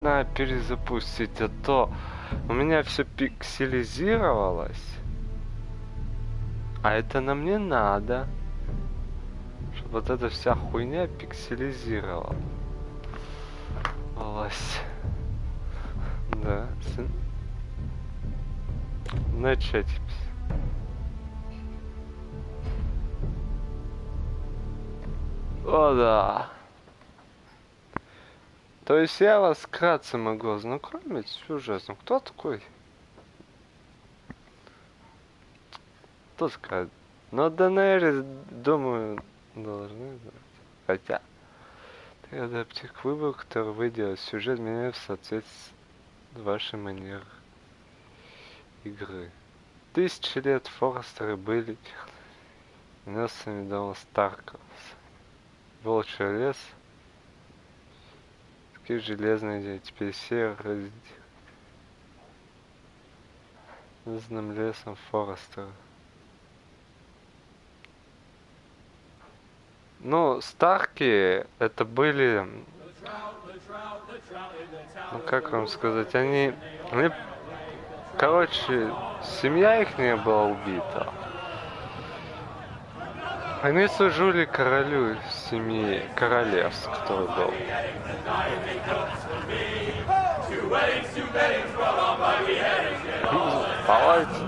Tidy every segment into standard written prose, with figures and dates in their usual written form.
надо перезапустить, а то у меня все пикселизировалось. А это нам не надо. Чтобы вот эта вся хуйня пикселизировалась. Да. Начать. О, да. То есть я вас вкратце могу ознакомить с сюжетом. Кто такой? Кто скажет? Но Даниэль, думаю, должны знать. Хотя, адаптик выбор, который вы делаете, сюжет меняет в соответствии с вашей манерой игры. Тысячи лет Форестеры были носами дома Старков. Волчий лес. Такие железные дети. Теперь все разным лесом Форестера. Ну, Старки это были, ну как вам сказать, они, короче, семья их не была убита. Они служили королю семьи королевств, который был.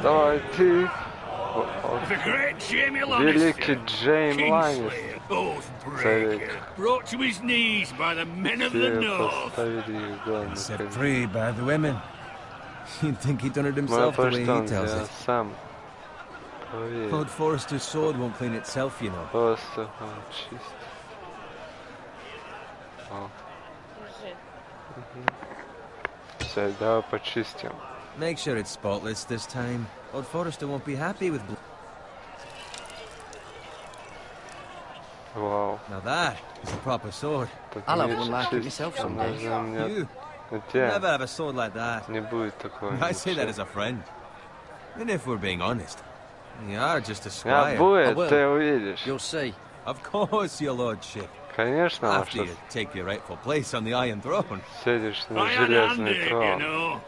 Давайте. Великий Джейм Ланнистер. Brought to his knees by the men of the north. Set free by the women. You'd think he'd done it himself the way he tells it. Lord Forrester's sword won't clean itself, you know. Просто чист. Все, давай почистим. Make sure it's spotless this time. Lord Forrester won't be happy with blood. Wow. Now that is a proper sword. I'll have one like it myself someday. You never have a sword like that. I say that as a friend. And if we're being honest, you are just a squire. You'll see. Of course, your lordship. Конечно, after you take your rightful place on the Iron Throne. Сидишь на железный трон.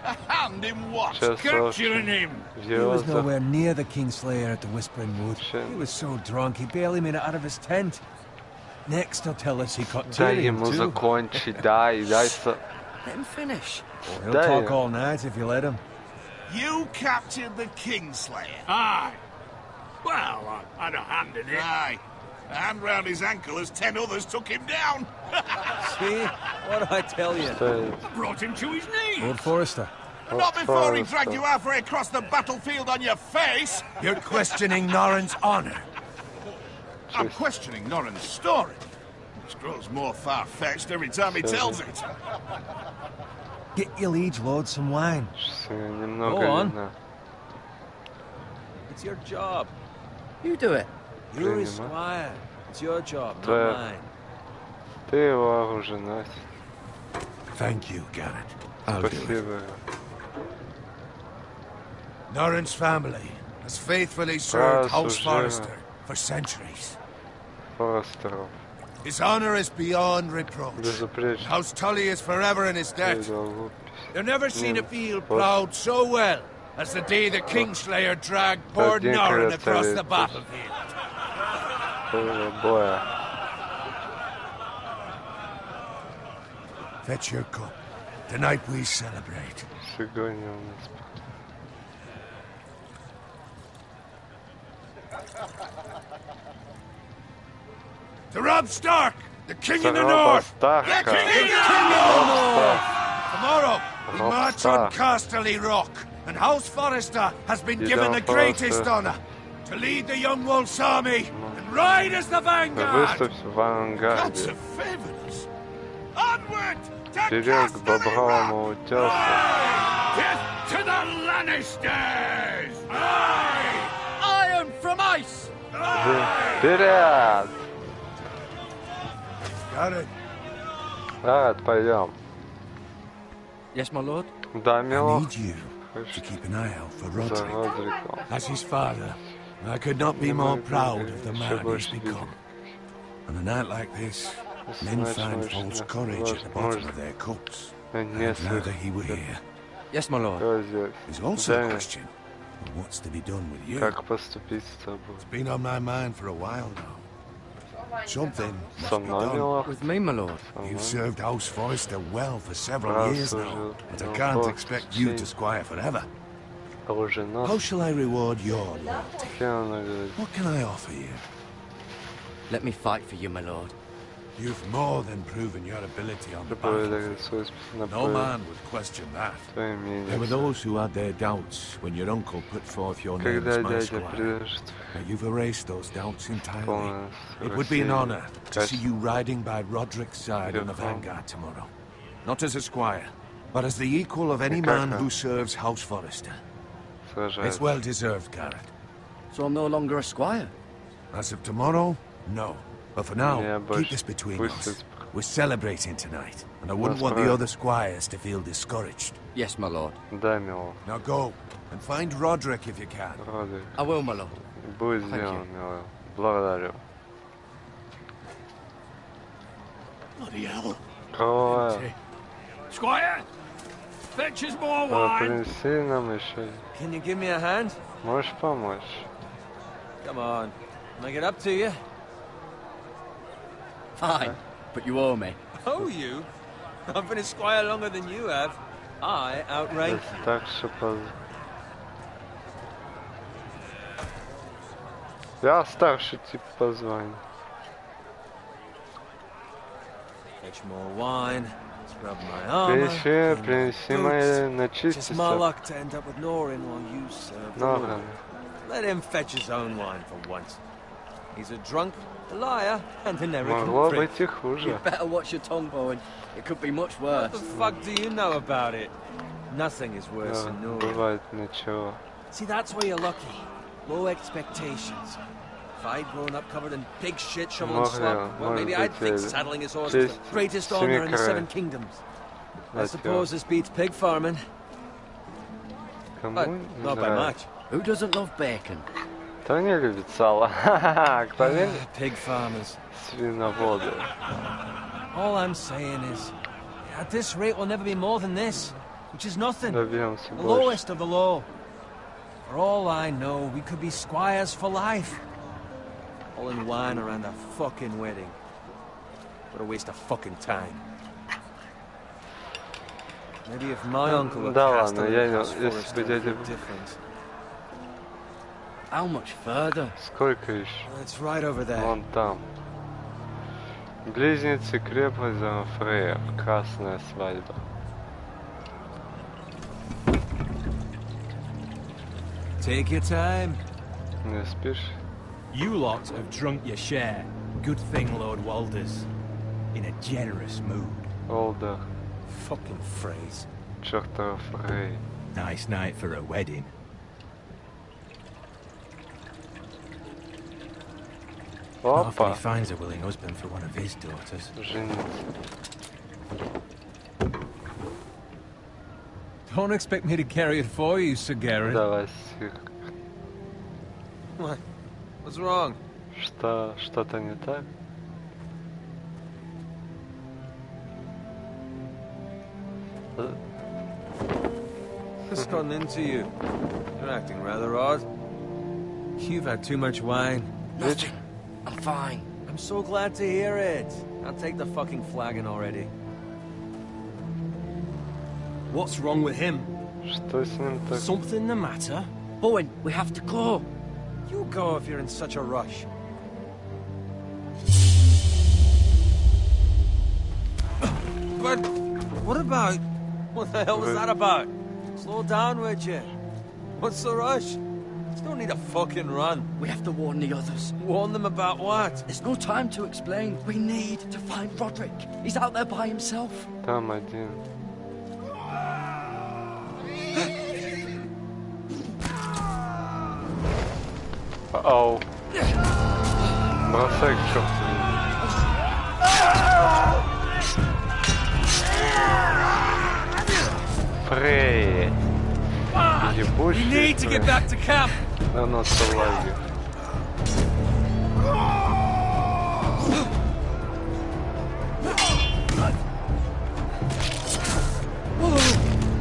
A hand in what? Capturing him. He was nowhere near the Kingslayer at the Whispering Wood. He was so drunk he barely made it out of his tent. Next he'll tell us he caught Tyrion too. Let him finish. He'll talk all night if you let him. You captured the Kingslayer? Aye. Well, I had a hand in it. Aye. A hand round his ankle as 10 others took him down. See? What did I tell you? Brought him to his knees. Lord Forrester. Not before he dragged you halfway across the battlefield on your face. You're questioning Norrin's honor. I'm questioning Norrin's story. Which grows more far-fetched every time he tells it. Get your liege lord some wine. Go on. It's your job. You do it. You're a squire. It's your job, not mine. Thank you, Garrett. I'll do it. Norrin's family has faithfully served House Forrester for centuries. His honor is beyond reproach. House Tully is forever in his debt. They've never seen a field plowed so well as the day the Kingslayer dragged poor Norrin across the battlefield. Fetch your cup. Tonight we celebrate. To Robb Stark, the king in the north! The king in the north! Tomorrow, we march on Casterly Rock, and House Forrester has been given the greatest honor to lead the Young Wolf's army and ride as the vanguard! Gods have favored us. Onward to Casterly! Death to the Lannisters! Aye! Iron from ice! Вперед! Got it. Пойдем. Yes, my lord. Да, мило. To keep an eye out for Roderick. As his father, I could not be more proud of the man he's become. On a night like this, men find false courage at the bottom of their cups. glad that he were here. Yes, my lord. There's also a question of what's to be done with you. Как поступить с тобой? It's been on my mind for a while now. Something Со must be мной, done. милорд? With me, my lord. You've served House Forrester well for several years now, but I can't expect you to squire forever. How shall I reward your loyalty? What can I offer you? Let me fight for you, my lord. You've more than proven your ability on the battlefield. No man would question that. There were those who had their doubts when your uncle put forth your name as my squire. But you've erased those doubts entirely. It would be an honor to see you riding by Roderick's side in the vanguard tomorrow. Not as a squire, but as the equal of any man who serves House Forrester. It's well deserved, Garrett. So I'm no longer a squire? As of tomorrow, no. But for now, keep this between us. We're celebrating tonight, and I wouldn't want the other squires to feel discouraged. Yes, my lord. Now go, and find Roderick if you can. I will, my lord. Будет сделано, милорд. Благодарю. Bloody hell. Какое? Squire, fetch us more wine. Принеси нам еще. Can you give me a hand? Можешь помочь? Come on, make it up to you. Fine, but you owe me. Owe you? I've been a squire longer than you have. I outrank you. Так что Я старше типа по званию. Fetch more wine. Scrub my armor. Принеси мои начиститься. It's my luck to end up with Norin while you serve the Lord. Let him fetch his own wine for once. He's a drunk, a liar, and an Могло arrogant быть и prick. хуже. You better watch your tongue, Bowen. It could be much worse. What the fuck do you know about it? Nothing is worse than Norin. Бывает ничего. See, that's why you're lucky. Low expectations. If I'd grown up covered in pig shit, shovel and slop, well, maybe I'd think saddling his horse is the greatest honor in the 7 kingdoms. I suppose this beats pig farming. But not by much. Who doesn't love bacon? Кто не любит сало? Кто не любит? Pig farmers. Свиноводы. All I'm saying is, at this rate we'll never be more than this, which is nothing. Добьемся The больше. lowest of the low. For all I know, we could be squires for life. All in wine around a fucking wedding. What a waste of fucking time. Maybe if my uncle had cast on the House Forrester, it'd be different. How much further? Сколько еще? It's right over there. Вон там. Близнецы крепость Фрея. Красная свадьба. Take your time. Не спишь? You lot have drunk your share. Good thing Lord Walder's in a generous mood. Олда. Fucking phrase. Чертова Фрей. Nice night for a wedding. Hopefully he finds a willing husband for one of his daughters. Жениться. Don't expect me to carry it for you, Sir Garrett. Давай, стих. What? What's wrong? Что-то не так? What's gotten into you? You're acting rather odd. You've had too much wine. Nothing. I'm fine. I'm so glad to hear it. I'll take the fucking flagon already. What's wrong with him? Что с ним так? Something the matter? Bowen, we have to go. You go if you're in such a rush. But what about... What the hell was that about? Slow down, would you? What's the rush? There's no need to fucking run. We have to warn the others. Warn them about what? There's no time to explain. We need to find Roderick. He's out there by himself. Там один. Оу. Бросай к черту. Фрей. We need to get back to camp. На нас лаги.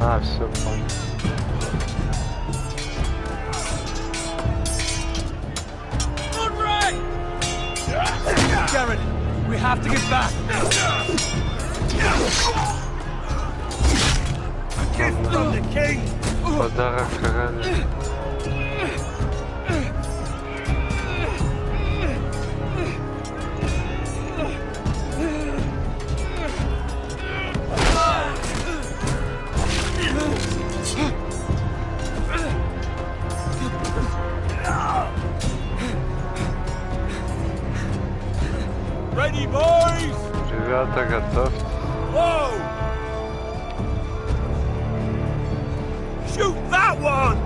А, все, понял. Jared, we have to get back. A gift from the king. Подарок королю. Ready, boys? Ребята, готовьтесь. Whoa! Shoot that one!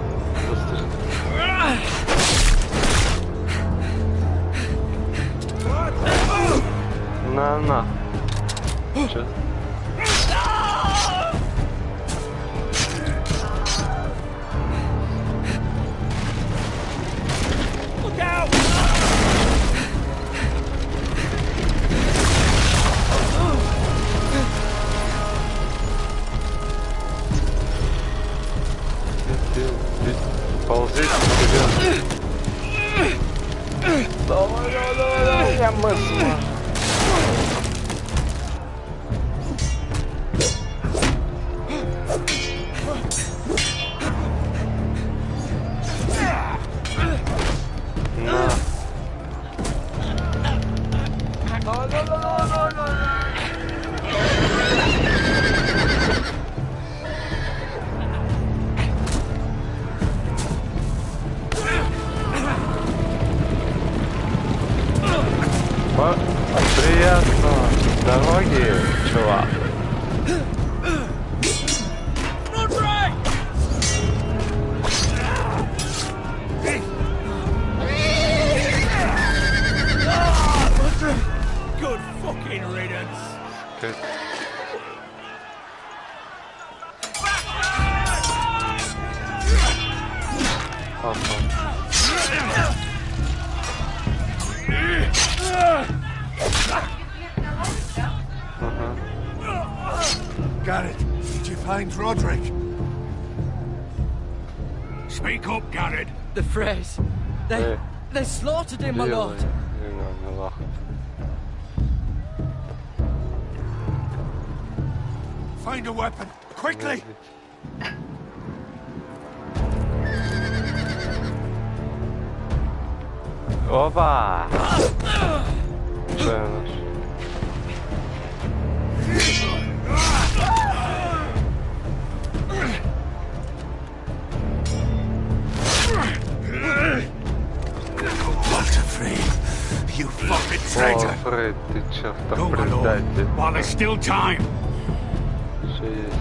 На. Чё? Look out! Ползите вперед. Давай, я мыслю. Приятного дороги, чувак. Good fucking riddance. Garrett, did you find Roderick? Speak up, Garrett. The Freys. They slaughtered him, my lord. Find a weapon, quickly! Опа! You fucking traitor! Фрейд, ты чертов Go, my lord, предатель. while there's still time. Что есть?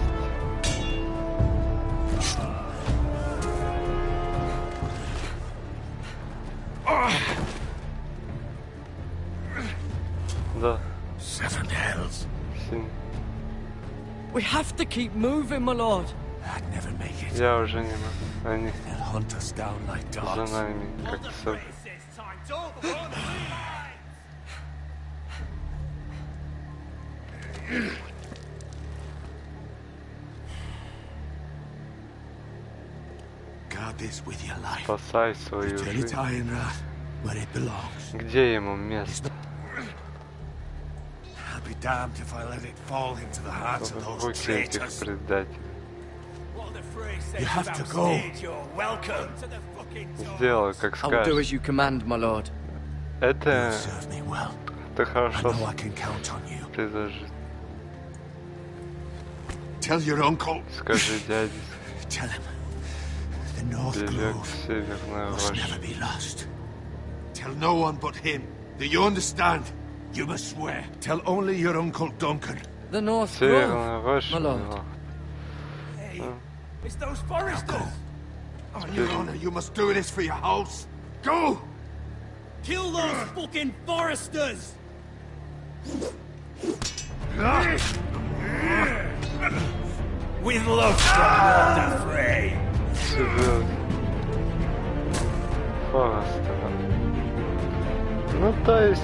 Да. Seven hells. We have to keep moving, my lord. I'd never make it. Я уже не могу. Они They'll hunt us down like за dogs. нами, как собаки. Guard this with your life. Спасай свою Return it жизнь. to Ironrath, where it belongs. Где ему место? I'll be damned if I let it fall into the hands of В those руки этих traitors. предателей. You have to go. Сделай, как I will do скажешь. as you command, my lord. Это Serve me well. ты I хорошо know I can count on you. предложишь. Tell your uncle. Скажи дяде, Tell him. The North берег Grove Северная must Роща. never be lost. Tell no one but him. Do you understand? You must swear. Tell only your uncle Duncan. The North Северная Grove, Роща. my lord. ну, It's those foresters. On your honor, you must do this for your house. Go! Kill those fucking foresters. With love from Walter Frey. Север. Форестера. Ну, то есть...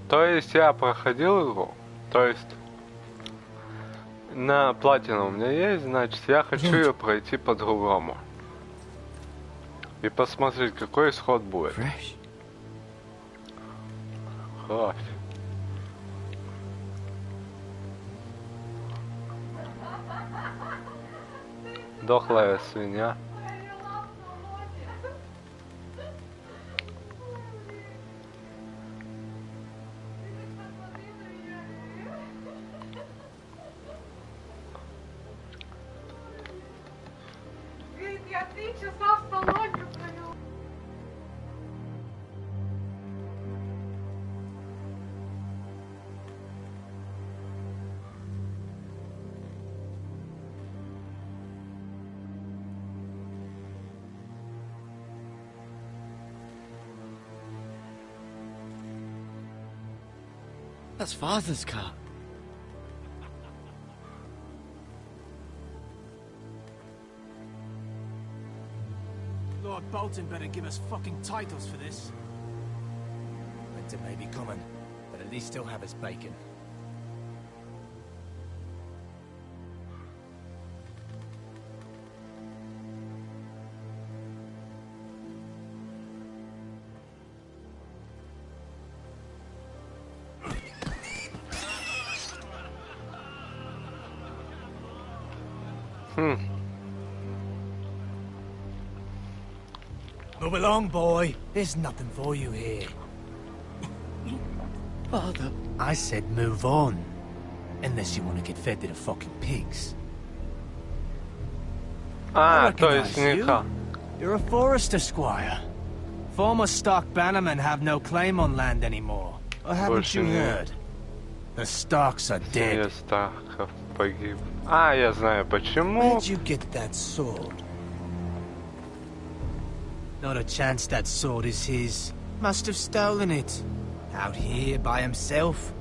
То есть я проходил игру, то есть на платину у меня есть, значит я хочу ее пройти по-другому. И посмотреть, какой исход будет. Кровь. Дохлая свинья. That's Father's car. Lord Bolton better give us fucking titles for this. Winter may be coming, but at least he'll have his bacon. Move along, boy. There's nothing for you here. Father. I said move on. Unless you want to get fed to the fucking pigs. А, то есть Ника. You're a forester, squire. Former stock bannermen have no claim on land anymore. Or haven't you heard? The Starks are dead. Семья Старков погиб. А, я знаю почему. Where'd you get that sword? Not a chance that sword is his. Must have stolen it. Out here by himself.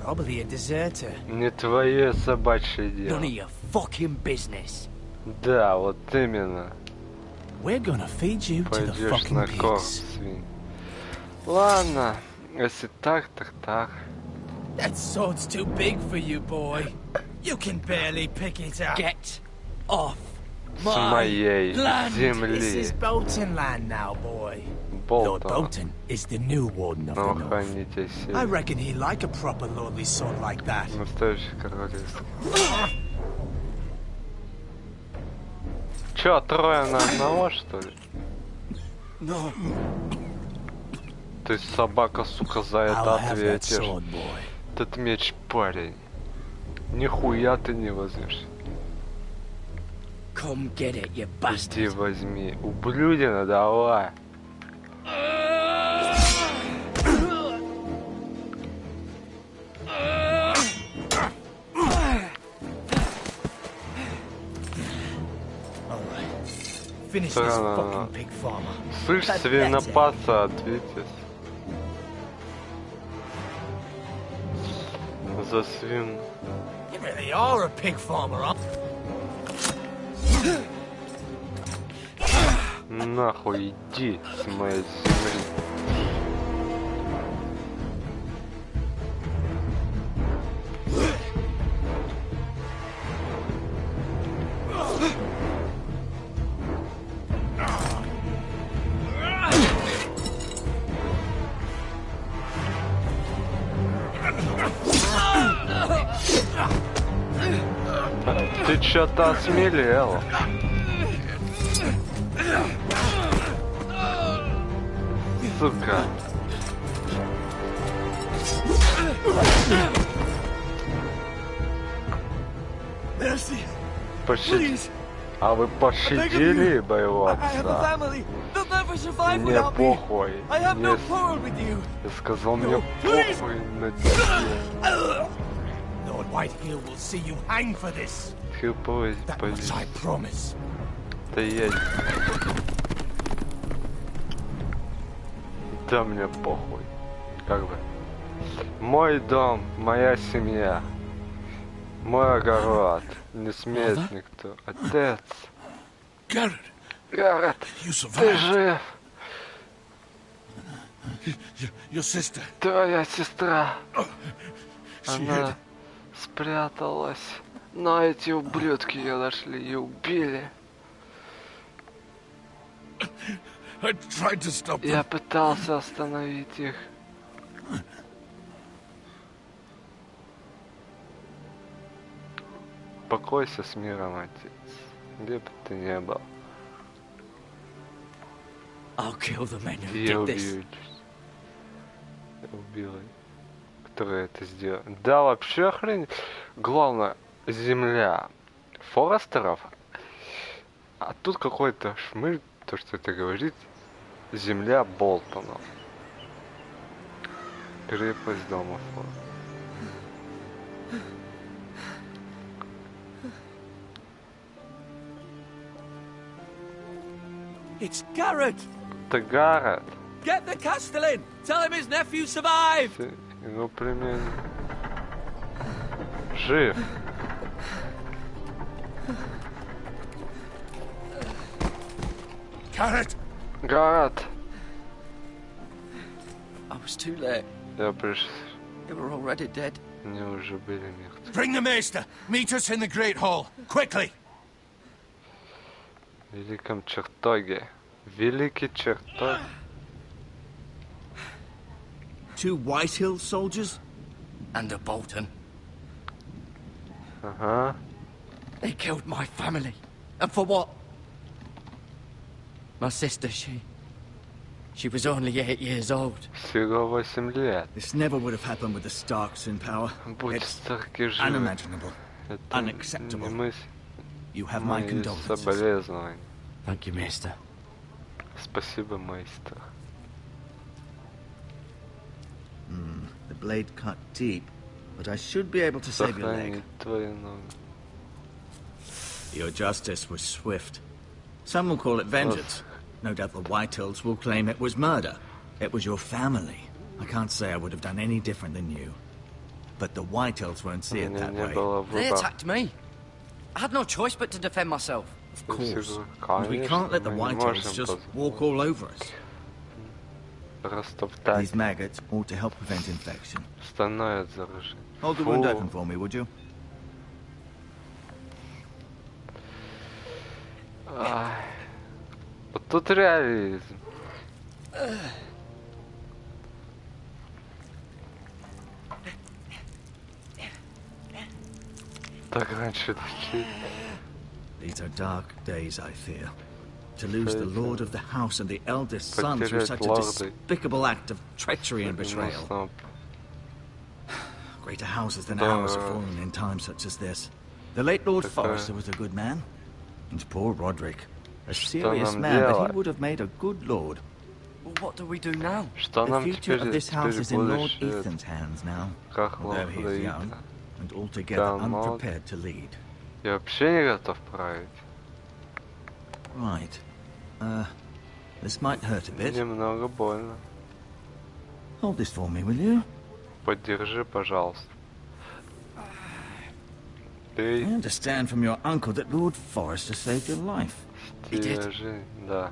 Probably a deserter. Не твое собачье дело. None of your fucking business. Да, вот именно. We're gonna feed you to the Пойдешь fucking на корм, pigs. свинь. Ладно, если так, так так. That sword's too big for you, boy. You can barely pick it up. Get off С my моей land. This is земли. Bolton land now, boy. Lord Болтон. Bolton is the new warden of the Но north. храните I силу. reckon he like a proper lordly sword like that. Настоящий королевский. Чё, трое на одного, что ли? No. Ты, собака, сука, за это I'll have that ответишь. sword, boy. Этот меч, парень. Нихуя ты не возьмешь. Come get it, you Иди bastard. возьми. Ублюдина, давай. Finish this fucking pig farmer. Слышь, свинопаса, ответьте. За свин. You really are a pig farmer, huh? Нахуй иди с моей земли. Ты чё-то осмелел. Сука. Mercy. Пощади. А вы пощадили моего I have a отца? family. They'll never survive Мне without me. похуй. I have no Мне quarrel with you. Я сказал, мне please. похуй на тебя. Lord Whitehill will see you hang for this. Хилповый That much I promise. Да я... Да мне похуй. Как бы. Мой дом, моя семья. Мой огород. Не смеет никто. Отец. Garrett, Гаррет, you ты survived. жив. Your sister. Твоя сестра. Она спряталась. Но эти ублюдки ее нашли и убили. I tried to stop them. Я пытался остановить их. Покойся с миром, отец. Где бы ты ни был. I'll kill the men who Я did убью. this. Я убил, который это сделал. Да, вообще охренеть. Главное, земля Форестеров. А тут какой-то шмыль, то, что это говорит, земля Болтонов. Крепость дома Фор. It's Garrett! Это Гаррет. Get the Castellan! Tell him his nephew survived! Его племянник. Жив. Garrett! Гаррет. I was too late. Я пришел. They were already dead. Они уже были мертвы. Bring the maester. Meet us in the Great Hall. Quickly! В великом чертоге. Великий чертог. 2 Whitehill soldiers? And a Bolton. Ага. They killed my family. And for what? My sister, she was only 8 years old. Всего 8 лет. This never would have happened with the Starks in power. Будь It's Старки живы. unimaginable. Это Unacceptable. не мысль. You have my Мои condolences. соболезнования. Thank you, Maester. Спасибо, мастер. The blade cut deep, but I should be able to save your leg. Сохрани твою ногу. Your justice was swift. Some will call it vengeance. No doubt the Whitehills will claim it was murder. It was your family. I can't say I would have done any different than you. But the Whitehills won't see it that Не way. было They выбора. attacked me. I had no choice but to defend myself. Of course. Конечно, And we can't let the мы не Whitehills можем just walk all over us. растоптать. These maggots ought to help prevent infection. Становят заражение. Hold the wound open for me, would you? Ай. Вот тут реализм. Так раньше такие. These are dark days, I fear. To lose the lord of the house and the eldest son through such a despicable act of treachery and betrayal. Greater houses than ours have fallen in times such as this. The late Lord Forrester was a good man. And poor Roderick. A serious man, but he would have made a good lord. Well, what do we do now? The future of this house is in Lord Ethan's hands now. Although he is young and altogether unprepared to lead. Я вообще не готов править. Right. This might hurt a bit. Немного больно. Hold this for me, will you? Поддержи, пожалуйста. I understand from your uncle that Lord Forrester saved your life. Держи, да.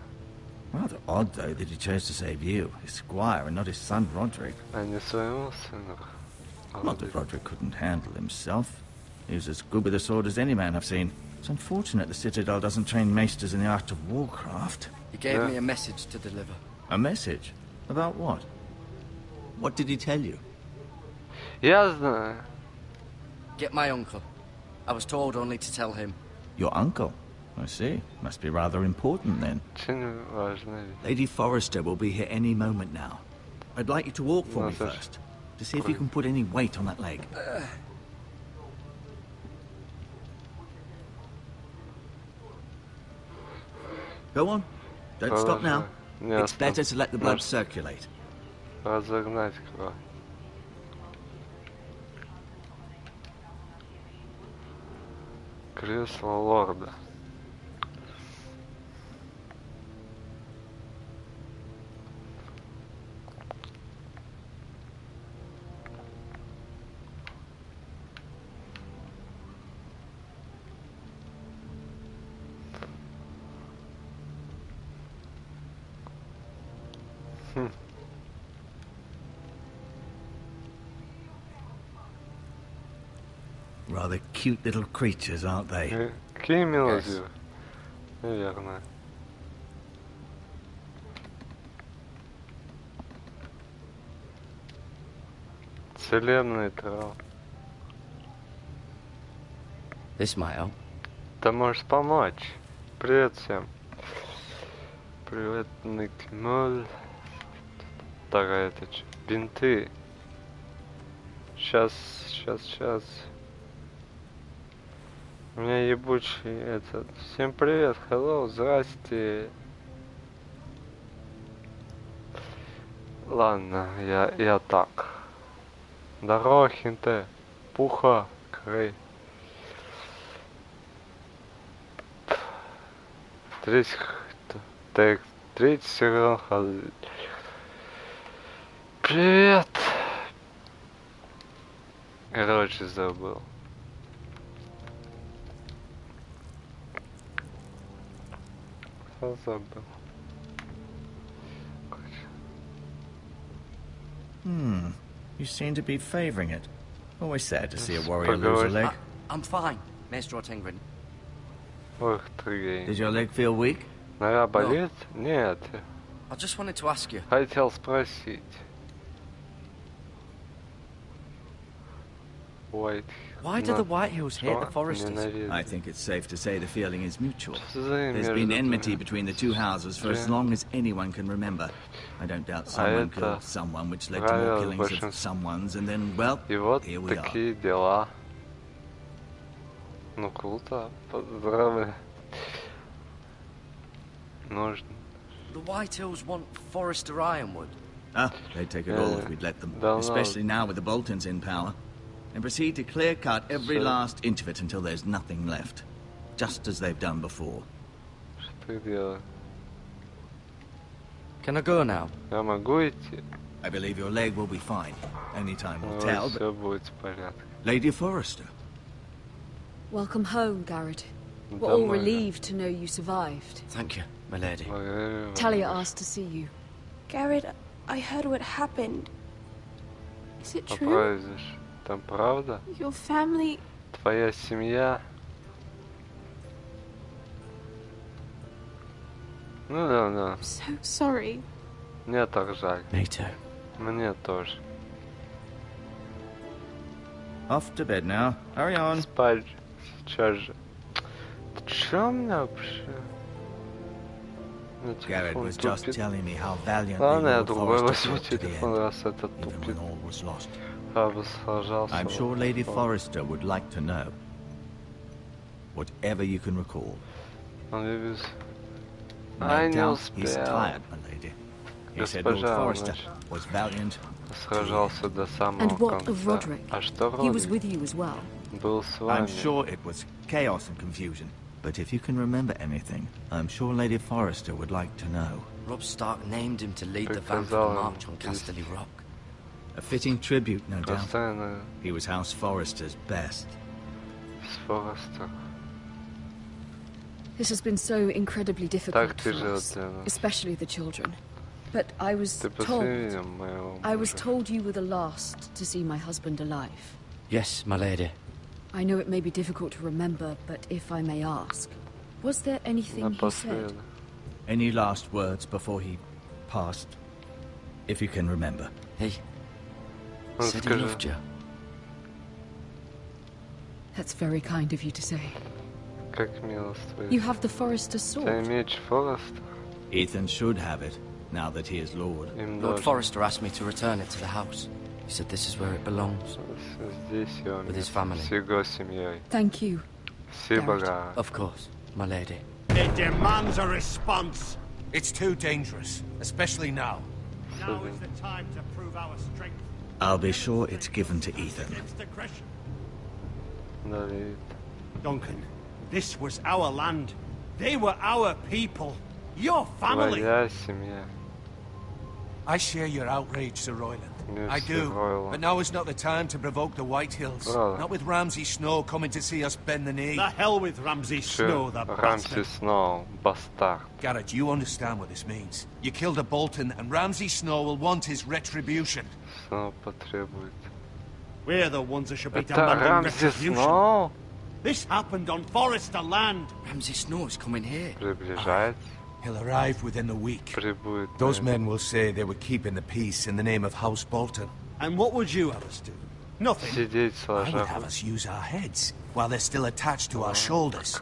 Rather odd, though, that he chose to save you, his squire, and not his son Roderick. А не своему сыну. Not that Roderick couldn't handle himself. He was as good with a sword as any man I've seen. It's unfortunate the Citadel doesn't train maesters in the art of warcraft. He gave me a message to deliver. A message? About what? What did he tell you? Я знаю. Get my uncle. I was told only to tell him. Your uncle? I see. Must be rather important then. Очень важно. Lady Forrester will be here any moment now. I'd like you to walk for me Саш. first, to see if you can put any weight on that leg. Go on. Don't stop now. It's better to let the blood circulate. Разогнать кровь. Кресло лорда. rather cute little creatures, aren't they? Какие милозивы. Наверное. Целебный трав. This might help. Ты можешь помочь. Привет всем. Привет, Никмоль. Так, а это что? Бинты. Сейчас. У меня ебучий этот. Всем привет, hello, здрасте. Ладно, я так. Здорово, хинте. Пуха, крей. Третий сигнал. Привет. Короче, забыл. Забыл. You seem to be favoring it. Always sad to see a warrior lose a leg. I'm fine, Maestro Tengrin. Ох ты. Did your leg feel weak? Нога болит? Нет. I just wanted to ask you. Хотел спросить. Why do the White Hills hate the Foresters? I think it's safe to say the feeling is mutual. There's been enmity between the two houses for as long as anyone can remember. I don't doubt someone killed someone, which led to more killings of someone's, and then, well, here we такие дела. Ну круто, поздравляю. Нужно. The White Hills want Forester Ironwood. Ah, they'd take it all if we'd let them, especially now with the Boltons in power. And proceed to clear-cut every last inch of it until there's nothing left. Just as they've done before. Can I go now? Я могу идти? I believe your leg will be fine. Only time will tell, Всё будет в порядке. Lady Forrester. Welcome home, Garrett. We're all relieved to know you survived. Thank you, my lady. Talia asked to see you. Garrett, I heard what happened. Is it true? Там правда? Your family... Твоя семья? Ну да. I'm so sorry. Мне так жаль. Me too. Мне тоже. Off to bed now. Hurry on. Спать сейчас же. Ты чё мне вообще? Garrett was just telling me how valiantly Ладно, я Lord другой Forrester возьму fought to the телефон, end, раз это even тупит. when all was lost. I'm sure Lady Forrester would like to know. Whatever you can recall. No doubt he's tired, my lady. He said Lord Forrester was valiant. And what of Roderick? He was with you as well. I'm sure it was chaos and confusion. But if you can remember anything, I'm sure Lady Forrester would like to know. Robb Stark named him to lead the van for the march on Casterly Rock. A fitting tribute, no doubt. He was House Forrester's best. This has been so incredibly difficult for us, especially the children. But I was told you were the last to see my husband alive. Yes, my lady. I know it may be difficult to remember, but if I may ask, was there anything he said? Any last words before he passed? If you can remember. He said he loved you. That's very kind of you to say. You have the Forrester's sword. Ethan should have it, now that he is Lord. Lord Forrester asked me to return it to the house. He said this is where it belongs. With his family. Thank you. Of course, my lady. It demands a response. It's too dangerous, especially now. Now is the time to prove our strength. I'll be sure it's given to Ethan. Duncan, this was our land. They were our people. Your family. I share your outrage, Sir Royland. I do, but now is not the time to provoke the White Hills. Not with Ramsay Snow coming to see us bend the knee. The hell with Ramsay Snow, the bastard. Garrett, you understand what this means. You killed a Bolton, and Ramsay Snow will want his retribution. We're the ones that should be Это demanding Рамзи retribution. Сноу This happened on Forester land. Ramsay Snow is coming here. приближается. He'll arrive within a week. Прибудет. Those men will say they were keeping the peace in the name of House Bolton. And what would you have us do? Nothing. Сидеть I would сложа. have us use our heads while they're still attached to our shoulders.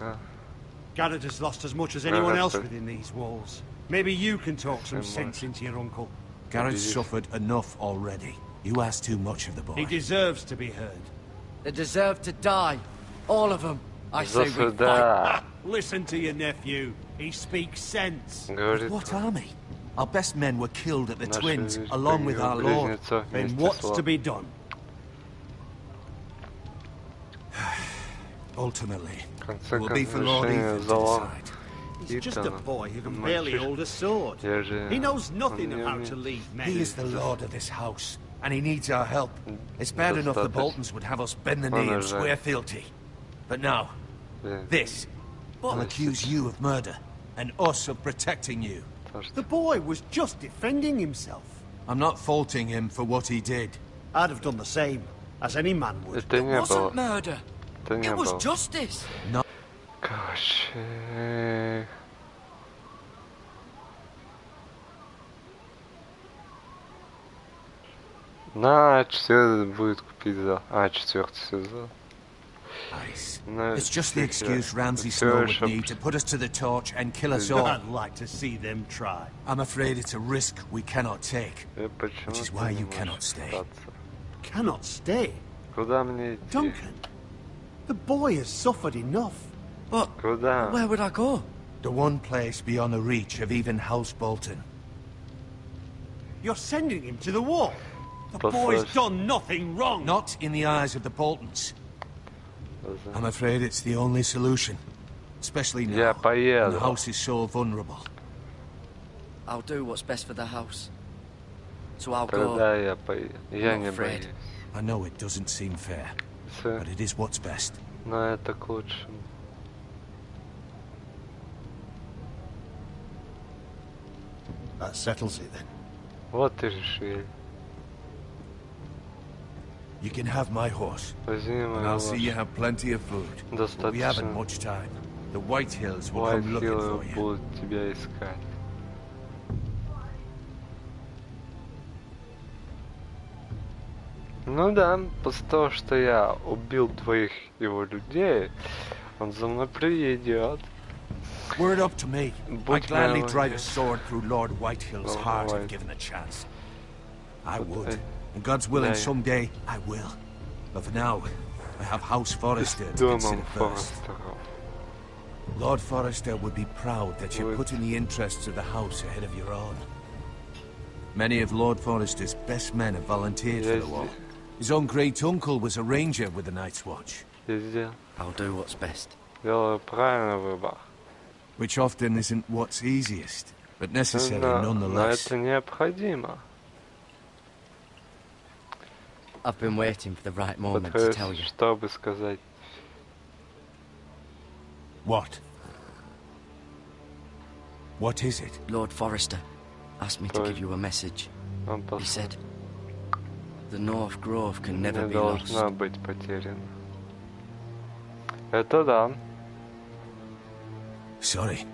Garrett has lost as much as anyone else within these walls. Maybe you can talk some sense into your uncle. Garrett's suffered enough already. You ask too much of the boy. He deserves to be heard. They deserve to die. All of them. I say we fight. Засуда. Listen to your nephew. He speaks sense. Говорит, What army? Our best men were killed at the наши Twins, along with our lord. близнецов Then вместе what's с to be done? Ultimately, В it конце will be for концов, Lord решение Ethan to залог. decide. He's just a Итана. boy who can barely hold a sword. Я же... He knows nothing он of не how умеет. to lead men. He is the lord of this house, and he needs our help. It's bad enough the Boltons would have us bend the knee and swear fealty. But now, this. I'll accuse you of murder, and us of protecting you. The boy was just defending himself. I'm not faulting him for what he did. I'd have done the same, as any man would. Это не It wasn't было. murder. Это не It was было. justice. Короче... На четвертый будет купить за... четвертый сезон. Nice. На It's just the excuse Ramsay всё Snow would ещё- need to put us to the torch and kill us all. I'd like to see them try. I'm afraid it's a risk we cannot take. Почему Which is ты why не you можешь cannot stay. остаться? Cannot stay. Куда мне идти? Duncan, the boy has suffered enough. But Куда? where would I go? The one place beyond the reach of even House Bolton. You're sending him to the wall. The But boy's first- done nothing wrong. Not in the eyes of the Boltons. I'm afraid it's the only solution. Especially now, Я when поеду. the house is so vulnerable. I'll do what's best for the house. So I'll go. Тогда я поеду. Я Not не afraid. боюсь. I know it doesn't seem fair, Всё. but it is what's best. Но это к лучшему. That settles it then. Вот и решили. You can have my horse, Возьми and мою I'll see you лошадь. have plenty of food. But we haven't Достаточно. much time. The White Hills will White come looking Hill for you. будут тебя искать. Ну да, после того, что я убил двоих его людей, он за мной приедет. Were it up to me, I'd Будь gladly моя drive a воля. sword through Lord Whitehill's Lord heart White. if given a chance. I But would. I- And God's willing, Yeah. someday I will. But for now, I have House Forester to Домом consider first. Форестера. Lord Forester would be proud that you're Would. putting the interests of the house ahead of your own. Many of Lord Forester's best men have volunteered for Yes. the war. His own great-uncle was a ranger with the Night's Watch, Везде. I'll do what's best. Делаю правильный выбор. which often isn't what's easiest, but necessary Но nonetheless. это необходимо. I've been waiting for the right moment to Потому tell you. чтобы сказать. What? What is it? Lord Forester asked me to Sorry. give you a message. Он He said, the North Grove can never не be lost. должна быть потеряна. Это да. Sorry,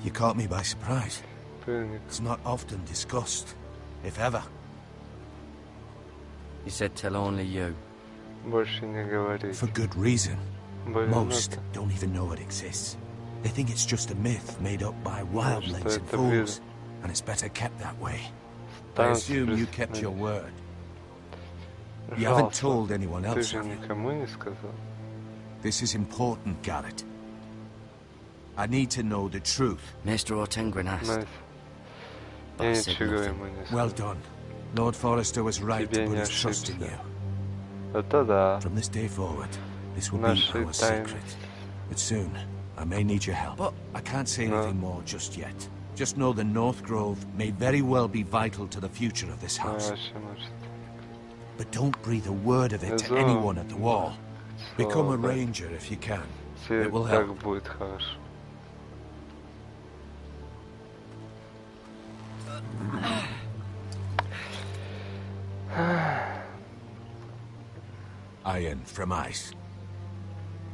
you caught me by surprise. Путник. It's not often discussed, if ever. He said, tell only you. Больше не говорить. For good reason. Блин, Most это- don't even know it exists. They think it's just a myth made up by wildlings and это fools, and it's better kept that way. I Там assume you kept your word. You haven't Жалко. told anyone Ты else, же have you? никому не сказал. This is important, Garrett. I need to know the truth. Maester Ortengren asked. Знаете, But я I said ничего nothing. ему не сказал. Well done. Lord Forester was right to Тебе put не his trust in ошибся. you. Это да. From this day forward, this will be Наши our тайны. secret. But soon, I may need your help. But- I can't say No. anything more just yet. Just know the North Grove may very well be vital to the future of this house. Вообще, может. But don't breathe a word of it to Безумно. anyone at the wall. Become a Слово. ranger if you can. Все It will так help. будет хорошо. Iron from ice.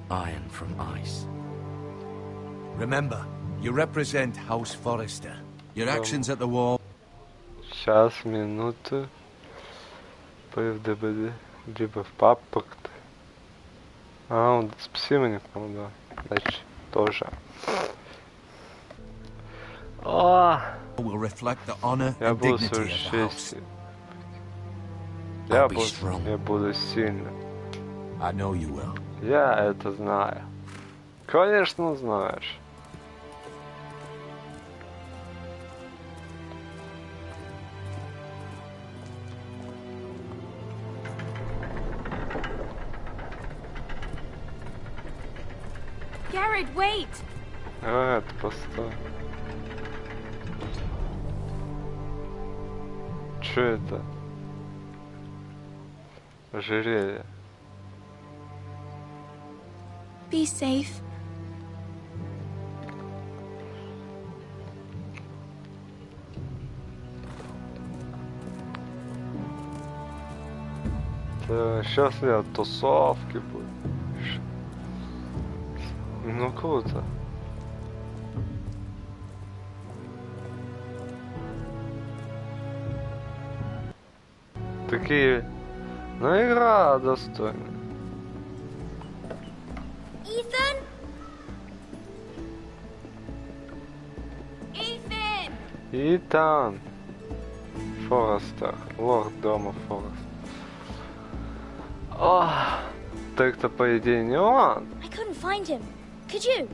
Iron from ice. Remember, you represent House Forrester. Your actions at the wall... Сейчас, минуту. ПФДБД. Либо в папок. Он спасибо, не помню. Дальше тоже. Will reflect the honor Я and буду dignity of the house. Я буду сильным. I know you will. Я это знаю. Конечно, знаешь. Garrett, wait! Это постой. Что это? Ожерелье. Be safe. Сейчас я тусовки буду. Ну круто. Такие, ну игра достойная. Ethan? Ethan! Итан. Форестер. Лорд дома Форест. Так-то по идее не он. I couldn't find him. Could you?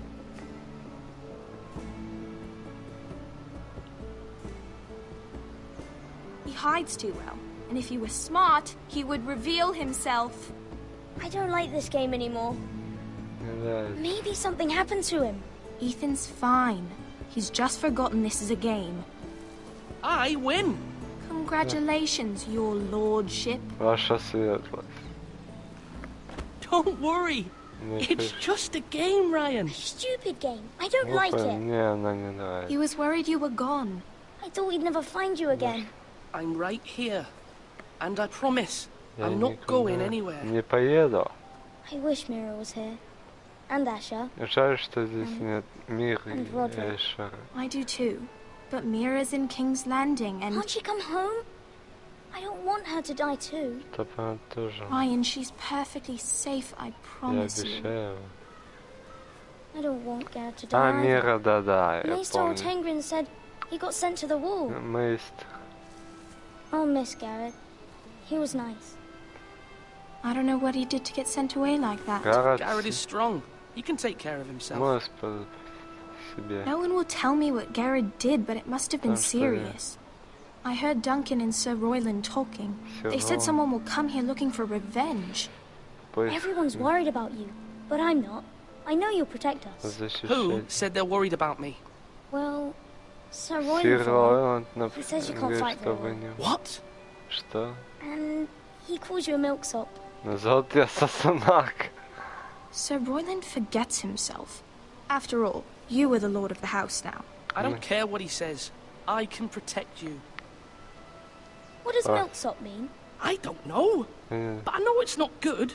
He hides too well. And if he were smart, he would reveal himself. I don't like this game anymore. Maybe something happened to him. Ethan's fine. He's just forgotten this is a game. I win! Congratulations, your lordship. Ваша светлость. Don't worry. It's just a game, Ryan. A stupid game. I don't like it. Мне она не нравится. He was worried you were gone. I thought we'd never find you again. I'm right here. And I promise, I'm not going anywhere. Не поеду. I wish Mira was here. And Asher. Жаль, что здесь нет Мира и Эшера. I do too. But Mira's in King's Landing and... Can't she come home? I don't want her to die too. Ryan, she's perfectly safe, I promise you. I don't want Garrett to die. Мира, да, я Maester помню. Tengrin said he got sent to the wall. Maester. I'll miss Garrett. He was nice. I don't know what he did to get sent away like that. Garrett is strong. He can take care of himself. No one will tell me what Garrett did, but it must have been serious. I heard Duncan and Sir Royland talking. They said someone will come here looking for revenge. Everyone's worried about you, but I'm not. I know you'll protect us. Who said they're worried about me? Well, Sir Royland. He says you can't fight very well. What? Что? And he calls you a milksop. Назвал тебя сосунок. Sir Royland forgets himself. After all, you are the lord of the house now. I don't care what he says. I can protect you. What does milksop mean? I don't know. But I know it's not good.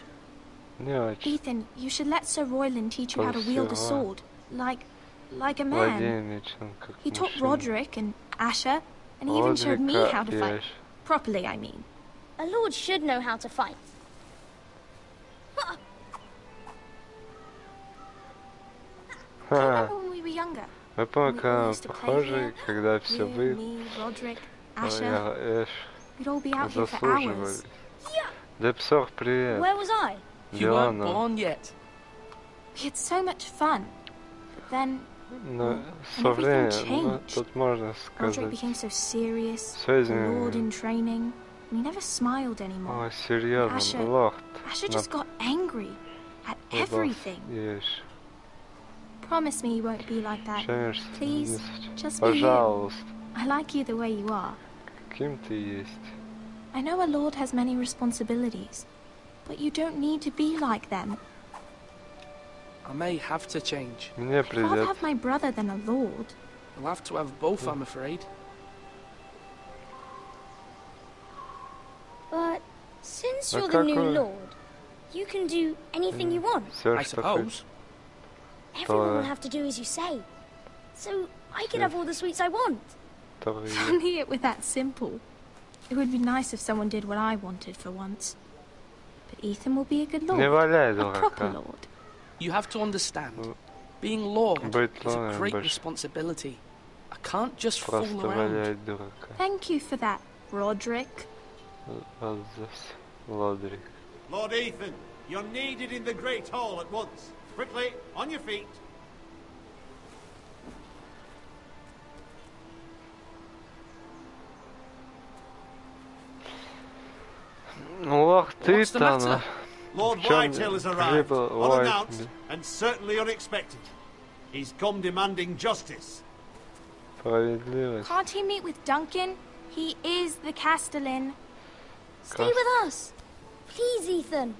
Ethan, you should let Sir Royland teach you how to wield a sword. Like a man. He taught Roderick and Asher, and he even showed me how to fight. Properly, I mean. A lord should know how to fight. Remember when we were younger? Мы пока похожи, когда все вы заслуживали. Депсор, привет. Where was I? You weren't born yet. We had so much fun. Then со временем, тут можно сказать. Roderick became so serious, lord in training, and he never smiled anymore. Серьезно, лорд. Asher just got angry at everything. Promise me you won't be like that. Please, just be you. I like you the way you are. Каким ты есть. I know a lord has many responsibilities, but you don't need to be like them. I may have to change. I'd rather have my brother than a lord. I'll have to have both, I'm afraid. But since you're the new lord, You can do anything you want. Все, I suppose. Everyone will have to do as you say. So I can have all the sweets I want. Funny it were that simple. It would be nice if someone did what I wanted for once. But Ethan will be a good lord. A proper lord. You have to understand. Being lord is a great responsibility. I can't just fool around. Thank you for that, Roderick. Lord Ethan, you're needed in the Great Hall at once. Quickly, on your feet. What's the matter? Lord Whitehill has arrived, unannounced and certainly unexpected. He's come demanding justice. Can't he meet with Duncan? He is the Castellan. Stay with us. Please, Ethan.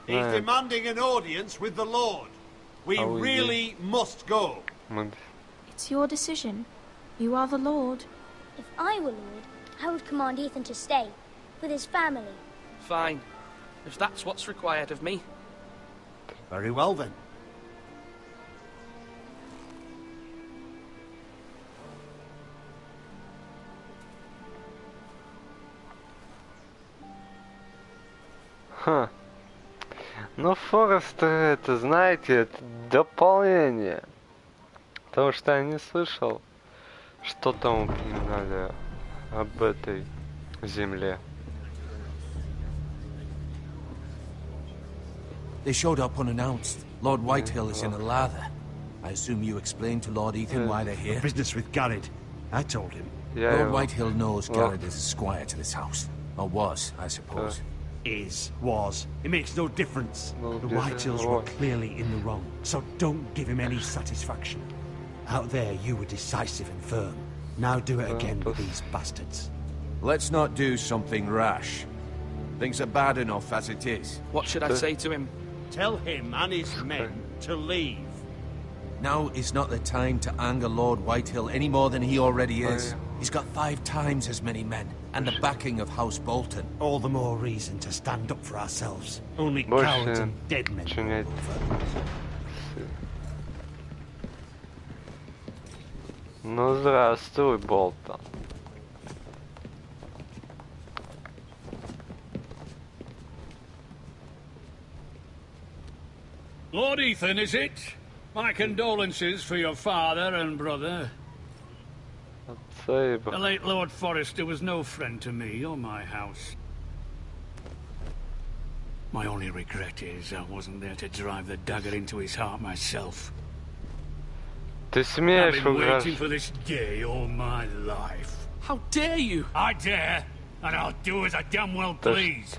He's demanding an audience with the Lord. We really must go. It's your decision. You are the Lord. If I were Lord, I would command Ethan to stay with his family. Fine. If that's what's required of me. Very well then. Ну, Форестер, это, знаете, это дополнение. Потому что я не слышал, что там упоминали об этой земле. They showed up unannounced. Lord Whitehill is in a lather. I assume you explained to Lord Ethan why they're here? Business with Garrett. I told him. Lord Whitehill knows Garrett is a squire to this house. Or was, I suppose. Was. It makes no difference. The Whitehills were clearly in the wrong, so don't give him any satisfaction. Out there, you were decisive and firm. Now do it again with these bastards. Let's not do something rash. Things are bad enough as it is. What should I say to him? Tell him and his men to leave. Now is not the time to anger Lord Whitehill any more than he already is. He's got 5 times as many men, and the backing of House Bolton. All the more reason to stand up for ourselves. Only cowards and dead men. Ну, здравствуй, Болтон. Lord Ethan, is it? My condolences for your father and brother. The late Lord Forrester was no friend to me or my house. My only regret is I wasn't there to drive the dagger into his heart myself. I've been waiting for this day all my life. How dare you? I dare, and I'll do as I damn well please.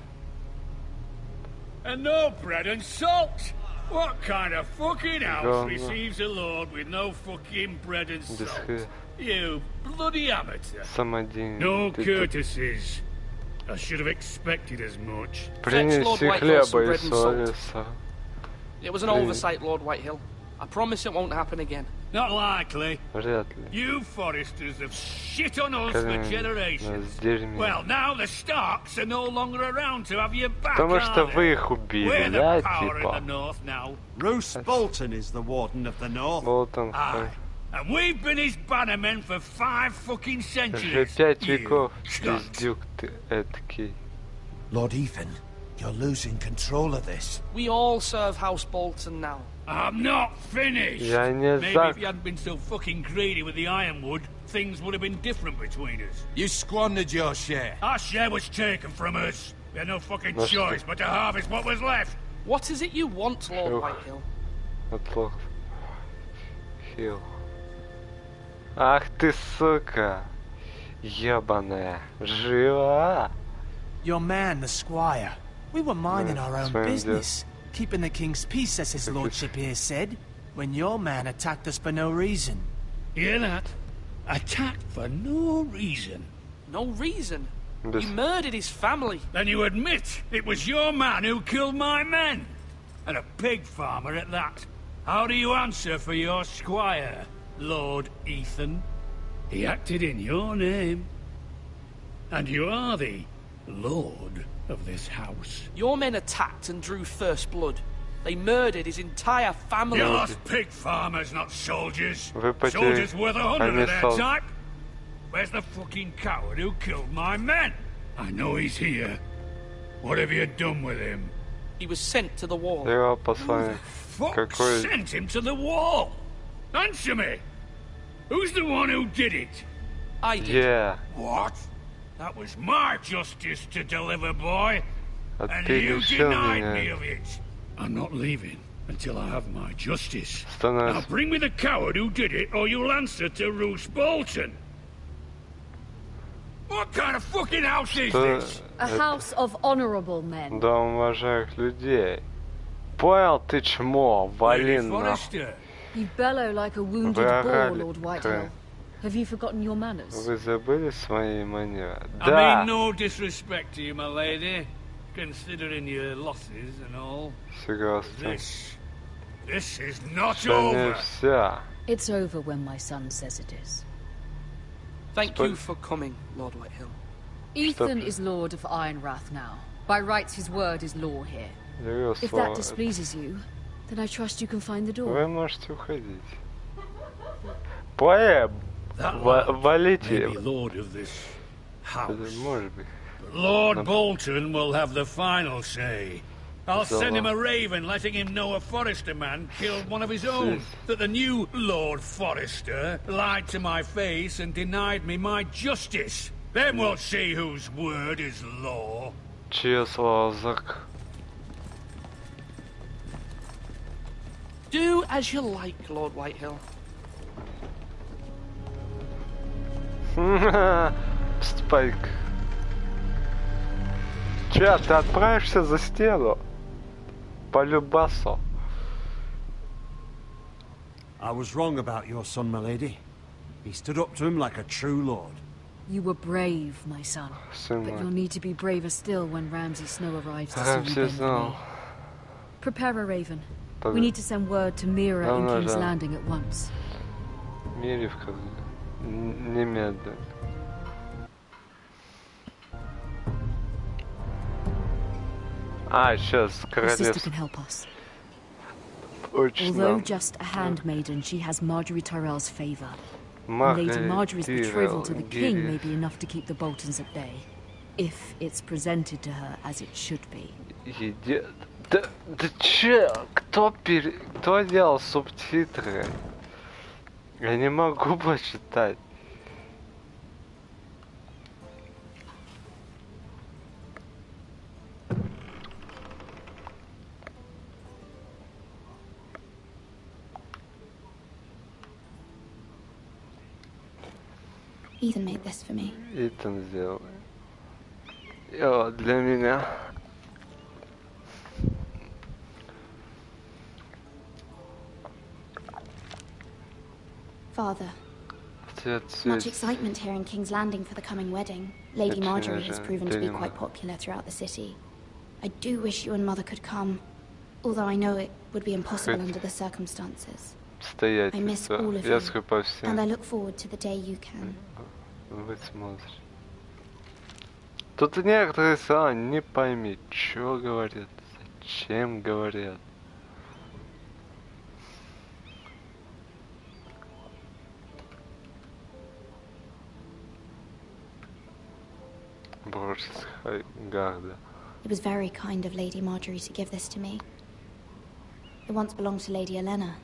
And no bread and salt! What kind of fucking house receives a lord with no fucking bread and salt? You bloody amateur. No courtesies. I should have expected as much. Fetch Lord Whitehill some bread and salt. It was an oversight, Lord Whitehill. I promise it won't happen again. Not likely. You Foresters have shit on us for generations. Well, now the Starks are no longer around to have you back, Потому что вы их убили, We're the да, power типа? in the north now. Roose Bolton is the warden of the north. Bolton. And we've been his bannermen for 5 fucking Уже centuries. 5 веков, пиздюк ты эдакий. Lord Ethan, you're losing control of this. We all serve House Bolton now. I'm not finished. Я не Maybe if you hadn't been so fucking greedy with the ironwood, things would have been different between us. You squandered your share. Our share was taken from us. We had no fucking choice but to harvest what was left. What is it you want, Lord Whitehill? Хилл. Ах ты, сука. Ёбаная. Жива. Your man, the squire. We were minding our own business. Keeping the king's peace, as his lordship here said, when your man attacked us for no reason. Hear that? Attacked for no reason. No reason? You murdered his family. Then you admit it was your man who killed my men. And a pig farmer at that. How do you answer for your squire, Lord Ethan? He acted in your name. And you are the Lord. of this house. Your men attacked and drew first blood. They murdered his entire family. You're us pig farmers, not soldiers. Soldiers worth 100 of their type. Where's the fucking coward who killed my men? I know he's here. What have you done with him? He was sent to the wall. Who the fuck sent him to the wall? Answer me! Who's the one who did it? I did. Yeah. What? That was my justice to deliver, boy. And you denied me of it. I'm not leaving until I have my justice. Now bring me the coward who did it, or you'll answer to Roose Bolton. What kind of fucking house is this? A house of honorable men. Дом уважаемых людей. Понял ты, чмо, вали нахуй. You bellow like a wounded boar, Lord Whitehill. Have you forgotten your manners? Вы забыли свои манеры? I mean no disrespect to you, my lady, considering your losses and all. This is not over. It's over when my son says it is. Thank you for coming, Lord Whitehill. Ethan is Lord of Ironrath now. By rights, his word is law here. If that displeases you, then I trust you can find the door. Вы можете уходить. Поэм. Валите. Lord of this house. Может быть. Lord Bolton will have the final say. I'll send him a raven letting him know a Forrester man killed one of his own. That the new Lord Forrester lied to my face and denied me my justice. Then we'll see whose word is law. Чье слово закон? Do as you like, Lord Whitehill. Спайк. Че, ты отправишься за стену? По любасу. I was wrong about your son, my lady. He stood up to him like a true lord. You were brave, my son. But you'll need to be braver still when Ramsay Snow arrives to see you bend. Prepare a raven. We need to send word to Mira in King's Landing at once. Миривка. Немедленно. Сейчас королевство. Your sister can help us. Although just a handmaiden, she has Marjorie Tyrell's favor. Lady Marjorie's betrothal to the king may be enough to keep the Boltons at bay, if it's presented to her as it should be. Да че? Кто делал субтитры? Я не могу прочитать. Ethan made this for me. Ethan сделал. Для меня. Father, much excitement here in King's Landing for the coming wedding. Lady Marjorie has proven to be quite popular throughout the city. I do wish you and Mother could come, although I know it would be impossible under the circumstances. I miss all of you, and I look forward to the day you can. Вы смотрите. Тут некоторые слова не пойми, что говорят, зачем говорят. It was very kind of Lady Marjorie to give this to me. It once belonged to Lady Elena.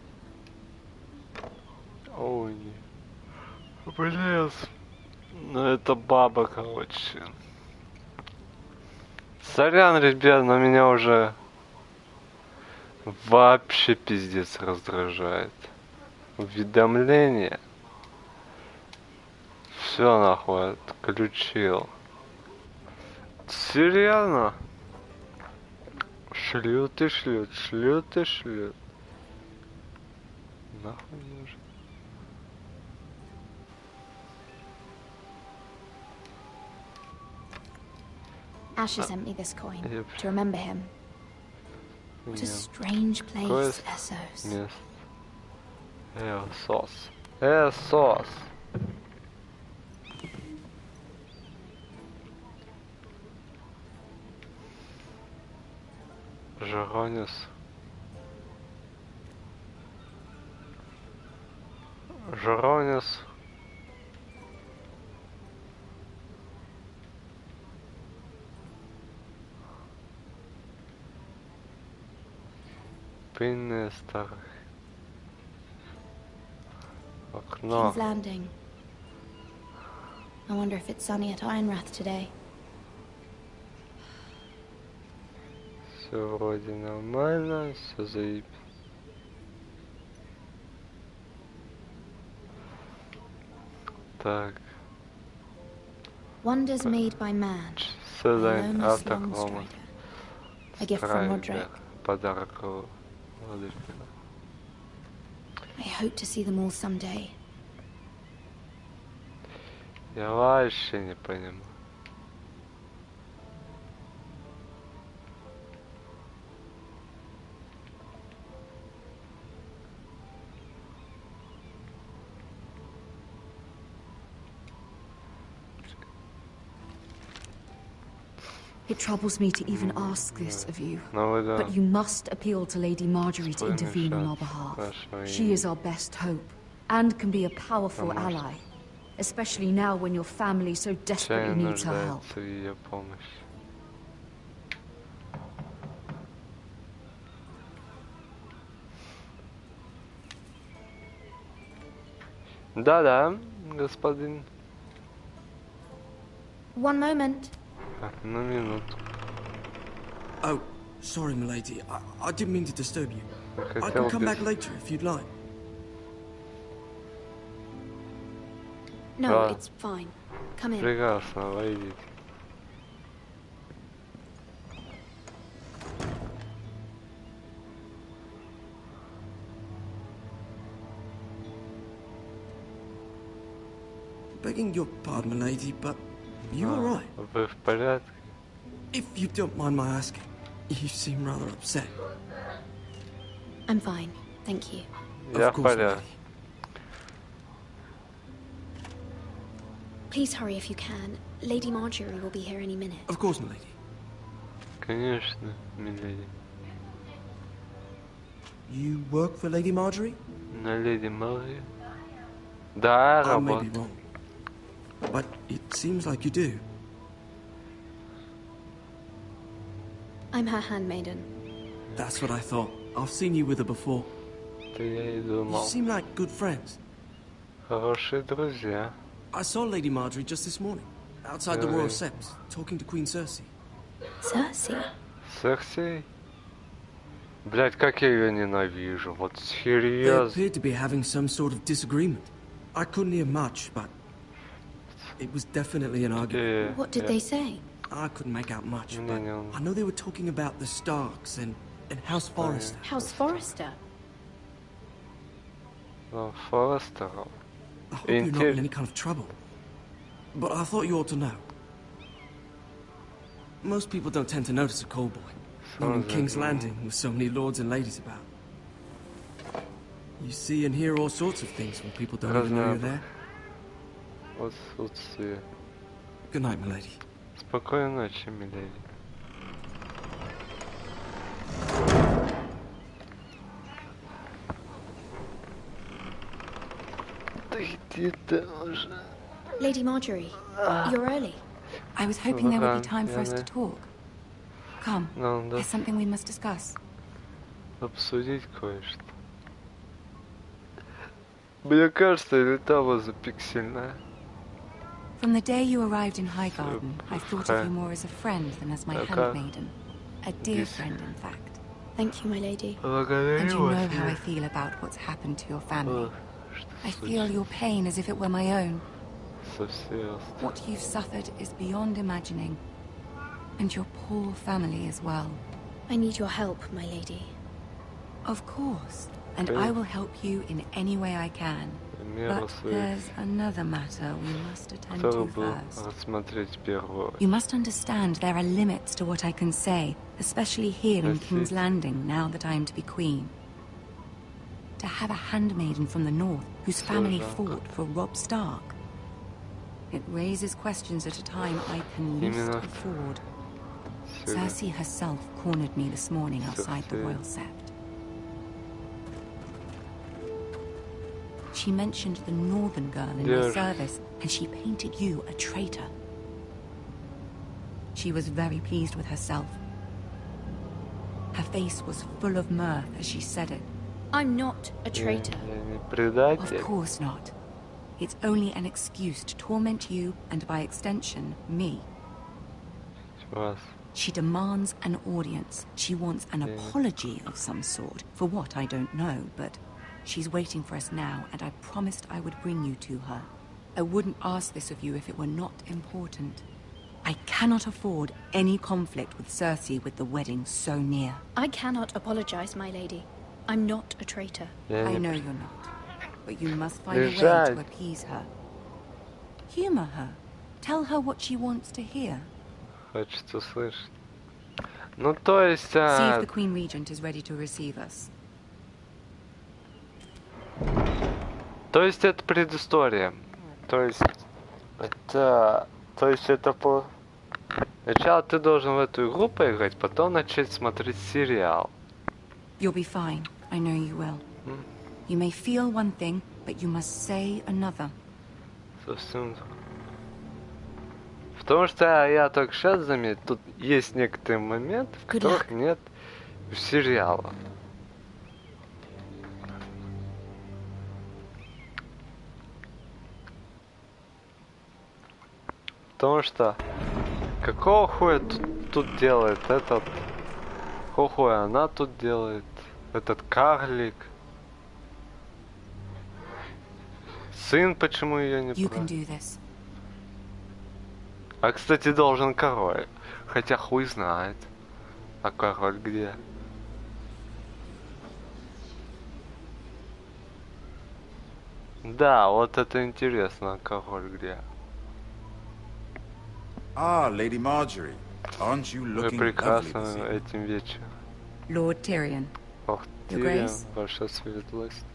Ой, блин, ну это баба, короче. Сорян, ребят, но меня уже вообще пиздец раздражает. Уведомление. Все нахуй отключил. Серьезно? Шлют и шлют, шлют и шлют. Нахуй нужен. Asher sent me this coin to remember him. What a strange place, Essos. Essos. Essos. Жаронис. Жаронис. Пыльные старых. Окно. King's Landing. I wonder if it's sunny at Ironrath today. Все вроде нормально, все заебись. Так. Wonders made by man. Седайн автохрома. A gift from Roderick. Подарок Родрика. I hope to see them all someday. Я вообще не понимаю. It troubles me to even ask this of you, but you must appeal to Lady Marjorie to intervene on our behalf. She is our best hope, and can be a powerful ally, especially now when your family so desperately needs her help. Да-да, господин. One moment. На минуту. Oh, sorry, milady. I didn't mean to disturb you. I can come back later if you'd like. No, it's fine. Come in. Прекрасно, войдите. Begging your pardon, milady, but you all right? Вы в порядке? If you don't mind my asking, you seem rather upset. I'm fine, thank you. Я в порядке. Please hurry if you can. Lady Marjorie will be here any minute. Of course, milady. Конечно, миледи. You work for Lady Marjorie? На Леди Марjorie? Да, I may be работаю. wrong, but it seems like you do. I'm her handmaiden. That's what I thought. I've seen you with her before. Это я и You думал. seem like good friends. Хорошие друзья. I saw Lady Marjorie just this morning, outside the Really? royal steps, talking to Queen Cersei. Cersei? Cersei? Блять, как я ее ненавижу. Вот They серьезно. appeared to be having some sort of disagreement. I couldn't hear much, but it was definitely an argument. What did they say? I couldn't make out much, but No. I know they were talking about the Starks and House Forrester. House Forrester? Форестер. I hope you're not in any kind of trouble, but I thought you ought to know. Most people don't tend to notice a call boy, not in King's Landing with so many lords and ladies about. You see and hear all sorts of things when people don't even know you're there. Отсутствие. Good night, milady. Спокойной ночи, миледи. Да иди ты уже. Lady Marjorie, you're early. I was hoping there would be time for us to talk. Come, No, there's something we must discuss. Обсудить кое-что. Мне кажется, или та запиксельная. From the day you arrived in Highgarden, I've thought of you more as a friend than as my handmaiden. A dear friend, in fact. Thank you, my lady. And you know how I feel about what's happened to your family. I feel your pain as if it were my own. What you've suffered is beyond imagining. And your poor family as well. I need your help, my lady. Of course. And I will help you in any way I can. But there's another matter we must attend to first. You must understand there are limits to what I can say, especially here in King's Landing, now that I am to be queen. To have a handmaiden from the north whose family fought for Robb Stark. It raises questions at a time I can least afford. Cersei herself cornered me this morning outside the royal sept. She mentioned the northern girl in my service, and she painted you a traitor. She was very pleased with herself. Her face was full of mirth as she said it. I'm not a traitor. Of course not. It's only an excuse to torment you, and by extension, me. She demands an audience. She wants an apology of some sort. For what, I don't know, but she's waiting for us now, and I promised I would bring you to her. I wouldn't ask this of you if it were not important. I cannot afford any conflict with Cersei with the wedding so near. I cannot apologize, my lady. I'm not a traitor. I know you're not, but you must find a way to appease her. Humor her. Tell her what she wants to hear. Хочется слышать. Ну, то есть... See if the Queen Regent is ready to receive us. То есть это предыстория. То есть это по... Сначала ты должен в эту игру поиграть, потом начать смотреть сериал. You'll be fine. I know you will. You may feel one thing, but you must say another. Совсем. Потому что я только сейчас заметил, тут есть некоторые моменты, в которых нет сериала. Потому что какого хуя тут делает этот, какого хуя она тут делает, этот карлик, сын почему ее не брал? А кстати должен король, хотя хуй знает, а король где? Да, вот это интересно, а король где? Ah, Lady Marjorie, aren't you looking lovely this evening? Этим вечером. Lord Tyrion. Ох, Tyrion, ваша светлость.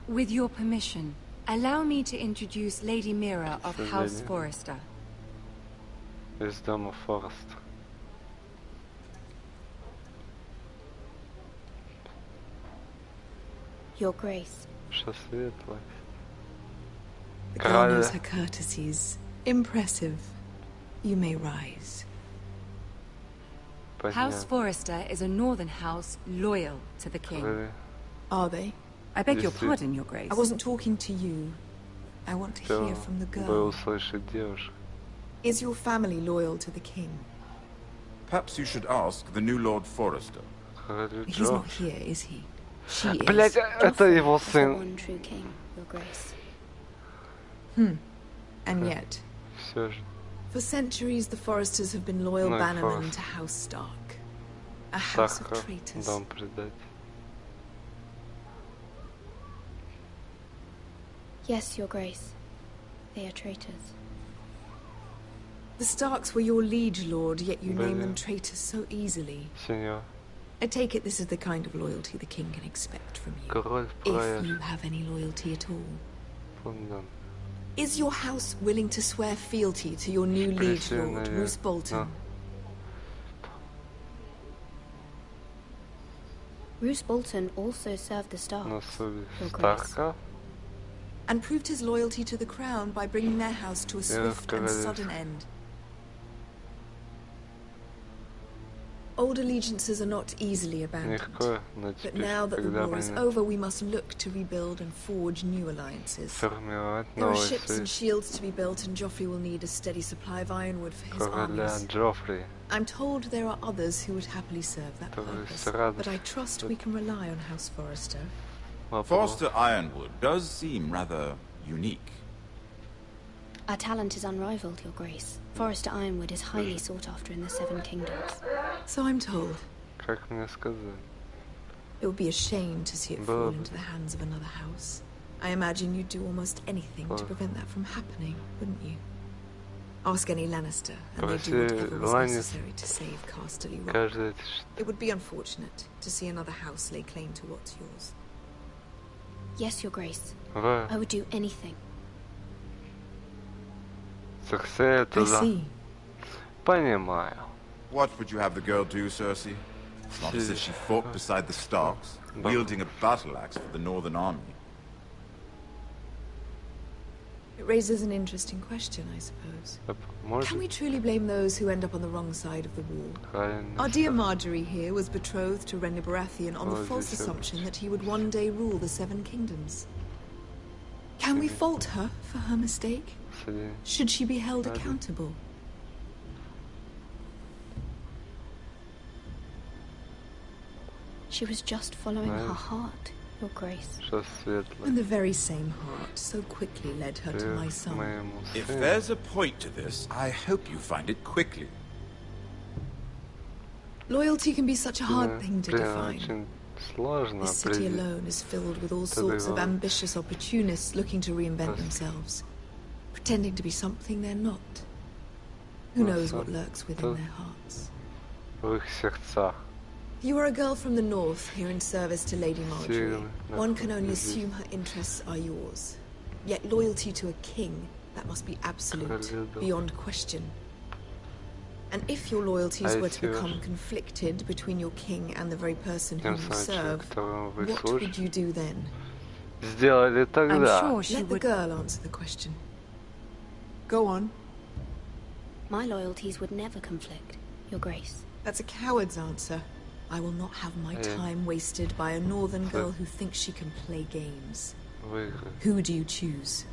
With your permission, allow me to introduce Lady Mira of House Forrester. Из дома Форреста. Your Grace. Ваша светлость. The girl knows her courtesies. Impressive. You may rise. House Forrester is a northern house loyal to the king. Are they? I beg your pardon, Your Grace. I wasn't talking to you. I want to hear from the girl. Is your family loyal to the king? Perhaps you should ask the new Lord Forrester. He's not here, is he? She is. Блять, это его сын. One true king, Your Grace. And yet, for centuries, the Forresters have been loyal bannermen to House Stark, a house of traitors. Yes, Your Grace. They are traitors. The Starks were your liege lord, yet you name them traitors so easily. I take it this is the kind of loyalty the king can expect from you, if you have any loyalty at all. Is your house willing to swear fealty to your new liege lord, Roose Bolton? Roose Bolton also served the Starks, Your Grace. And proved his loyalty to the crown by bringing their house to a swift and sudden end. Old allegiances are not easily abandoned, but now that the war is over, we must look to rebuild and forge new alliances. There are ships and shields to be built, and Joffrey will need a steady supply of ironwood for his armies. I'm told there are others who would happily serve that purpose, but I trust we can rely on House Forrester. Forrester Ironwood does seem rather unique. Our talent is unrivaled, Your Grace. Forrester Ironwood is highly sought after in the Seven Kingdoms. So I'm told. Как мне сказать? It would be a shame to see it fall into the hands of another house. I imagine you'd do almost anything to prevent that from happening, wouldn't you? Ask any Lannister, and they'd do whatever was necessary to save Casterly Rock. It would be unfortunate to see another house lay claim to what's yours. Yes, Your Grace. I would do anything. I see. Понимаю. What would you have the girl do, Cersei? It's not as if she fought beside the Starks, wielding a battle axe for the Northern Army. It raises an interesting question, I suppose. Can we truly blame those who end up on the wrong side of the wall? Our dear Marjorie here was betrothed to Renly Baratheon on the false assumption that he would one day rule the Seven Kingdoms. Can we fault her for her mistake? Should she be held accountable? She was just following her heart, Your Grace. And the very same heart so quickly led her to my son. If there's a point to this, I hope you find it quickly. Loyalty can be such a hard thing to define. This city alone is filled with all sorts of ambitious opportunists looking to reinvent themselves, pretending to be something they're not. Who knows what lurks within their hearts? You are a girl from the north, here in service to Lady Marjorie. One can only assume her interests are yours. Yet loyalty to a king, that must be absolute, beyond question. And if your loyalties were to become conflicted between your king and the very person whom you serve, what would you do then? I'm sure she Let the girl answer the question. Go on. My loyalties would never conflict, Your Grace. That's a coward's answer. I will not have my time wasted by a northern girl who thinks she can play games. Who do you choose?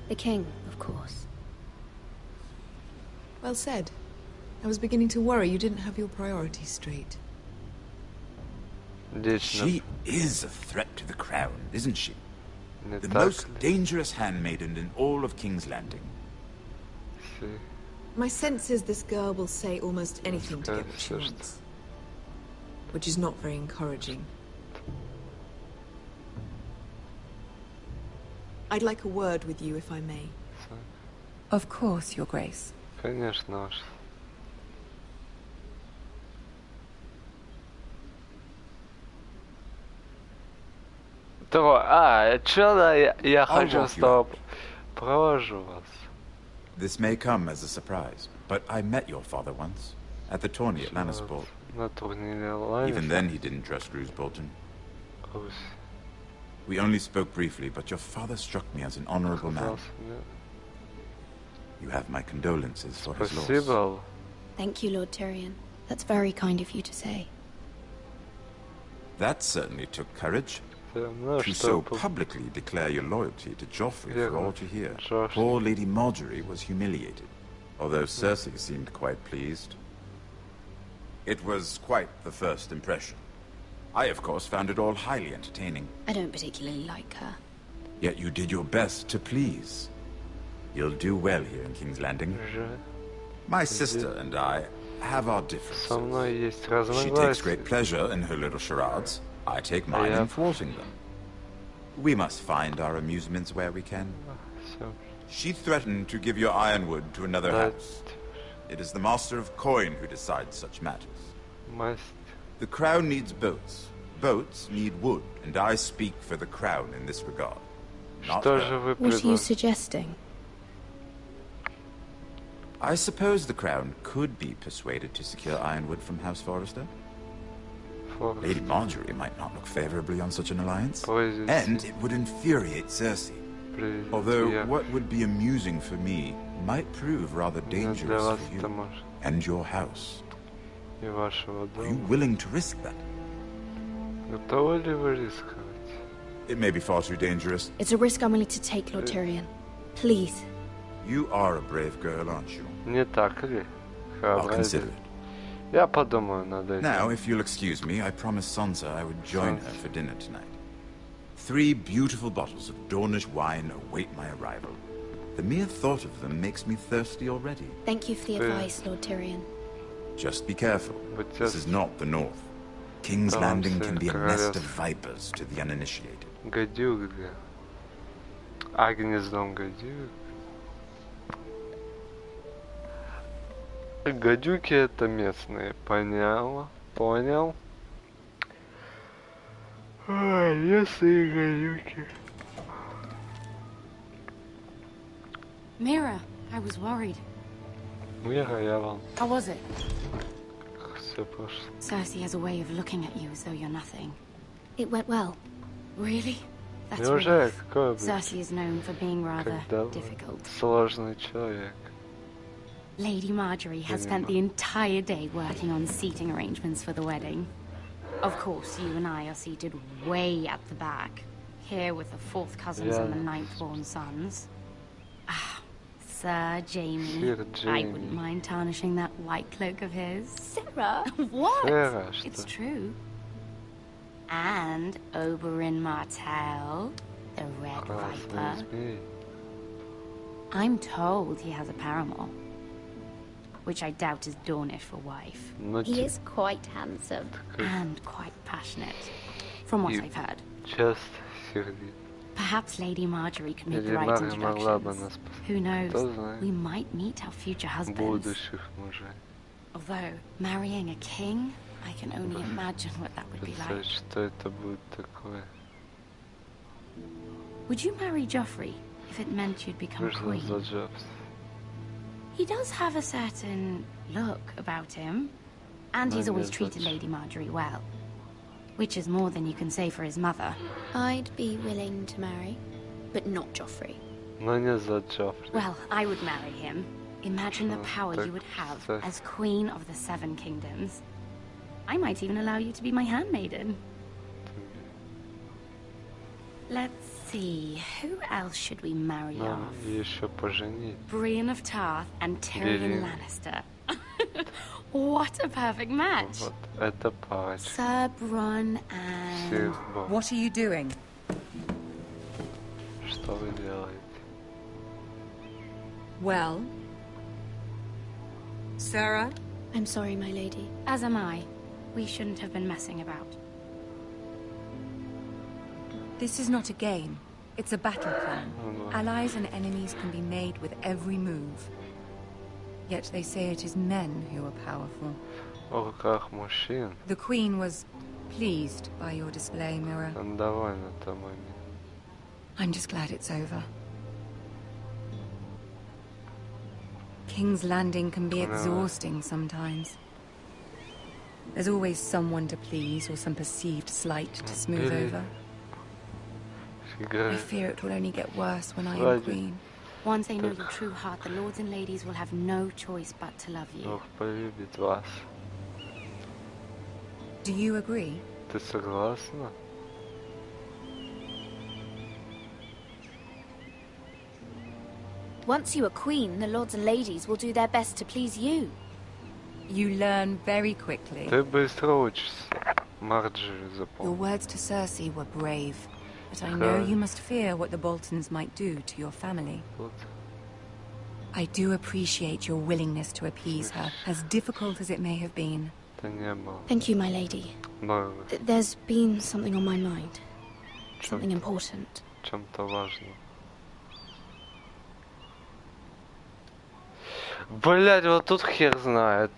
The king, of course. Well said. I was beginning to worry you didn't have your priorities straight. She is a threat to the crown, isn't she? The most dangerous handmaiden in all of King's Landing. My sense is this girl will say almost anything to get what she wants. Which is not very encouraging. I'd like a word with you, if I may. Of course, Your Grace. Конечно. Я хочу с тобой провожу вас. This may come as a surprise, but I met your father once, at the tourney at Lannisport. Even then he didn't trust Roose Bolton. We only spoke briefly, but your father struck me as an honorable man. You have my condolences for his loss. Thank you, Lord Tyrion. That's very kind of you to say. That certainly took courage. To so publicly declare your loyalty to Joffrey for all to hear. Poor Lady Marjorie was humiliated, although Cersei seemed quite pleased. It was quite the first impression. I, of course, found it all highly entertaining. I don't particularly like her. Yet you did your best to please. You'll do well here in King's Landing. My sister and I have our differences. She takes great pleasure in her little charades. I take mine in thwarting them. We must find our amusements where we can. She threatened to give your ironwood to another house. It is the Master of Coin who decides such matters. The Crown needs boats. Boats need wood, and I speak for the Crown in this regard. Not her. What are you suggesting? I suppose the Crown could be persuaded to secure ironwood from House Forrester. Lady Marjorie might not look favorably on such an alliance, and it would infuriate Cersei. Although what would be amusing for me might prove rather dangerous for you and your house. Are you willing to risk that? It may be far too dangerous. It's a risk I'm willing to take, Lord Tyrion. Please. You are a brave girl, aren't you? I'll consider it. Now, if you'll excuse me, I promised Sansa I would join her for dinner tonight. 3 beautiful bottles of Dornish wine await my arrival. The mere thought of them makes me thirsty already. Thank you for the advice, Lord Tyrion. Just be careful. This is not the North. King's Landing can be a nest of vipers to the uninitiated. Гадюк, где? А, гнездом гадюк. Гадюки это местные, понял. Местные гадюки. Mira, I was worried. Mira, я вам. How was it? Все прошло. Cersei has a way of looking at you as though you're nothing. It went well. Really? That's Неужели relief. какой бы? Cersei is known for being rather difficult. Сложный человек. Lady Marjorie has spent the entire day working on seating arrangements for the wedding. Of course, you and I are seated way at the back, here with the 4th cousins and the 9th-born sons. Ah, Sir Jamie. I wouldn't mind tarnishing that white cloak of his. Sarah? What? Sarah, it's true. And Oberyn Martell, the Red Viper. I'm told he has a paramour, which I doubt is Dornish for wife. He is quite handsome. And quite passionate, from what I've heard. Just сердит. Perhaps Lady Marjorie could make the right introductions. Who knows? We might meet our future husbands. Although, marrying a king, I can only imagine what that would be like. Что это будет такое? Would you marry Joffrey if it meant you'd become queen? He does have a certain look about him, and he's always treated Lady Marjorie well. Which is more than you can say for his mother. I'd be willing to marry, but not Joffrey. Но не за Joffrey. Well, I would marry him. Imagine the power you would have as Queen of the 7 Kingdoms. I might even allow you to be my handmaiden. Let's see, who else should we marry off? Еще поженить. Brienne of Tarth and Tyrion Lannister. What a perfect match. Вот это парочка. Sir Bronn and... What are you doing? Что вы делаете? Well? Sarah? I'm sorry, my lady. As am I. We shouldn't have been messing about. This is not a game. It's a battle plan. Allies and enemies can be made with every move. Yet they say it is men who are powerful. О руках мужчин. The Queen was pleased by your display, Mira. Она довольна тобой. I'm just glad it's over. King's Landing can be exhausting sometimes. There's always someone to please or some perceived slight to smooth over. I fear it will only get worse when I am queen. Once they know your true heart, the lords and ladies will have no choice but to love you. Полюбит вас. Do you agree? Ты согласна? Once you are queen, the lords and ladies will do their best to please you. You learn very quickly. Ты быстро учишься. Марджори запомни. Your words to Cersei were brave, but I know you must fear what the Boltons might do to your family. I do appreciate your willingness to appease her, as difficult as it may have been. Thank you, my lady. There's been something on my mind. Something important. Чем-то важно. Блять, вот тут хер знает.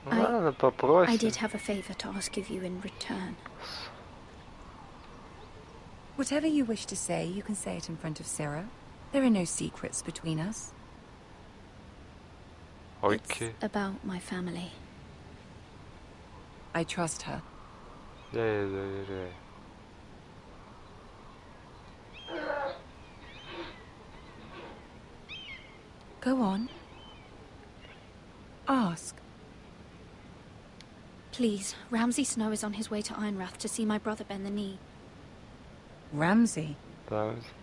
Ладно, попросим. I did have a favor to ask of you in return. Whatever you wish to say, you can say it in front of Sarah. There are no secrets between us. Okay. It's about my family. I trust her. Yeah. Go on. Ask. Please, Ramsay Snow is on his way to Ironrath to see my brother bend the knee. Ramsay?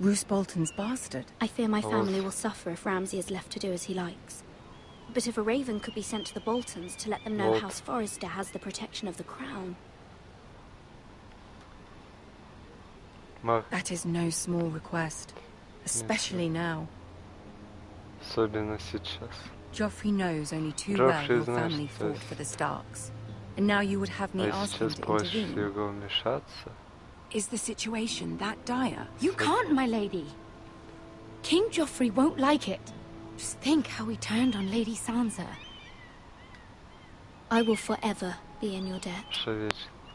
Roose Bolton's bastard. I fear my family will suffer if Ramsay is left to do as he likes. But if a raven could be sent to the Boltons to let them know House Forrester has the protection of the crown... That is no small request. Especially now. Особенно сейчас. Joffrey knows only too well your family fought for the Starks. And now you would have me ask him to intervene. Is the situation that dire? You can't, my lady. King Joffrey won't like it. Just think how he turned on Lady Sansa. I will forever be in your debt.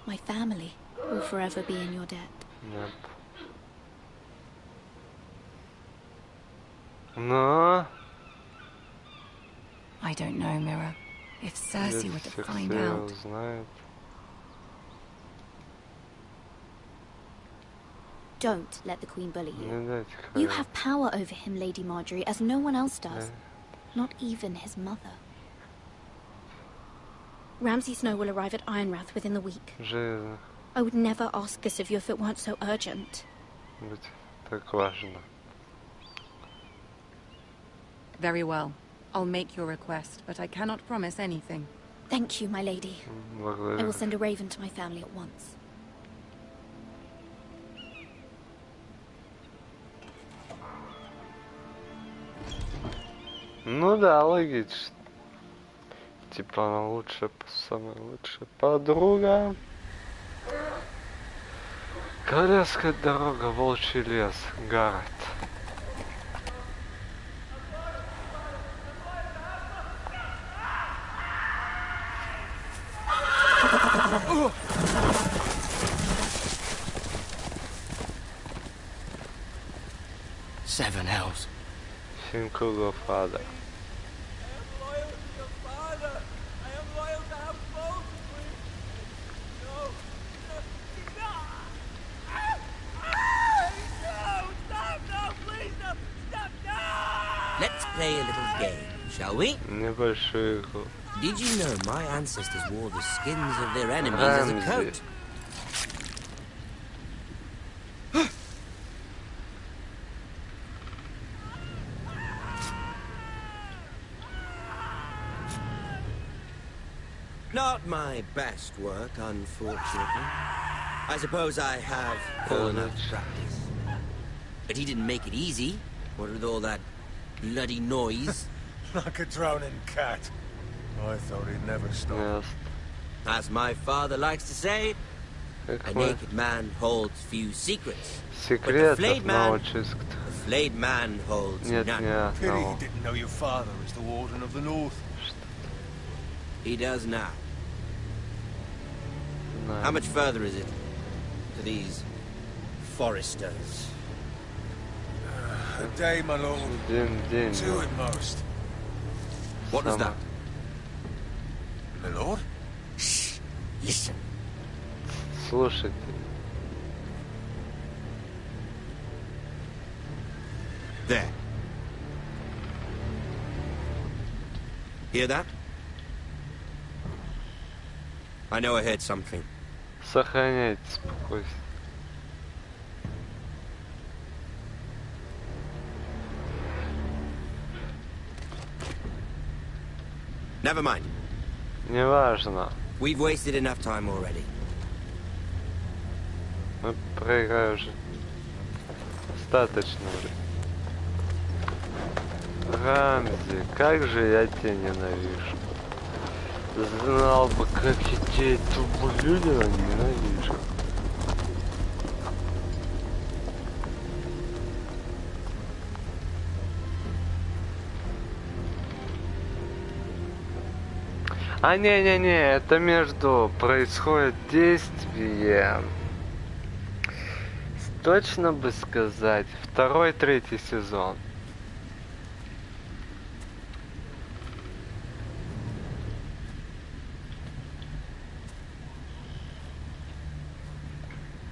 My family will forever be in your debt. Нет. Но... I don't know, Mirror. If Cersei were to find out... Don't let the Queen bully you. You have power over him, Lady Marjorie, as no one else does. Not even his mother. Ramsay Snow will arrive at Ironrath within the week. I would never ask this of you if it weren't so urgent. Very well. I'll make your request, but I cannot promise anything. Thank you, my lady. I will send a raven to my family at once. Ну да, логично. Типа она лучшая, самая лучшая подруга. Королевская дорога, волчий лес, Гаррет. Seven hells. 7 кругов ада. Let's play a little game, shall we? Небольшую игру. Did you know my ancestors wore the skins of their enemies as a coat? Not my best work, unfortunately. I suppose I have fallen out of practice. But he didn't make it easy, what with all that bloody noise. Like a drowning cat. I thought he'd never stop. As my father likes to say, a naked man holds few secrets. But the flayed man holds none. Pity he didn't know your father is the Warden of the North. He does now. How much further is it to these foresters? A day, my lord. Two at most. What was that? My lord? Shh. Listen. Слушайте. There. Hear that? I know I heard something. Сохраняйте спокойствие. Never mind. Неважно. We've wasted enough time already. Мы проиграли уже достаточно времени. Рамзи, как же я тебя ненавижу. Знал бы, как я тебя эту блюдо ненавижу. А не-не-не, это между происходит действие. Точно бы сказать, 2-3 сезон.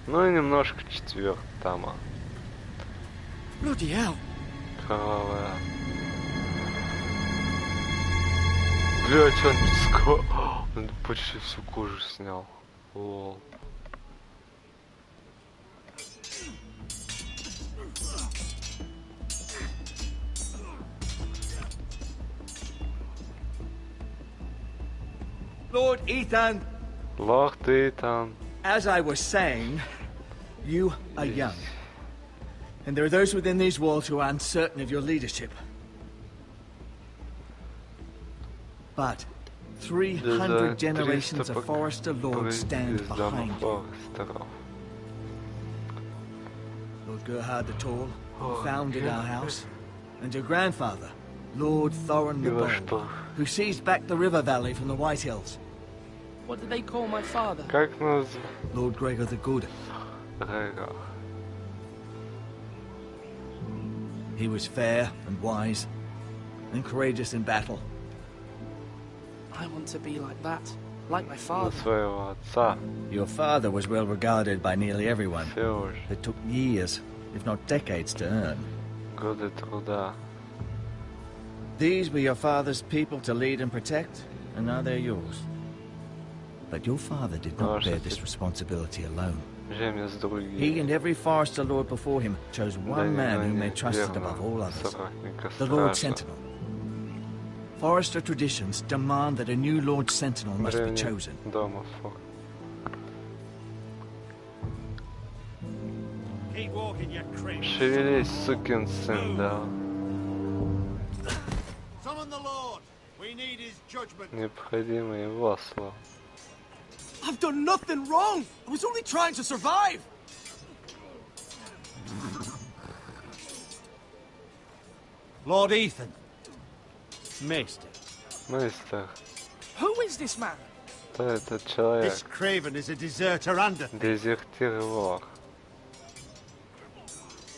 Ну и немножко 4 тама. Bloody hell. Кровавая. Блять, он почти всю кожу снял. Лол. Lord Ethan. Lord Ethan. As I was saying, you are young. And there are those within these walls who are uncertain of your leadership. But 300 generations of Forester Lords stand behind you. Lord Gerhard the Tall founded our house, and your grandfather, Lord Thorin the Bold, who seized back the river valley from the White Hills. What did they call my father? Как нас? Lord Gregor the Good. Gregor. He was fair and wise and courageous in battle. I want to be like that, like my father. Своего отца. Your father was well regarded by nearly everyone. It took years, if not decades, to earn. Годы труда. These were your father's people to lead and protect, and now they're yours. But your father did not bear this responsibility alone. He and every Forester Lord before him chose one man whom they trusted above all others, the Lord Sentinel. Forester traditions demand that a new Lord Sentinel must be chosen. Keep walking, you creep. Шевелись, сукин сын, да. Summon the Lord. We need his judgment. Необходимо его слово. I've done nothing wrong. I was only trying to survive. Lord Ethan. Maester. Who is this man? Кто этот человек? This craven is a deserter and a thief. Дезертир и вор.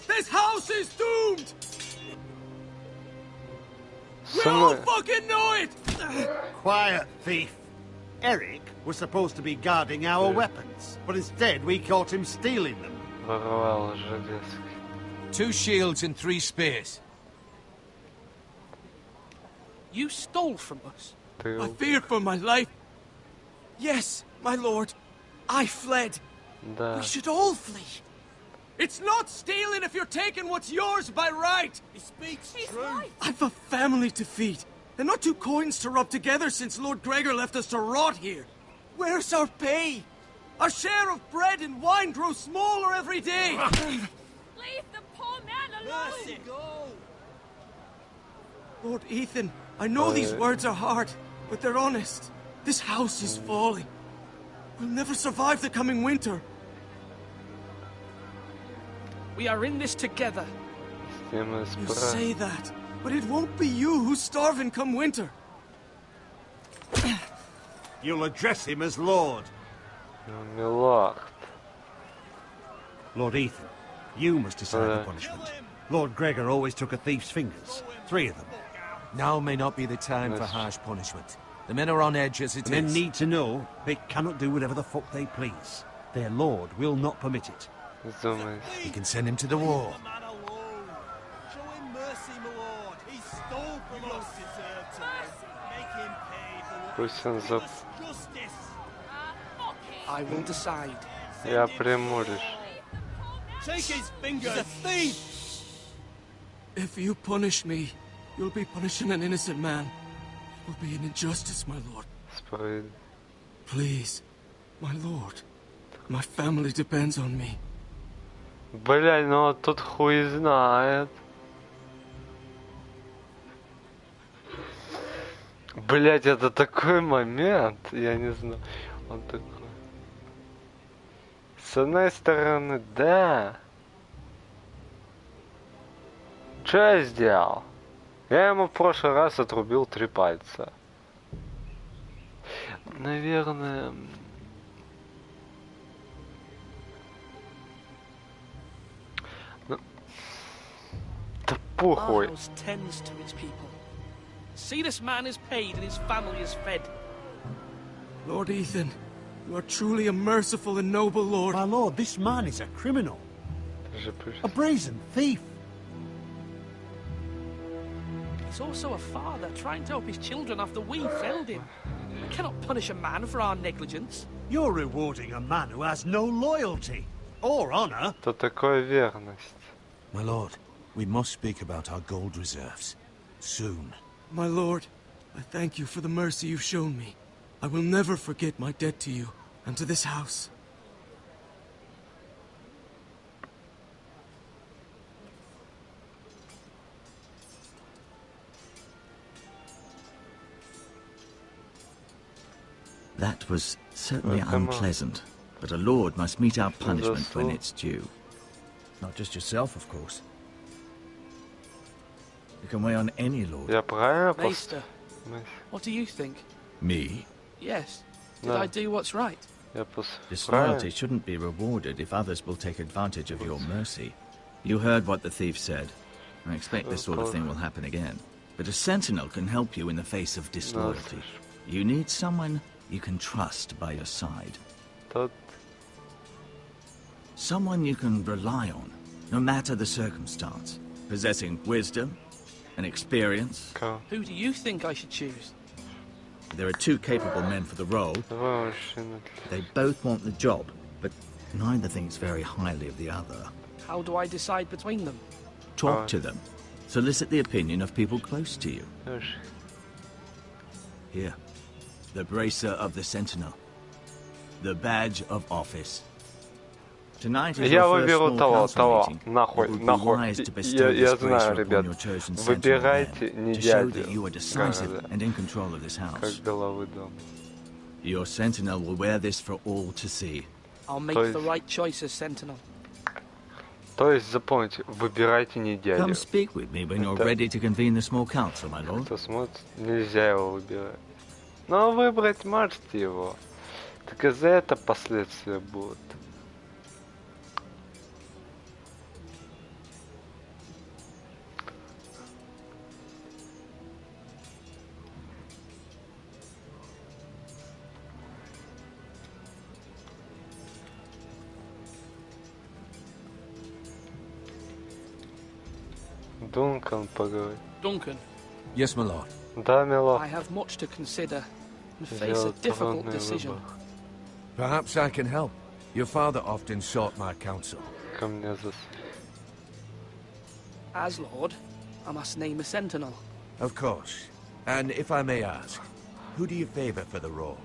This house is doomed. We all fucking know it. Quiet, thief. Eric was supposed to be guarding our weapons, but instead we caught him stealing them. Воровал железки. 2 shields and 3 spears. You stole from us. I feared for my life. Yes, my lord. I fled. We should all flee. It's not stealing if you're taking what's yours by right. He speaks truth. I've a family to feed. And not 2 coins to rub together since Lord Gregor left us to rot here. Where's our pay? Our share of bread and wine grows smaller every day. Leave the poor man alone! Mercy, go! Lord Ethan, I know these words are hard, but they're honest. This house is falling. We'll never survive the coming winter. We are in this together. You say that, but it won't be you who's starving come winter. You'll address him as Lord. Milord. Lord Ethan, you must decide the punishment. Lord Gregor always took a thief's fingers. 3 of them. Now may not be the time for harsh punishment. The men are on edge as it is. Men need to know they cannot do whatever the fuck they please. Their lord will not permit it. We can send him to the war. Show him mercy, my lord. He stole from us. Make him pay for what justice. I will decide. Я приму решение. Take his fingers. He's a thief. If you punish me, you'll be punishing an innocent man. It will be an injustice, my lord. Please, my lord. My family depends on me. Блядь, ну тут хуй знает. Блядь, это такой момент, я не знаю. Он такой. С одной стороны, да. Что я сделал? Я ему в прошлый раз отрубил 3 пальца. Наверное... Да похуй. Our house tends to its people. See, this man is paid and his family is fed. Lord Ethan, you are truly a merciful and noble lord. My lord, this man is a criminal. A brazen thief. He's also a father trying to help his children after we failed him. We cannot punish a man for our negligence. You're rewarding a man who has no loyalty or honor. Что такое верность? My lord, we must speak about our gold reserves. Soon. My lord, I thank you for the mercy you've shown me. I will never forget my debt to you and to this house. That was certainly unpleasant, but a lord must mete out punishment when it's due. Not just yourself, of course. You can weigh on any lord. Maester, what do you think? Me? Yes. Did I do what's right? Disloyalty shouldn't be rewarded if others will take advantage of your mercy. You heard what the thief said. I expect this sort of thing will happen again. But a sentinel can help you in the face of disloyalty. You need someone you can trust by your side. Someone you can rely on, no matter the circumstance. Possessing wisdom and experience. Who do you think I should choose? There are two capable men for the role. They both want the job, but neither thinks very highly of the other. How do I decide between them? Talk to them. Solicit the opinion of people close to you. Here. The bracer of the sentinel. The badge of office. Я выберу того. Нахуй. Я знаю, ребят. Выбирайте не дядю. Как головы дома. Your sentinel will wear this for all to see. I'll make the right choice as sentinel. То есть, запомните, выбирайте не дядю. Come speak with me when you're ready to convene the small council, my lord. Кто смотрит, нельзя его выбирать. Но выбрать можете его. Так и за это последствия будут. Duncan поговорит. Duncan. Yes, my lord. Да, милорд. I have much to consider and face a difficult decision. Perhaps I can help. Your father often sought my counsel. Ко мне As lord, I must name a sentinel. Of course. And if I may ask, who do you favor for the role?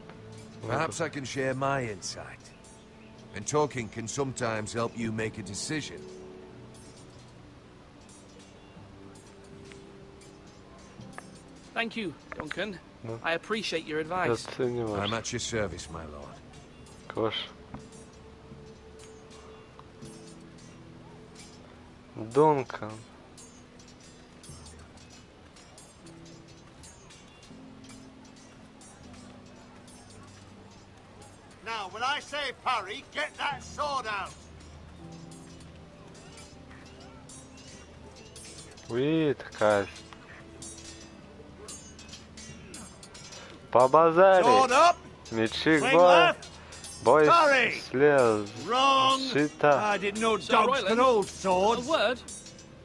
Perhaps I can share my insight. And talking can sometimes help you make a decision. Thank you, Duncan. I appreciate your advice. I'm at your service, my lord. Кош. Duncan. Now, when I say parry, get that sword out. Уи, такая. Побазарить. Мечи к бою. Бой слез. Щита. I didn't know dogs could hold swords. A word?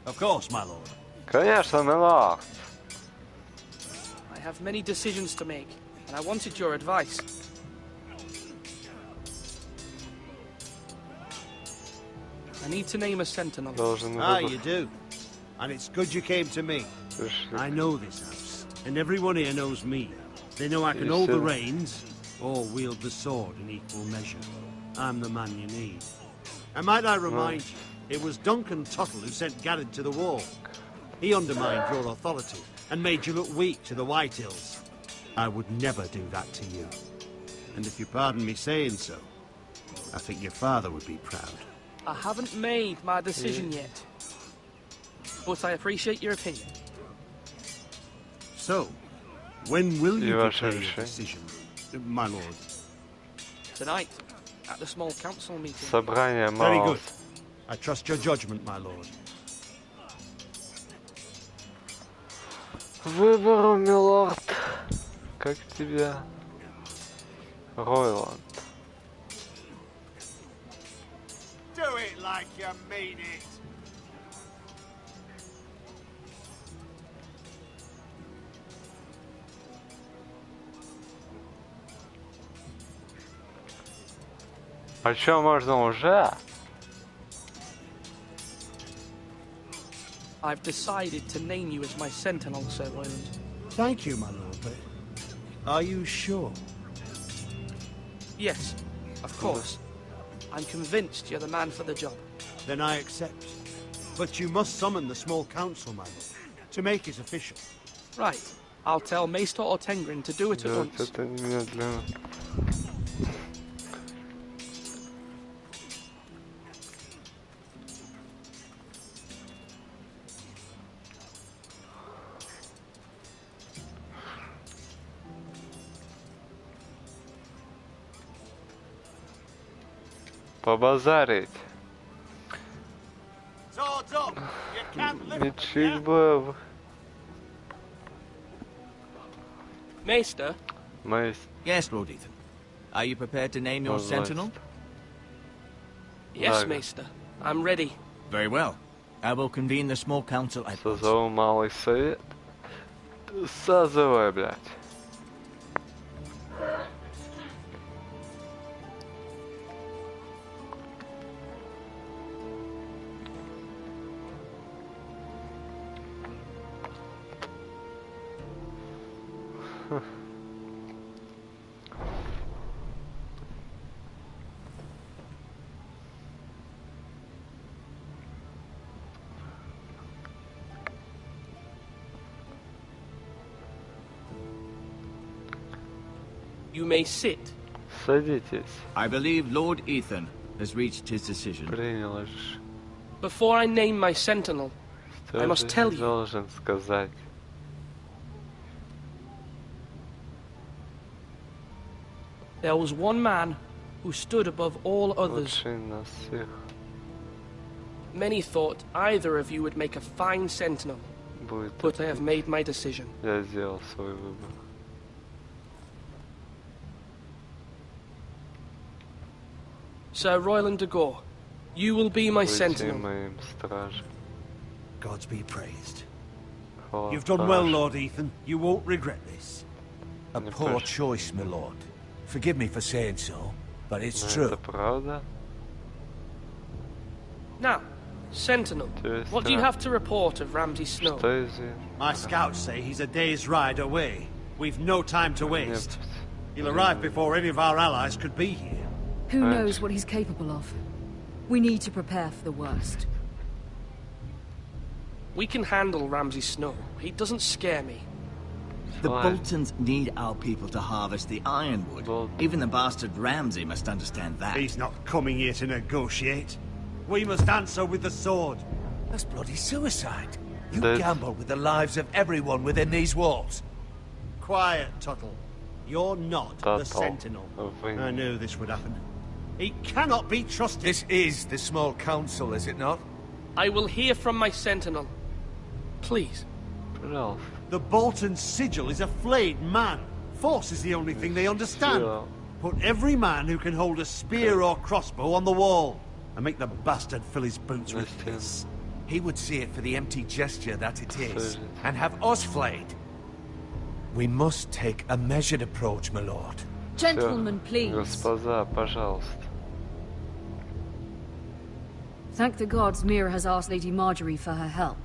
Of course, my lord. Конечно, милорд. I have many decisions to make, and I wanted your advice. I need to name a sentinel. You do. And it's good you came to me. I know this house, and everyone here knows me. They know I can hold the reins, or wield the sword in equal measure. I'm the man you need. And might I remind you, it was Duncan Tuttle who sent Garrett to the wall. He undermined your authority, and made you look weak to the White Hills. I would never do that to you. And if you pardon me saying so, I think your father would be proud. I haven't made my decision yet, but I appreciate your opinion. So, when will you declare your decision, my lord? Tonight, at the small council meeting. Собрание Very мало. good. I trust your judgment, my lord. Выбору, милорд. Как тебя? Ройланд. Do it like you mean it. А чё, можно уже? I've decided to name you as my sentinel, Sir Royland. Thank you, my lord, but are you sure? Yes, of course. I'm convinced you're the man for the job. Then I accept. But you must summon the small council, my lord, to make it official. Right. I'll tell Maester Ortengrin to do it at once. Это немедленно. побазарить. Мечи в бой. Maester? Yes, Lord Ethan. Are you prepared to name your sentinel? Yes, Maester. I'm ready. Very well. I will convene the small council at once. Созову малый совет. Созывай, блядь. You may sit. Садитесь. I believe Lord Ethan has reached his decision. Before I name my sentinel, I must tell you. Должен сказать. There was one man who stood above all others. Many thought either of you would make a fine sentinel, but I have made my decision. Я сделал свой выбор. Sir Royland de Gore, you will be my sentinel. Gods be praised. You've done well, Lord Ethan. You won't regret this. A poor choice, my lord. Forgive me for saying so, but it's true. Now, Sentinel, what do you have to report of Ramsay Snow? My scouts say he's a day's ride away. We've no time to waste. He'll arrive before any of our allies could be here. Who knows what he's capable of? We need to prepare for the worst. We can handle Ramsay Snow. He doesn't scare me. The Boltons need our people to harvest the ironwood. Even the bastard Ramsay must understand that. He's not coming here to negotiate. We must answer with the sword. That's bloody suicide. You gamble with the lives of everyone within these walls. Quiet, Tuttle. You're not the Sentinel. I knew this would happen. He cannot be trusted. This is the small council, is it not? I will hear from my Sentinel. Please. The Bolton sigil is a flayed man. Force is the only thing they understand. Put every man who can hold a spear or crossbow on the wall, and make the bastard fill his boots with piss. He would see it for the empty gesture that it is, and have us flayed. We must take a measured approach, my lord. Gentlemen, please. Господа, пожалуйста. Thank the gods Mira has asked Lady Marjorie for her help.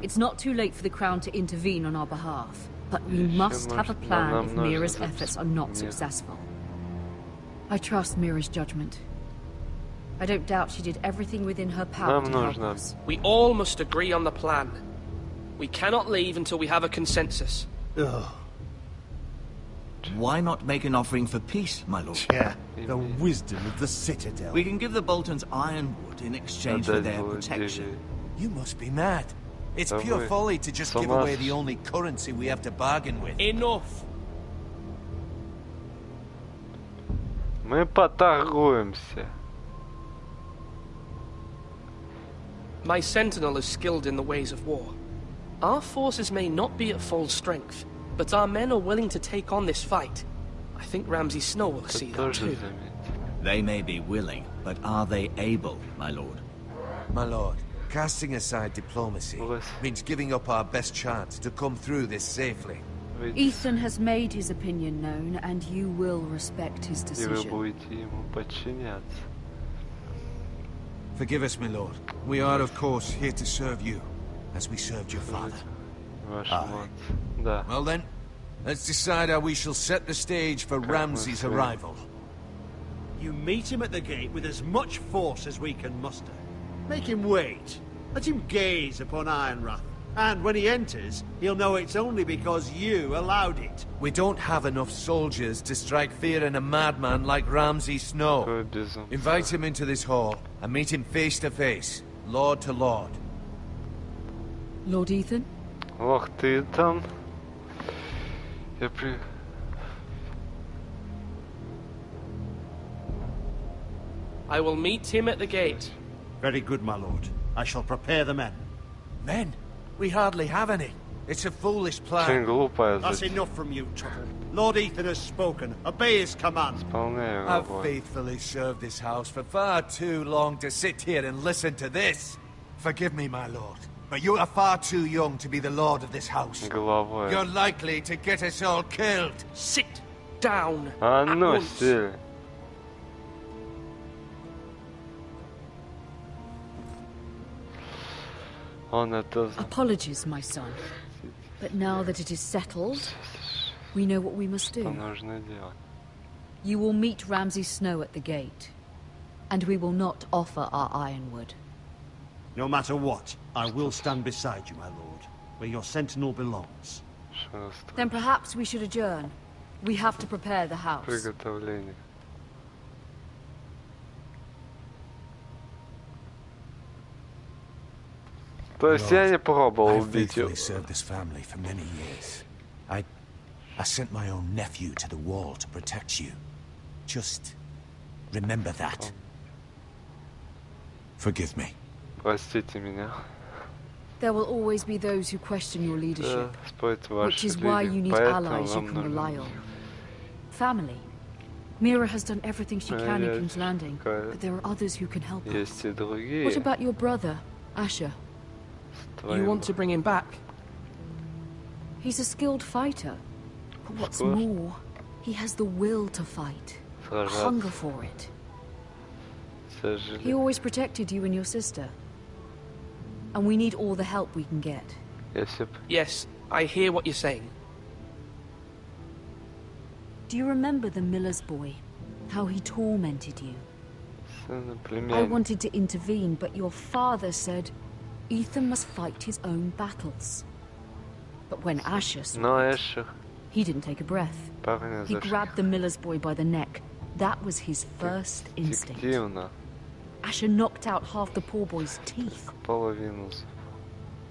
It's not too late for the Crown to intervene on our behalf, but we must have a plan if Mira's efforts are not successful. I trust Mira's judgment. I don't doubt she did everything within her power to help us. We all must agree on the plan. We cannot leave until we have a consensus. Ugh. Why not make an offering for peace, my lord? Yeah, the wisdom of the Citadel. We can give the Boltons ironwood in exchange for their protection. You must be mad. It's pure folly to just give away the only currency we have to bargain with. Enough. Мы поторгуемся. My sentinel is skilled in the ways of war. Our forces may not be at full strength, but our men are willing to take on this fight. I think Ramsay Snow will see that too. They may be willing, but are they able, my lord? My lord, casting aside diplomacy means giving up our best chance to come through this safely. Ethan has made his opinion known, and you will respect his decision. Forgive us, my lord. We are, of course, here to serve you, as we served your father. Well then, let's decide how we shall set the stage for Ramsay's arrival. You meet him at the gate with as much force as we can muster. Make him wait. Let him gaze upon Ironrath. And when he enters, he'll know it's only because you allowed it. We don't have enough soldiers to strike fear in a madman like Ramsay Snow. Invite him into this hall and meet him face to face, lord to lord. Lord Ethan? Ох ты там. I will meet him at the gate. Very good, my lord. I shall prepare the men. Men? We hardly have any. It's a foolish plan. That's enough from you, Trouble. Lord Ethan has spoken. Obey his command. I've faithfully served this house for far too long to sit here and listen to this. Forgive me, my lord, but you are far too young to be the lord of this house. You're likely to get us all killed. Sit down. Apologies, my son. But now that it is settled, we know what we must do. You will meet Ramsay Snow at the gate, and we will not offer our ironwood. No matter what, I will stand beside you, my lord, where your sentinel belongs. Then perhaps we should adjourn. We have to prepare the house. То есть я не пробовал убить его. I served this family for many years. I sent my own nephew to the wall to protect you. Just remember that. Forgive me. Простите меня. There will always be those who question your leadership, which is why you need allies you can rely on. Family. Mira has done everything she can in King's Landing, but there are others who can help us. What about your brother, Asher? You want to bring him back? He's a skilled fighter. But what's more, he has the will to fight. A hunger for it. He always protected you and your sister. And we need all the help we can get. Yes, I hear what you're saying. Do you remember the miller's boy? How he tormented you? I wanted to intervene, but your father said Ethan must fight his own battles. But when Asher spoke, he didn't take a breath. He grabbed the miller's boy by the neck. That was his first instinct. Asher knocked out half the poor boy's teeth.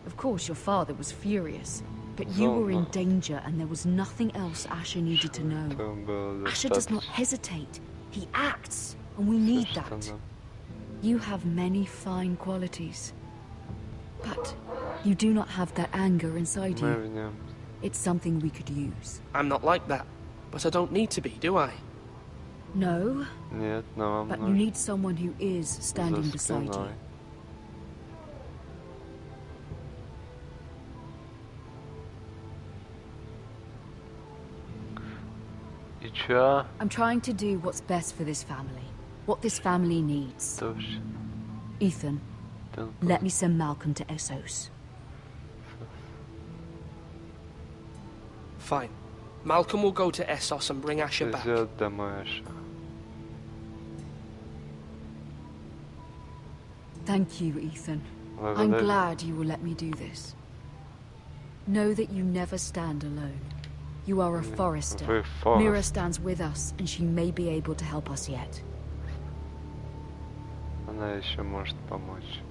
Of course, your father was furious, but you were in danger and there was nothing else Asher needed to know. Asher does not hesitate. He acts, and we need that. You have many fine qualities, but you do not have that anger inside you. It's something we could use. I'm not like that, but I don't need to be, do I? No, but you need someone who is standing beside you. I'm trying to do what's best for this family, what this family needs. Ethan, let me send Malcolm to Essos. Fine. Malcolm will go to Essos and bring Asher back. Thank you, Ethan. I'm glad you will let me do this. Know that you never stand alone. You are a forester. Mira stands with us, and she may be able to help us yet. Она еще может помочь.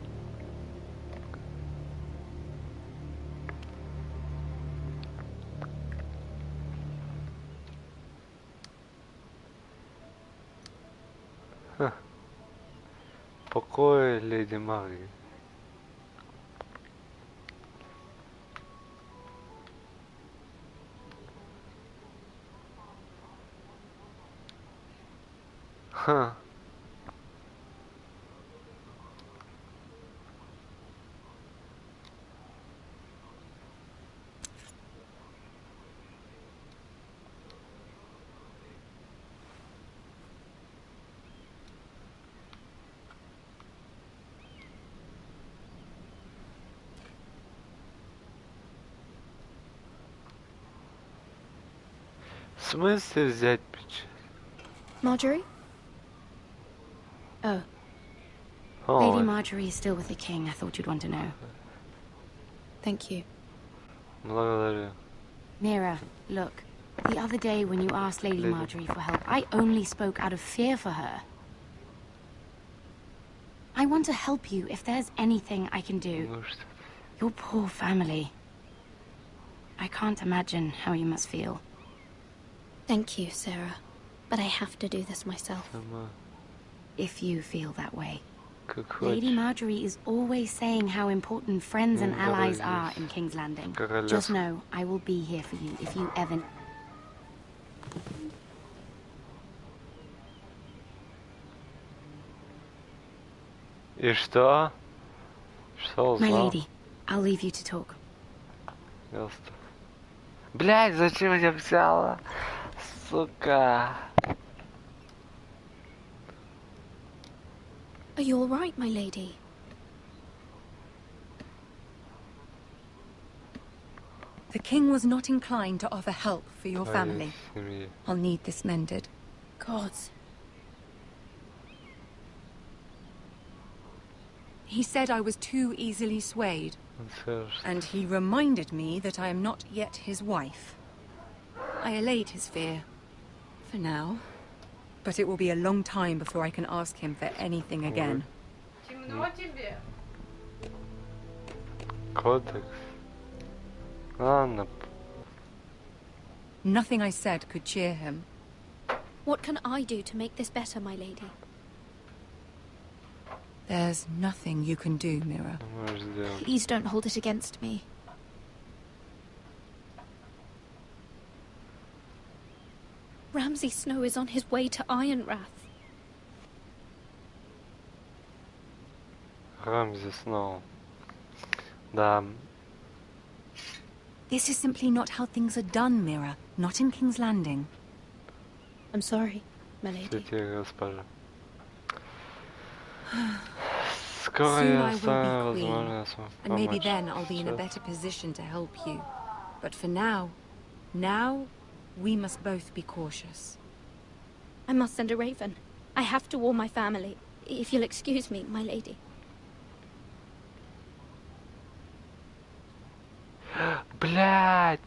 Покой, леди Мари. Ха. В смысле взять печать? Marjorie? Oh. Lady Marjorie is still with the king. I thought you'd want to know. Thank you. Благодарю. Mira, look. The other day when you asked Lady Marjorie for help, I only spoke out of fear for her. I want to help you if there's anything I can do. Your poor family. I can't imagine how you must feel. Thank you, Sarah. But I have to do this myself. if you feel that way. Lady Marjorie is always saying how important friends and allies are in King's Landing. Just know, I will be here for you if you ever... И что? Что My узнал? lady, I'll leave you to talk. Блядь, зачем я взяла? Сука. Are you all right, my lady? The king was not inclined to offer help for your family. I'll need this mended. Gods. He said I was too easily swayed. And he reminded me that I am not yet his wife. I allayed his fear. For now. But it will be a long time before I can ask him for anything again. Кодекс. Ладно. Nothing I said could cheer him. What can I do to make this better, my lady? There's nothing you can do, Mira. Please don't hold it against me. Ramsay Snow is on his way to Ironrath. Ramsay Snow. Да. This is simply not how things are done, Mira. Not in King's Landing. I'm sorry, my lady. Soon I will be queen, and maybe then I'll be in a better position to help you. But for now, we must both be cautious. I must send a raven. I have to warn my family. If you'll excuse me, my lady. Блядь!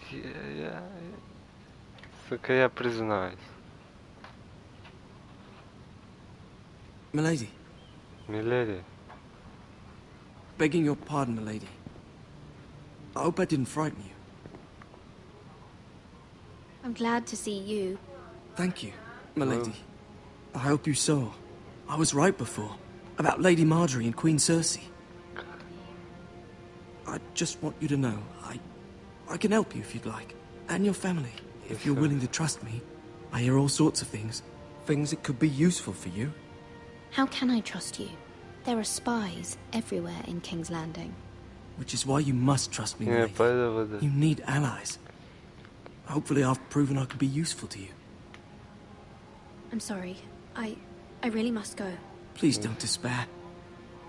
Сука, я признаюсь. Milady. Milady. Begging your pardon, milady. I hope I didn't frighten you. I'm glad to see you. Thank you, milady. I hope you saw. I was right before. About Lady Marjorie and Queen Cersei. I just want you to know, I can help you if you'd like. And your family. If you're willing to trust me. I hear all sorts of things. Things that could be useful for you. How can I trust you? There are spies everywhere in King's Landing. Which is why you must trust me, milady. You need allies. Hopefully I've proven I can be useful to you. I'm sorry. I really must go. Please don't despair.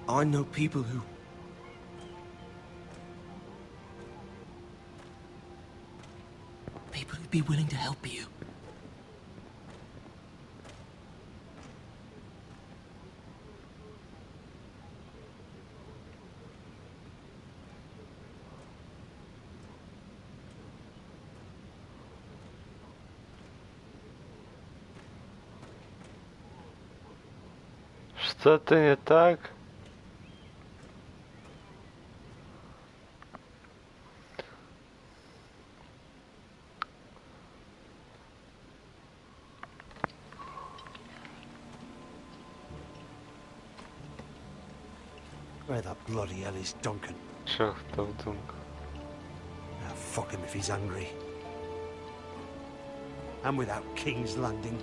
I know people who... People who'd be willing to help you. Что-то не так? Where the bloody hell is Duncan? Чёртов Duncan. Now fuck him if he's hungry. And without King's Landing.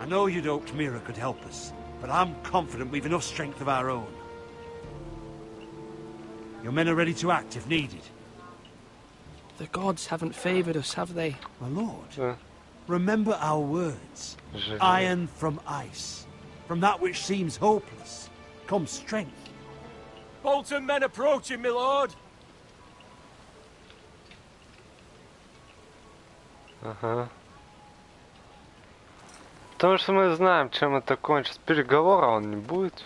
I know you'd hoped Mira could help us. But I'm confident we've enough strength of our own. Your men are ready to act if needed. The gods haven't favoured us, have they? My lord, remember our words. Iron from ice. From that which seems hopeless comes strength. Bolton men approaching, my lord. Ага. Потому что мы знаем, чем это кончится. Переговора он не будет.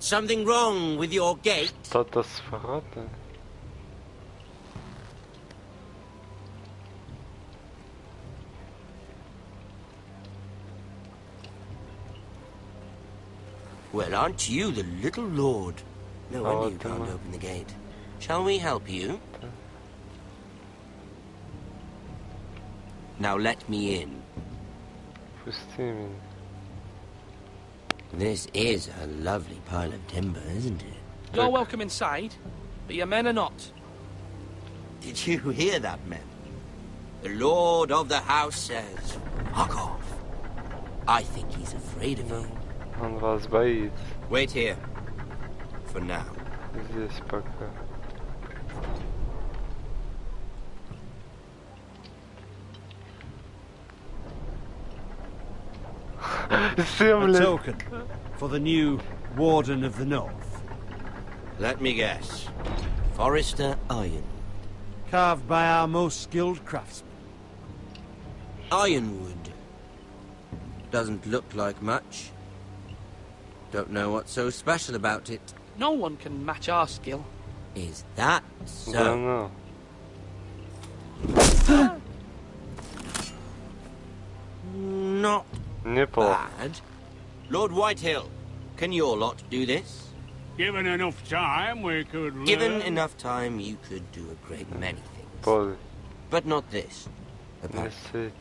Something wrong with your gate? Что-то с воротами. Well, aren't you the little lord No wonder you can't open the gate. Shall we help you? Now let me in. This is a lovely pile of timber, isn't it? You're welcome inside, but your men are not. Did you hear that, men? The Lord of the House says, fuck off. I think he's afraid of you. Он вас боится. Wait here. For now. Здесь пока. A token for the new Warden of the North. Let me guess. Forrester Iron. Carved by our most skilled craftsmen. Ironwood. Doesn't look like much. Don't know what's so special about it. No one can match our skill. Is that so? Not bad. Lord Whitehill, can your lot do this? Given enough time, we could learn. Given enough time, you could do a great many things. But not this. Apparently.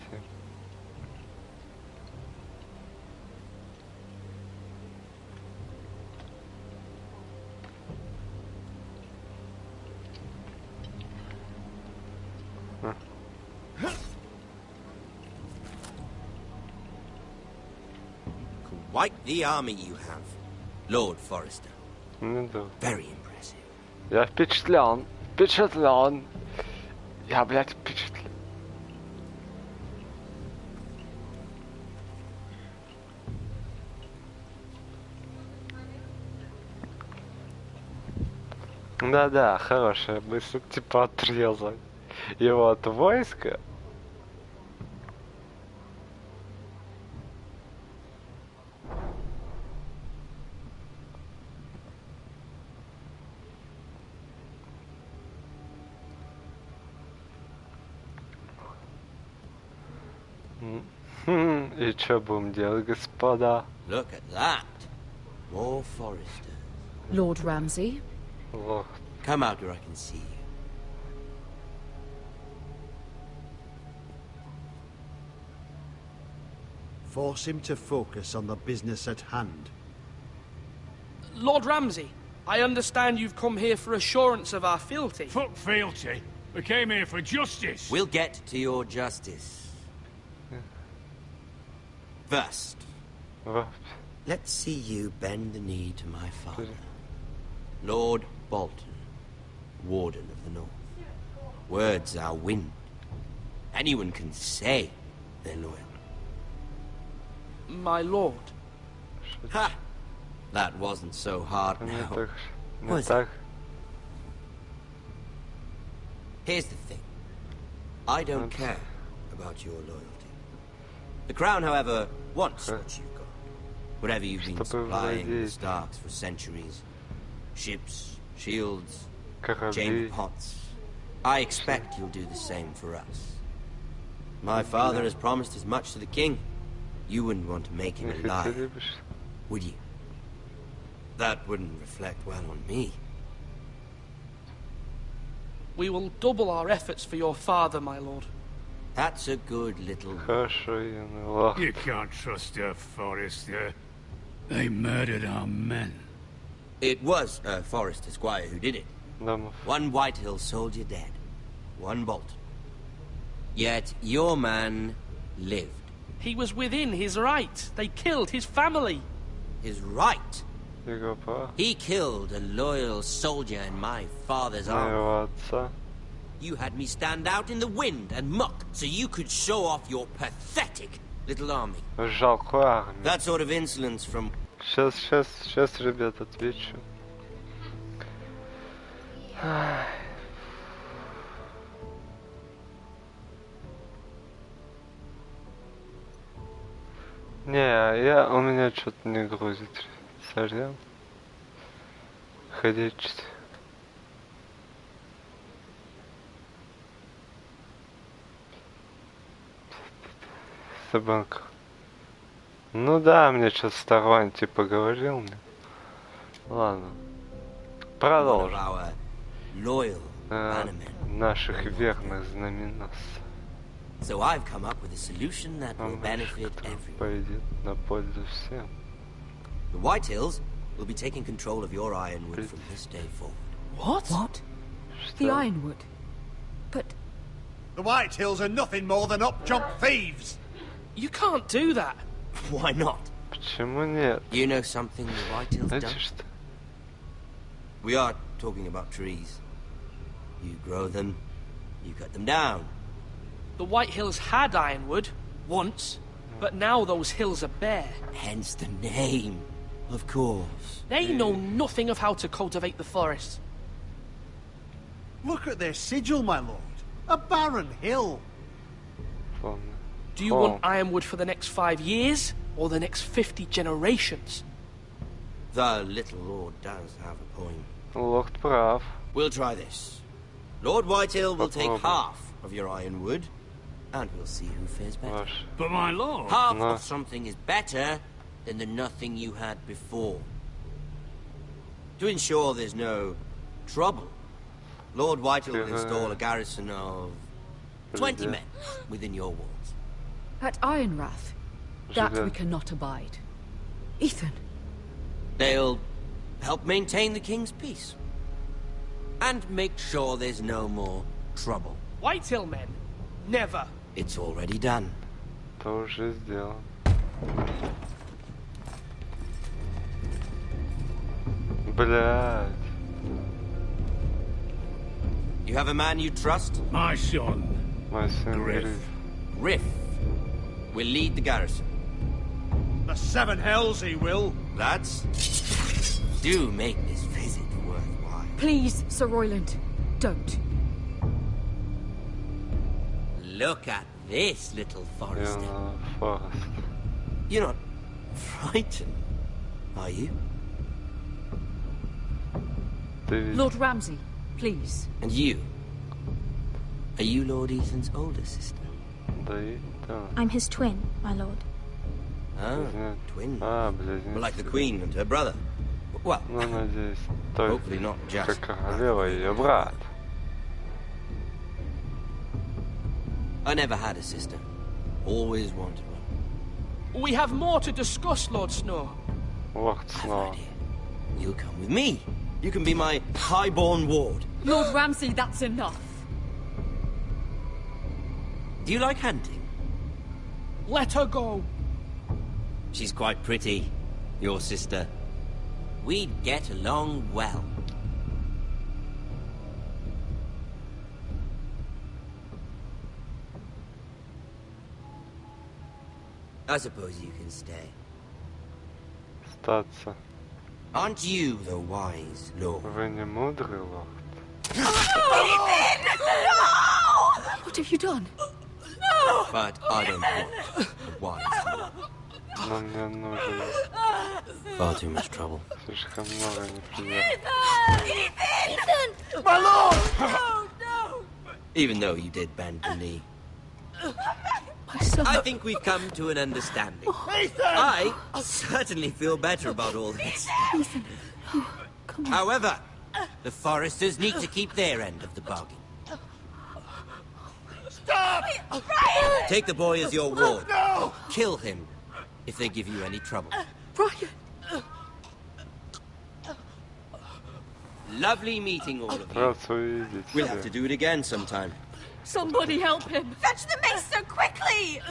Quite the army you have, Lord Forrester. Very impressive. Я впечатлен. Впечатлен. Я, блядь, впечатлен. Да-да, хорошая мысль, типа отрезать его от войска. И что будем делать, господа? Look at that. More Forrester. Lord Ramsay. Lord. Come out where I can see you. Force him to focus on the business at hand. Lord Ramsay, I understand you've come here for assurance of our fealty. Fuck fealty. We came here for justice. We'll get to your justice. First, let's see you bend the knee to my father, Lord Bolton, Warden of the North. Words are wind. Anyone can say they're loyal. My lord. Ha! That wasn't so hard now. Was it? Here's the thing. I don't care about your loyalty. The Crown, however, wants what you've got. Whatever you've been supplying the Starks for centuries. Ships, shields, chamber pots. I expect you'll do the same for us. My father has promised as much to the king. You wouldn't want to make him a liar, would you? That wouldn't reflect well on me. We will double our efforts for your father, my lord. That's a good little... You can't trust her, Forrester. They murdered our men. It was a Forrester squire who did it. One Whitehill soldier dead. One Bolton. Yet your man lived. He was within his right. They killed his family. His right? He killed a loyal soldier in my father's army. You had me stand out in the wind and muck so you could show off your pathetic little army. That sort of insolence from... Сейчас, ребят, отвечу. Не, у меня что-то не грузит. Сорян. Ходить. Собака. Ну да, мне что-то Старвань типа говорил мне. Ладно. Продолжим. Наших верных знаменосцев. So I've come up with a solution that will benefit everyone. Пойдет на пользу всем. The Whitehills will be taking control of your ironwood from this day forward. What? What? The ironwood? But... The Whitehills are nothing more than up-jump thieves! You can't do that! Why not? Почему нет? You know something the Whitehills Знаете don't? что? We are talking about trees. You grow them, you cut them down. The Whitehills had ironwood, once, but now those hills are bare. Hence the name, of course. They know nothing of how to cultivate the forest. Look at their sigil, my lord. A barren hill. Do you want ironwood for the next 5 years, or the next 50 generations? The little lord does have a point. Lord прав. We'll try this. Lord Whitehill will take half of your ironwood, and we'll see who fares better. But my lord... Half of something is better than the nothing you had before. To ensure there's no trouble, Lord Whitehill will install a garrison of 20 men within your walls. At Ironrath? That we cannot abide. Ethan. They'll help maintain the king's peace. And make sure there's no more trouble. Whitehill men? Never. It's already done. Это уже сделано. Блядь. You have a man you trust? My son. My son Griff. Griff will lead the garrison. The 7 hells he will. Lads, do make this visit worthwhile. Please, Sir Royland, don't. Look at this, little forester. You're not frightened, are you? Lord Ramsay, please. And you? Are you Lord Ethan's older sister? I'm his twin, my lord. Ah, twin. Well, like the queen and her brother. Well, hopefully not just. I never had a sister. Always wanted one. We have more to discuss, Lord Snow. Lord Snow. You'll come with me. You can be my highborn ward. Lord Ramsay, that's enough. Do you like hunting? Let her go. She's quite pretty, your sister. We'd get along well. I suppose you can stay. Остаться. Aren't you the wise lord? Вы не мудрый лорд. What have you done? No! But I don't want the wise lord. Но мне нужен... Far too much trouble. Слишком много неприятностей. Ethan! My lord! No, no! Even though you did bend the knee. I think we've come to an understanding. Ethan! I certainly feel better about all this. Ethan, come on. However, the foresters need to keep their end of the bargain. Stop! Brian! Take the boy as your ward. No! Kill him if they give you any trouble. Brian! Lovely meeting all of you. We'll have to do it again sometime. Somebody help him! Fetch the mace so quickly!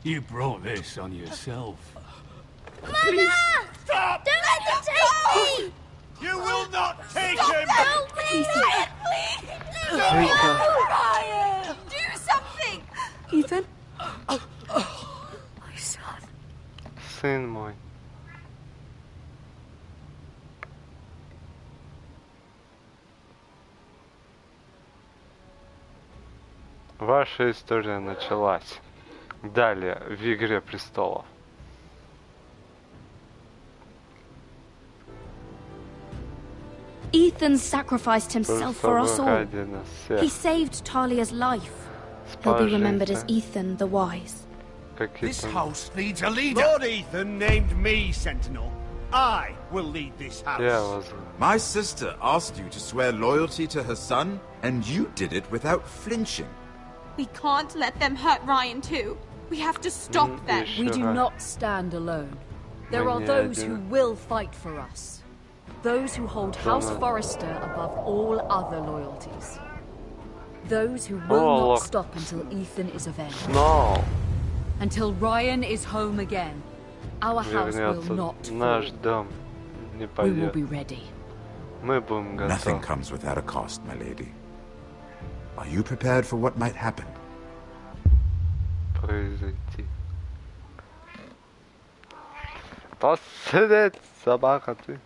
You brought this on yourself. Mama! Stop! Don't let them take me! You will not take him! Help me! Please! No! Ryan! Do something! Ethan? My son. Сын мой. Ваша история началась. Далее в «Игре престолов». Ethan sacrificed himself for us all. He saved Talia's life. He'll be remembered as Ethan the Wise. This house needs a leader. Lord Ethan named me Sentinel. I will lead this house. Yeah, my sister asked you to swear loyalty to her son, and you did it without flinching. We can't let them hurt Ryan too. We have to stop them. We do not stand alone. There are those who will fight for us. Those who hold House Forrester above all other loyalties. Those who will not stop until Ethan is avenged. No. Until Ryan is home again. Our house will not fall. We will be ready. Nothing comes without a cost, my lady. Are you prepared for what might happen? Произойти. Посидеть, собака ты.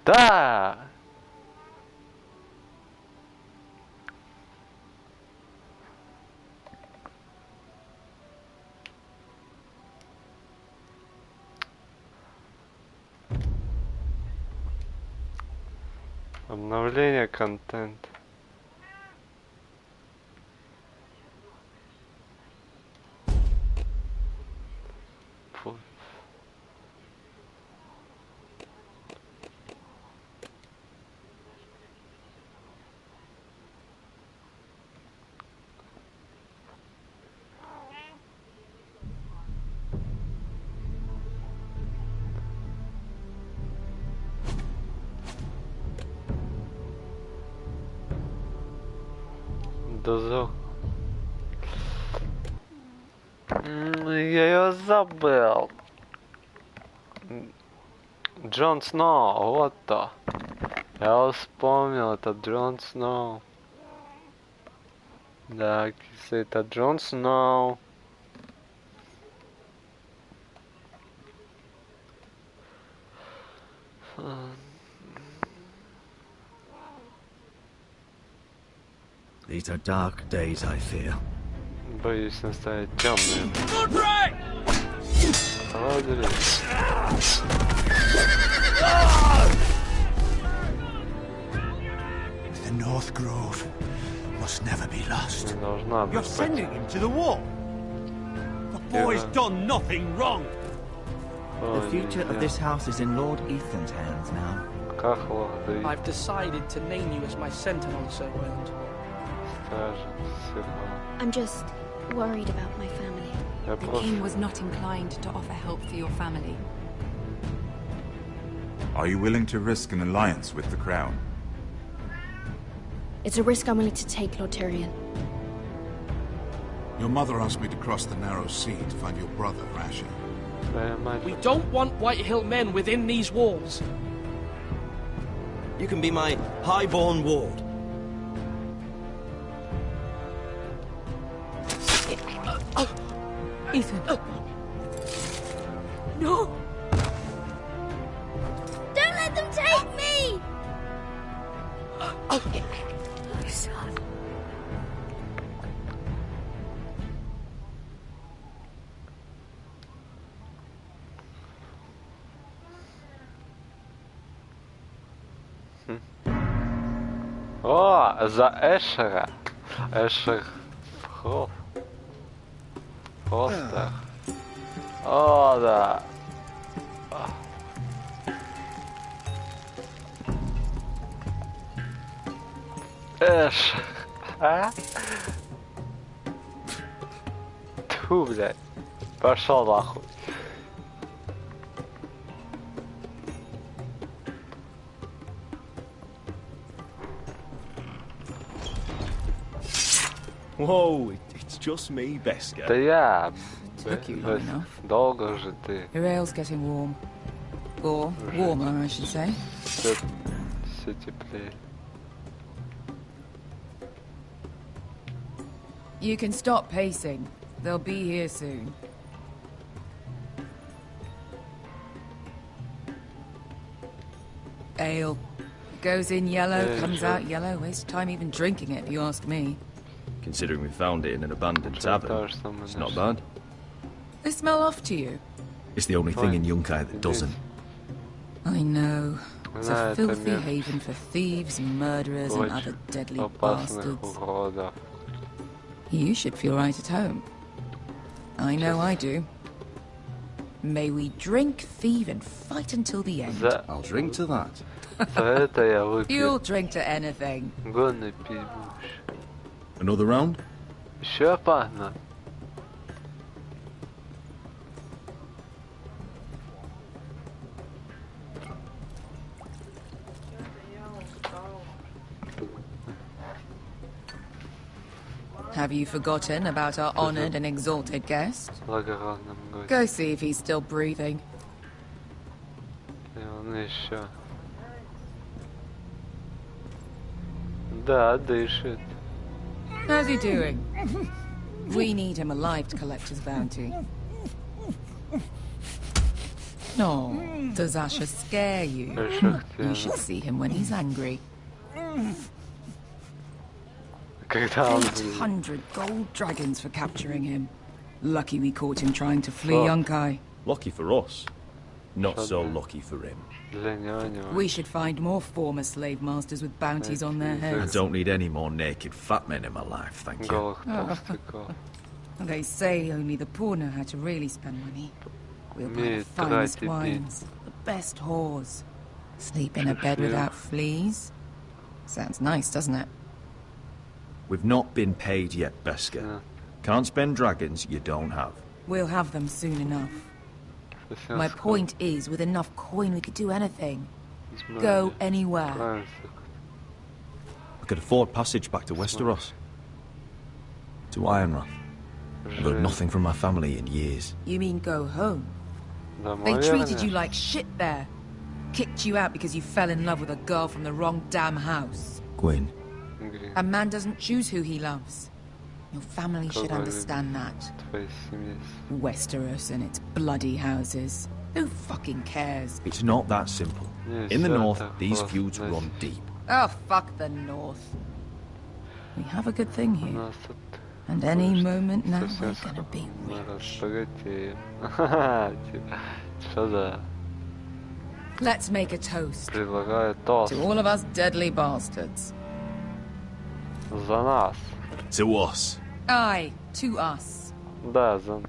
Да! Обновление контента. Дозор. Я ее забыл. Джон Сноу, вот то. Я вспомнил, это Джон Сноу. Да, киса, это Джон Сноу. These are dark days, I fear. Боюсь наставить темные. The North Grove must never be lost. You're sending him to the war. The boy's done nothing wrong. The future of this house is in Lord Ethan's hands now. I've decided to name you as my sentinel, Sir Roland. I'm just worried about my family. The king was not inclined to offer help for your family. Are you willing to risk an alliance with the crown? It's a risk I'm willing to take, Lord Tyrion. Your mother asked me to cross the narrow sea to find your brother, Asher. We don't want Whitehill men within these walls. You can be my highborn ward. Ethan. No! Don't let them take me! Son. О, за Эшера. Эшер. Просто. О, да. Эш. А? Тьфу, блядь. Пошел нахуй. Whoa, it's just me, Beska. Да я. Took you long enough. Долго же ты. Your ale's getting warm. Or warmer, I should say. Все теплее. You can stop pacing. They'll be here soon. Ale. Goes in yellow, comes out yellow. Waste time even drinking it, if you ask me. Considering we found it in an abandoned tavern, it's not bad. They smell off to you? It's the only thing in Yunkai that doesn't. I know. It's a filthy haven for thieves, murderers, and other deadly bastards. You should feel right at home. I know I do. May we drink, thieve, and fight until the end. I'll drink to that. You'll drink to anything. Another round? Sure, partner. Have you forgotten about our honored and exalted guest? Go see if he's still breathing. Да, дышит. How's he doing? We need him alive to collect his bounty. No, does Asher scare you? You should see him when he's angry. 800 gold dragons for capturing him. Lucky we caught him trying to flee Yunkai. Lucky for us. Not so lucky for him. We should find more former slave masters with bounties on their heads. I don't need any more naked fat men in my life, thank you. They say only the poor know how to really spend money. We'll buy the finest wines, the best whores. Sleep in a bed without fleas. Sounds nice, doesn't it? We've not been paid yet, Beska. Can't spend dragons you don't have. We'll have them soon enough. My point is, with enough coin we could do anything. Go anywhere. I could afford passage back to Westeros. To Ironrath. I've heard nothing from my family in years. You mean go home? They treated you like shit there. Kicked you out because you fell in love with a girl from the wrong damn house. Gwyn. A man doesn't choose who he loves. Your family should understand that. Westeros and its bloody houses. Who fucking cares? It's not that simple. In the north, these feuds run deep. Oh, fuck the north. We have a good thing here. And any moment now, we're gonna be rich. Let's make a toast. To all of us deadly bastards. За нас. To us. Aye, to us. Да, за...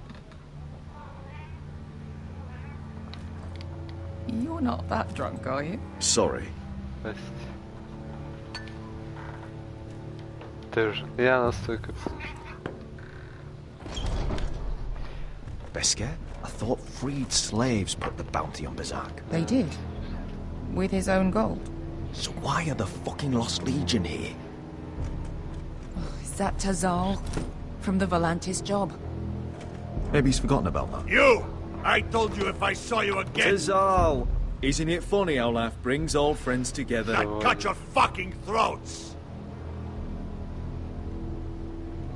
You're not that drunk, are you? Sorry. Я настолько... Beska, I thought freed slaves put the bounty on Berserk. They did. With his own gold. So why are the fucking Lost Legion here? Is that Tazal? From the Volantis job? Maybe he's forgotten about that. You! I told you if I saw you again... Tazal! Isn't it funny how life brings old friends together? I'd cut your fucking throats!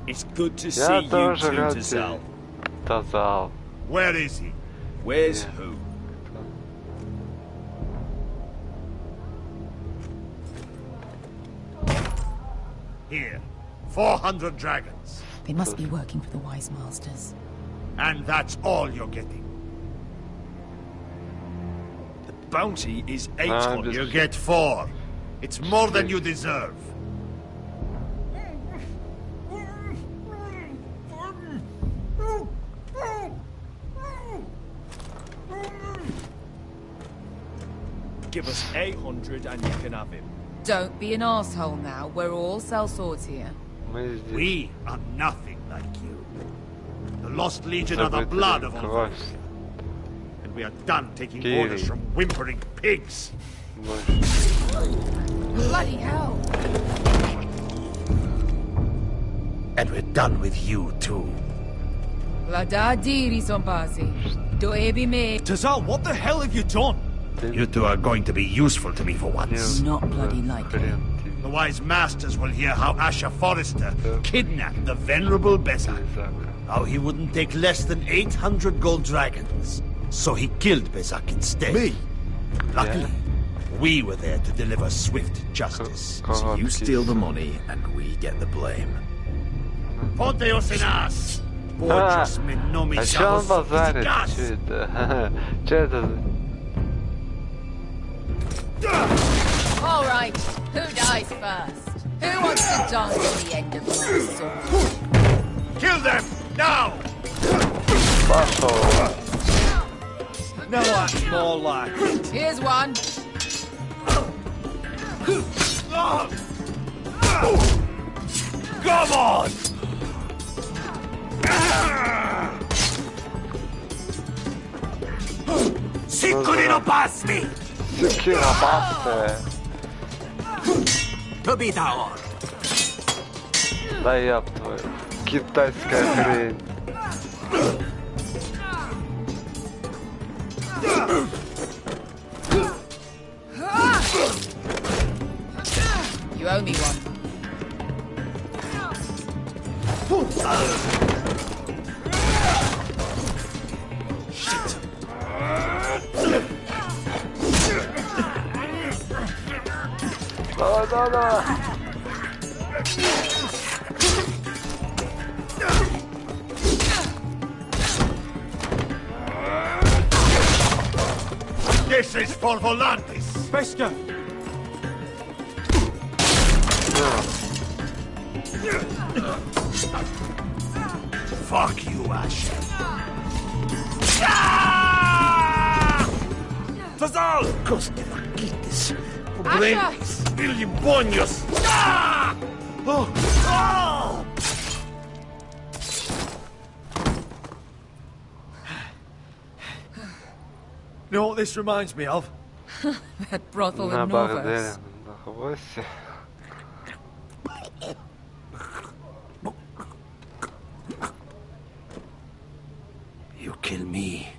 It's good to see you too, Tazal. Tazal. Where is he? Where's who? Here. 400 dragons. They must be working for the Wise Masters. And that's all you're getting. The bounty is 800. You get 4. It's more than you deserve. Give us 800 and you can have him. Don't be an asshole now. We're all sellswords here. We are nothing like you. The Lost Legion are the blood of all of us. And we are done taking orders from whimpering pigs. Bloody hell! And we're done with you too. Tazal, what the hell have you done? You two are going to be useful to me for once. Not bloody likely. The Wise Masters will hear how Asher Forrester kidnapped the venerable Besak. How he wouldn't take less than 800 gold dragons. So he killed Besak instead. Me? Luckily, we were there to deliver swift justice. So you steal the money and we get the blame. Ponteos in us! А чё он базарит? Чё это? Чё это? All right, who dies first? Who wants to dance on the end of my sword? Kill them now! Now that's more like. Here's one. Come on! Sicurino pasmi! Sicurino pasmi! Побитао! Да ёб твою. Китайская хрень. You owe me one. Shit! No. This is for Volantis! Bester! Fuck you, Ash. Fazal! Coste vaquites! Pobrenis! Bilimbonios! Oh! You know what this reminds me of? That brothel in Novus. You kill me,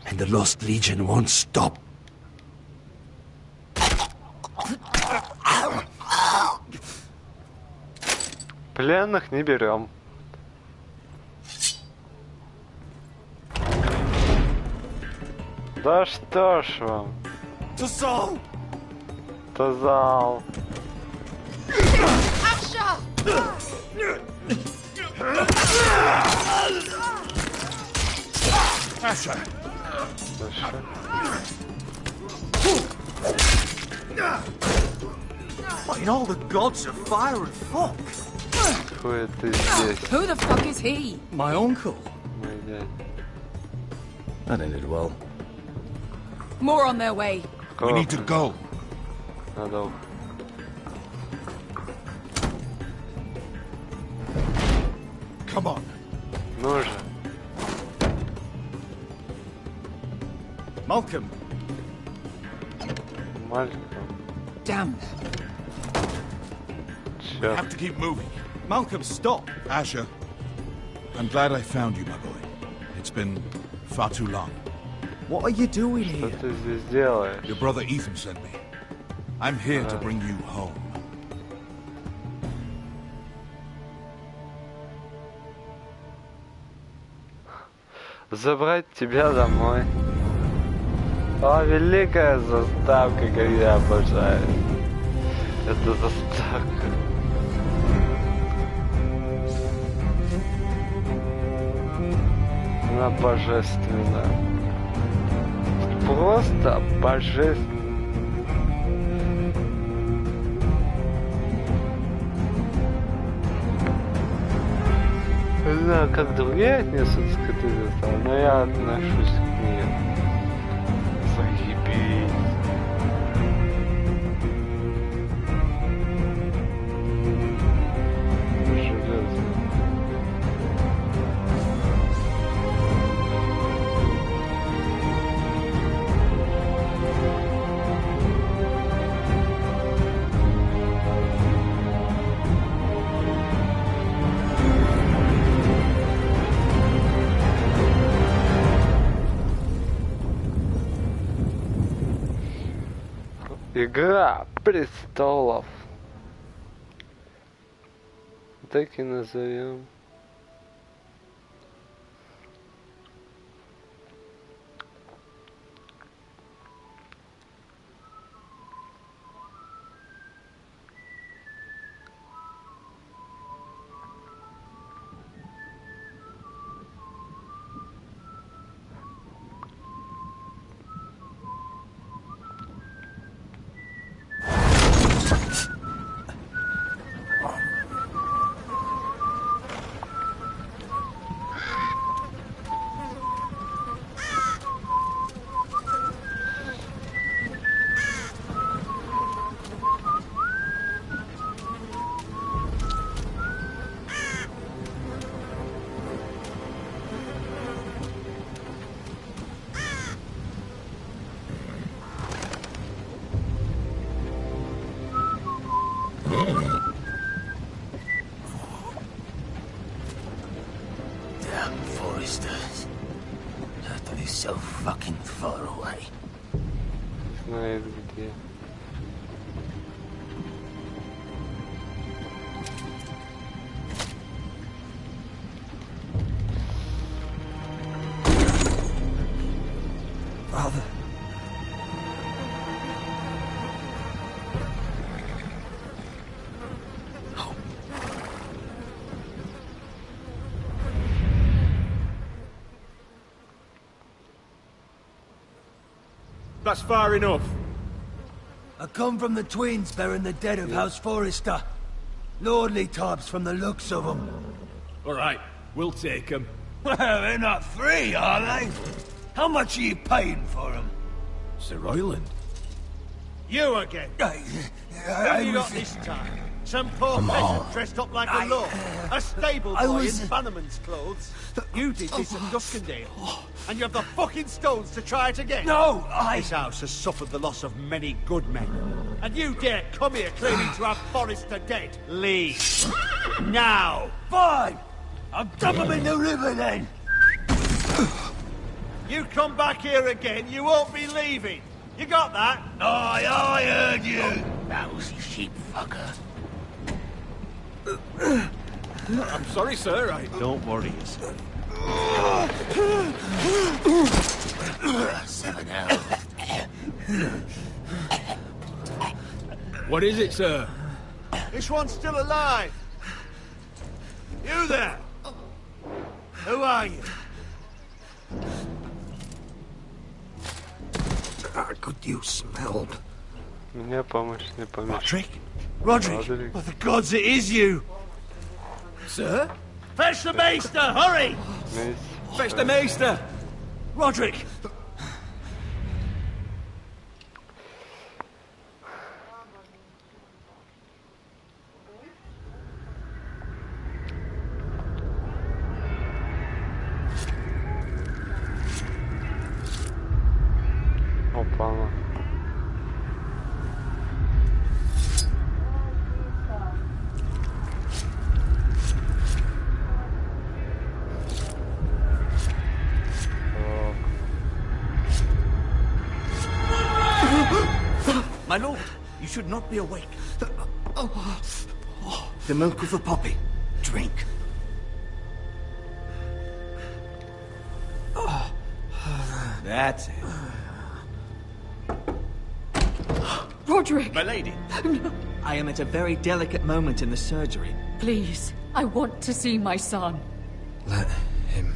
and the Lost Legion won't stop. Пленных не берем. Да что ж вам? Тузал! Тузал. Asha! Asha! What in all the gods of fire and fuck? Who the fuck is he? My uncle. My dad. That ended well. More on their way. We need to go. Dadova. Come on. Ну же. Malcolm. Malcolm. Damn. We have to keep moving. Malcolm, stop. Asher, I'm glad I found you, my boy. It's been far too long. What are you doing Что here? ты здесь делаешь? Your brother Ethan sent me. I'm here to bring you home. Забрать тебя домой. О, великая заставка, как я обожаю. Это заставка. Она божественна. Просто божественна. Не знаю, как другие отнесутся к этой заставке, но я отношусь к ней. Заебись. Железно. Игра престолов. Так и назовем. That's far enough. I come from the twins bearing the dead of House Forrester. Lordly tops from the looks of them. All right, we'll take them. Well, they're not free, are they? How much are you paying for them? Sir Royland. You again. Who have you got this time? Some poor peasant dressed up like a lord. A stable boy in Bannerman's clothes. You did this at Duskendale. And you have the fucking stones to try it again. No, This house has suffered the loss of many good men. And you dare come here claiming to have Forrester dead. Leave. Now. Fine. I'll dump them in the river then. You come back here again, you won't be leaving. You got that? Aye, I heard you. Lousy sheep fucker. I'm sorry, sir. Don't worry yourself. 7 hours. What is it, sir? This one's still alive. You there? Who are you? Could you smell? Мне помощь не помешает. Roderick? By the gods, it is you! Sir? Fetch the maester, hurry! Fetch the maester! Roderick! Опа. My lord, you should not be awake. The milk of the poppy. Drink. That's it. Roderick! My lady, I am at a very delicate moment in the surgery. Please, I want to see my son. Let him.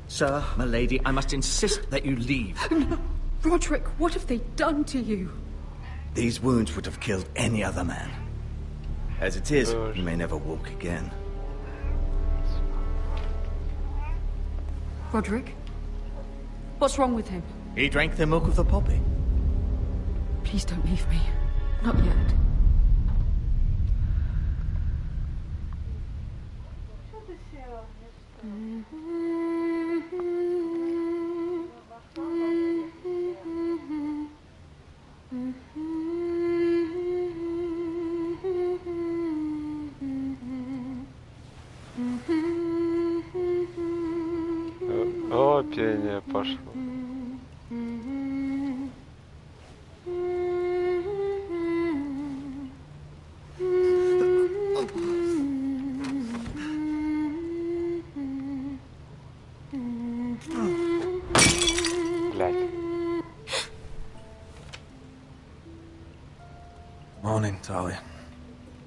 Sir, my lady, I must insist that you leave. No. Roderick, what have they done to you? These wounds would have killed any other man. As it is, you may never walk again. Roderick? What's wrong with him? He drank the milk of the poppy. Please don't leave me. Not yet. О, пение пошло. Morning, Talia.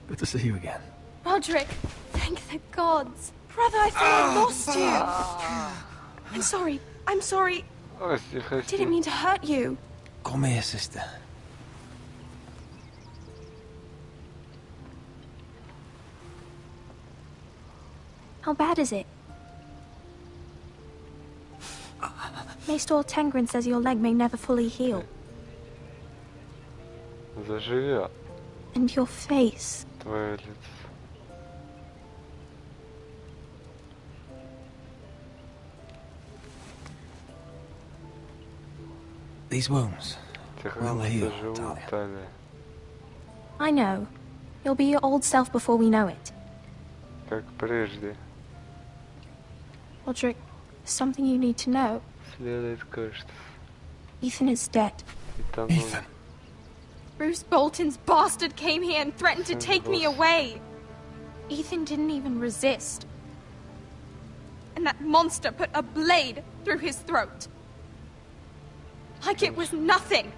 Good to see you again. Roderick, thank the gods. Brother, I thought I lost you. I'm sorry. I'm sorry. Didn't mean to hurt you. Come here, sister. How bad is it? Maester Tengrin says your leg may never fully heal. Заживет. And your face. Твое лицо. These wounds will heal, Talia. I know. You'll be your old self before we know it. Как прежде. Roderick, there's something you need to know. Следует кое-что. Ethan is dead. Ethan. Bruce Bolton's bastard came here and threatened to take me away. Ethan didn't even resist. And that monster put a blade through his throat. Like it was nothing.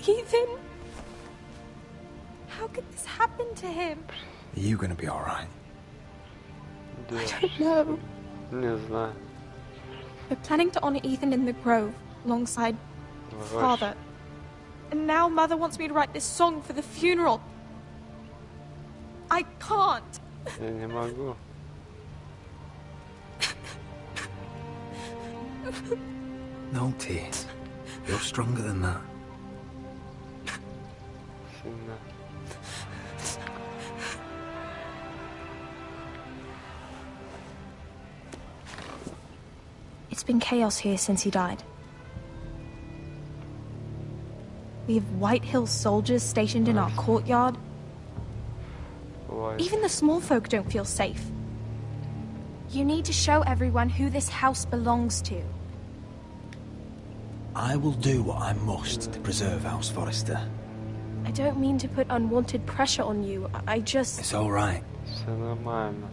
Ethan... How could this happen to him? Are you gonna be alright? I don't know. Не знаю. We're planning to honor Ethan in the grove, alongside Father. And now Mother wants me to write this song for the funeral. I can't. Я не могу. No tears. You're stronger than that. Сильно. It's been chaos here since he died. We have White Hill soldiers stationed in our courtyard. Even the small folk don't feel safe. You need to show everyone who this house belongs to. I will do what I must to preserve House Forrester. I don't mean to put unwanted pressure on you. I just... It's all right. Все нормально.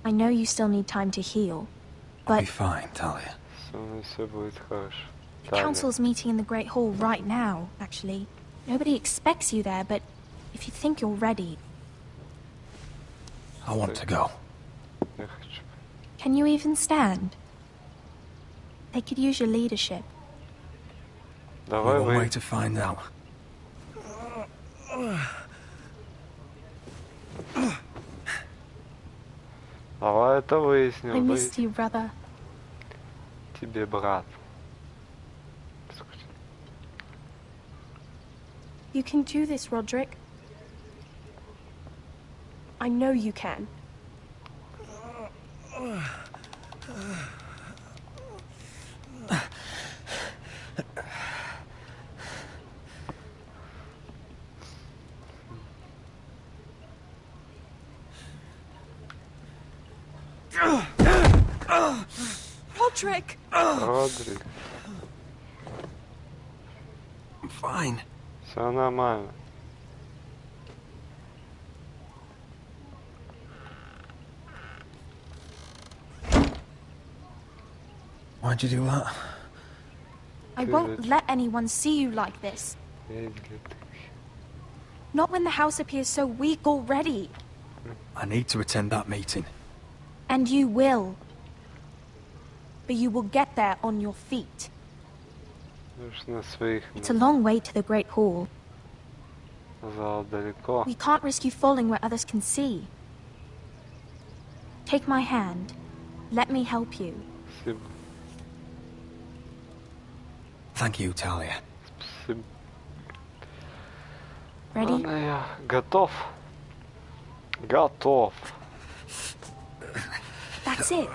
I know you still need time to heal, but... I'll be fine, Talia. Все будет хорошо. The council's meeting in the Great Hall right now, actually. Nobody expects you there, but if you think you're ready... I want to go. Can you even stand? They could use your leadership. Давай One way to find out. Давай это выясним. I missed you, brother. Тебе, брат. You can do this, Roderick. I know you can. Roderick! Roderick. I'm fine. Все нормально. Why'd you do that? I won't let anyone see you like this. Not when the house appears so weak already. I need to attend that meeting. And you will. But you will get there on your feet. It's a long way to the Great Hall. We can't risk you falling where others can see. Take my hand. Let me help you. Thank you, Talia. Ready? Я готов. Готов. That's it.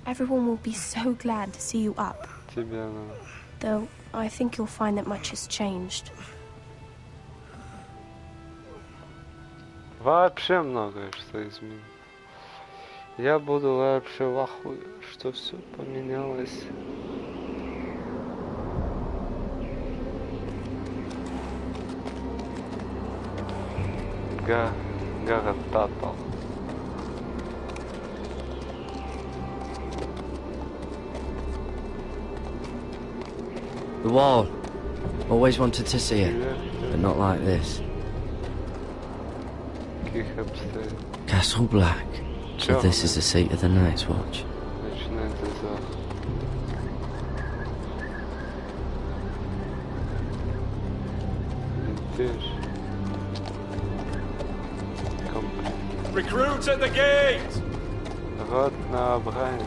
Everyone will be so glad to see you up. Though, I think you'll find that much has changed. Вообще многое что изменилось. Я буду вообще в ахуе, что все поменялось. Гарантатал. The wall. Always wanted to see it, but not like this. Castle Black. So this is the seat of the Night's Watch. Recruits at the gate! Рот на обране.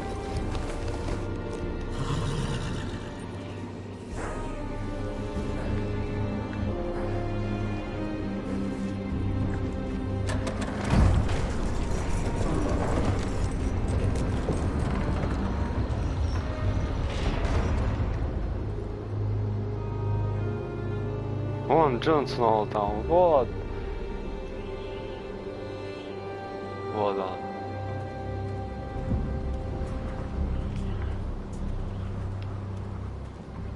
Вон Джон снова там, вот. Вот он.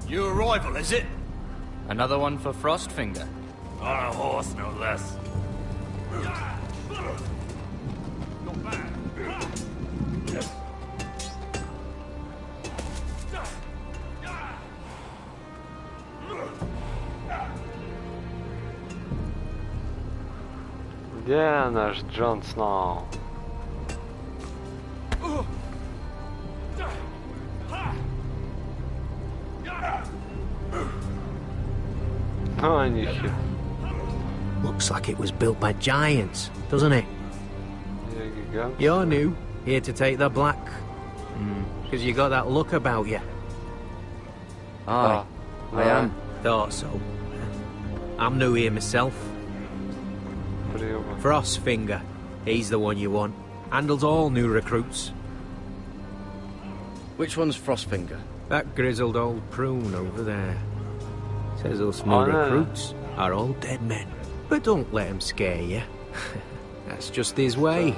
New arrival, is it? Another one for Frostfinger. On a horse, no less. Где наш Джон Сноу? Oh, нихер. Looks like it was built by giants, doesn't it? You're new, here to take the black. Because you got that look about you. Aye, I am. Thought so. I'm new here myself. Frost Finger, he's the one you want. Handles all new recruits. Which one's Frostfinger? That grizzled old prune over there. Says us new recruits are all dead men. But don't let him scare you. That's just his way.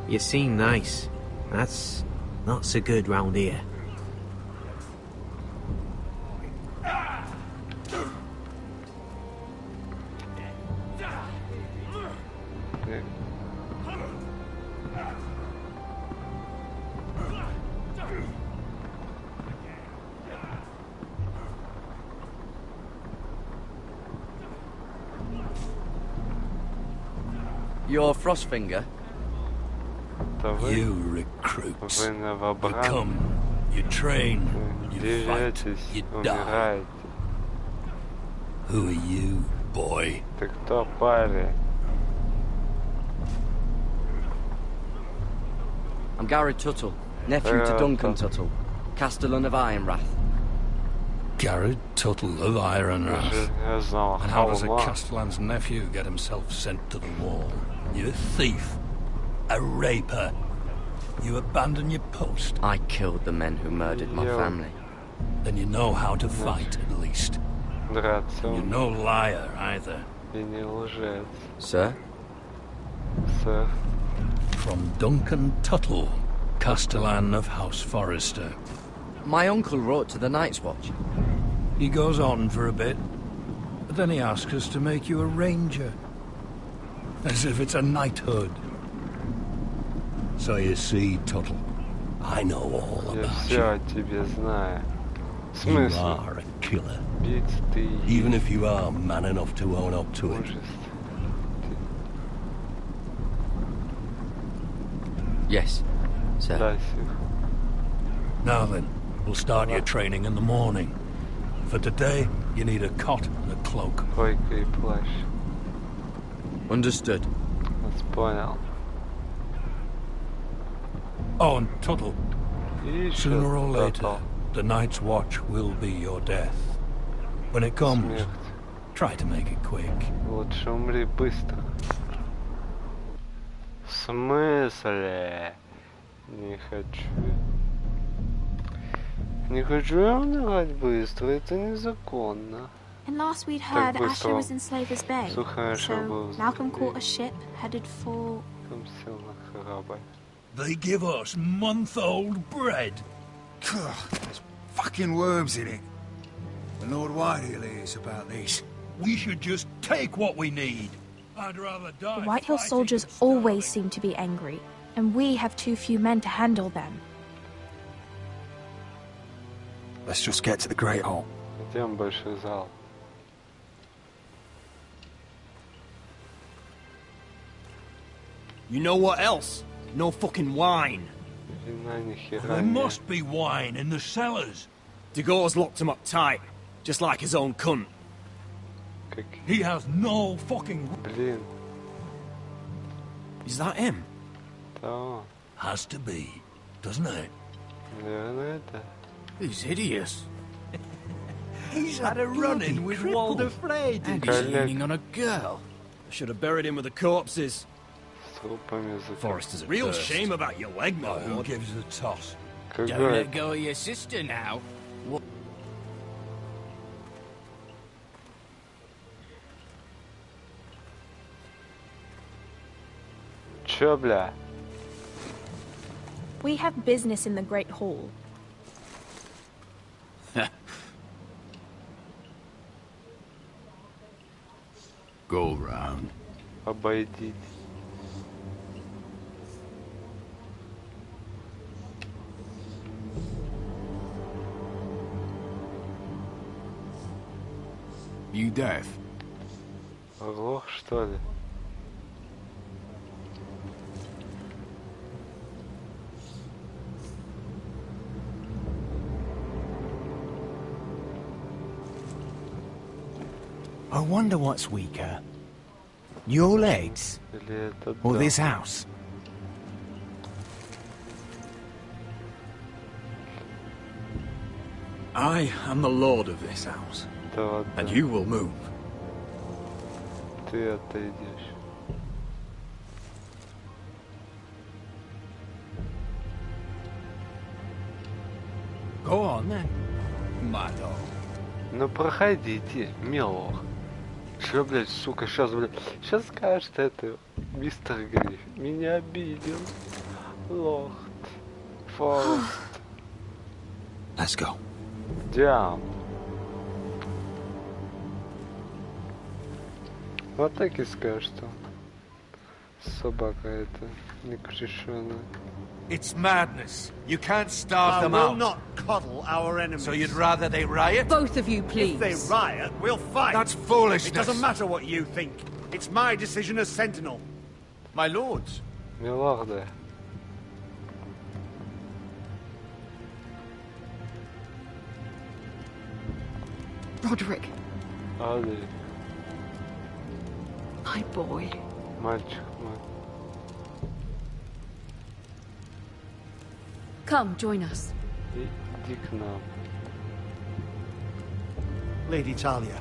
You seem nice. That's not so good round here. You're Frostfinger? You recruits. You come, you train, you fight, you die. Who are you, boy? Ты кто, парень? I'm Garrett Tuttle, nephew to Duncan Tuttle, Castellan of Ironrath. Garrett Tuttle of Ironrath. And how does a Castellan's nephew get himself sent to the wall? You're a thief. A raper. You abandon your post. I killed the men who murdered my family. Then you know how to fight, at least. You're no liar, either. Sir? Sir? From Duncan Tuttle, Castellan of House Forrester. My uncle wrote to the Night's Watch. He goes on for a bit, but then he asks us to make you a ranger. As if it's a knighthood. So you see, Tuttle, I know all about you. You are a killer. Even if you are man enough to own up to it. Yes, sir. Now then, we'll start your training in the morning. For today, you need a cot and a cloak. Understood. Oh, and Tuttle, sooner or later, the Night's Watch will be your death. When it comes, try to make it quick. Лучше умри быстро. В смысле? Не хочу. Не хочу я умирать быстро, это незаконно. And last we'd heard Asher was in Slaver's Bay, so Malcolm caught a ship headed for... They give us month-old bread. There's fucking worms in it. The Lord Whitehill is about these. We should just take what we need. I'd rather die. The Whitehill soldiers always seem to be angry, and we have too few men to handle them. Let's just get to the Great Hall. Идем в большой зал. You know what else? No fucking wine. There must be wine in the cellars. Dagore's locked him up tight, just like his own cunt. He has no fucking... Is that him? Has to be, doesn't it? He's hideous. He's had a run-in with Walder Frey. And he's leaning on a girl. I should have buried him with the corpses. Forrester's a real shame about your leg, my lord. Who gives a toss? Don't let go of your sister now. What? Чё, бля? We have business in the Great Hall. Go round. Обойдите. You deaf? Оглох, что ли? I wonder what's weaker. Your legs? Or this house? I am the lord of this house. And you will move. Ты отойдешь. Go on then, my dog. Ну проходите, милок. Чё, блядь, сука, сейчас скажет это мистер Гриф. Меня обидел. Лорд. Форест. Let's go. Down. Вот так и скажешь, что собака эта некрешенная. It's madness. You can't starve them out. We'll not coddle our enemies. So you'd rather they riot? Both of you, please. If they riot, we'll fight. That's foolishness. It doesn't matter what you think. It's my decision as Sentinel. My lords. Милорды. Roderick. Али. My boy. Мальчик мой. Come, join us. Иди к нам. Lady Talia,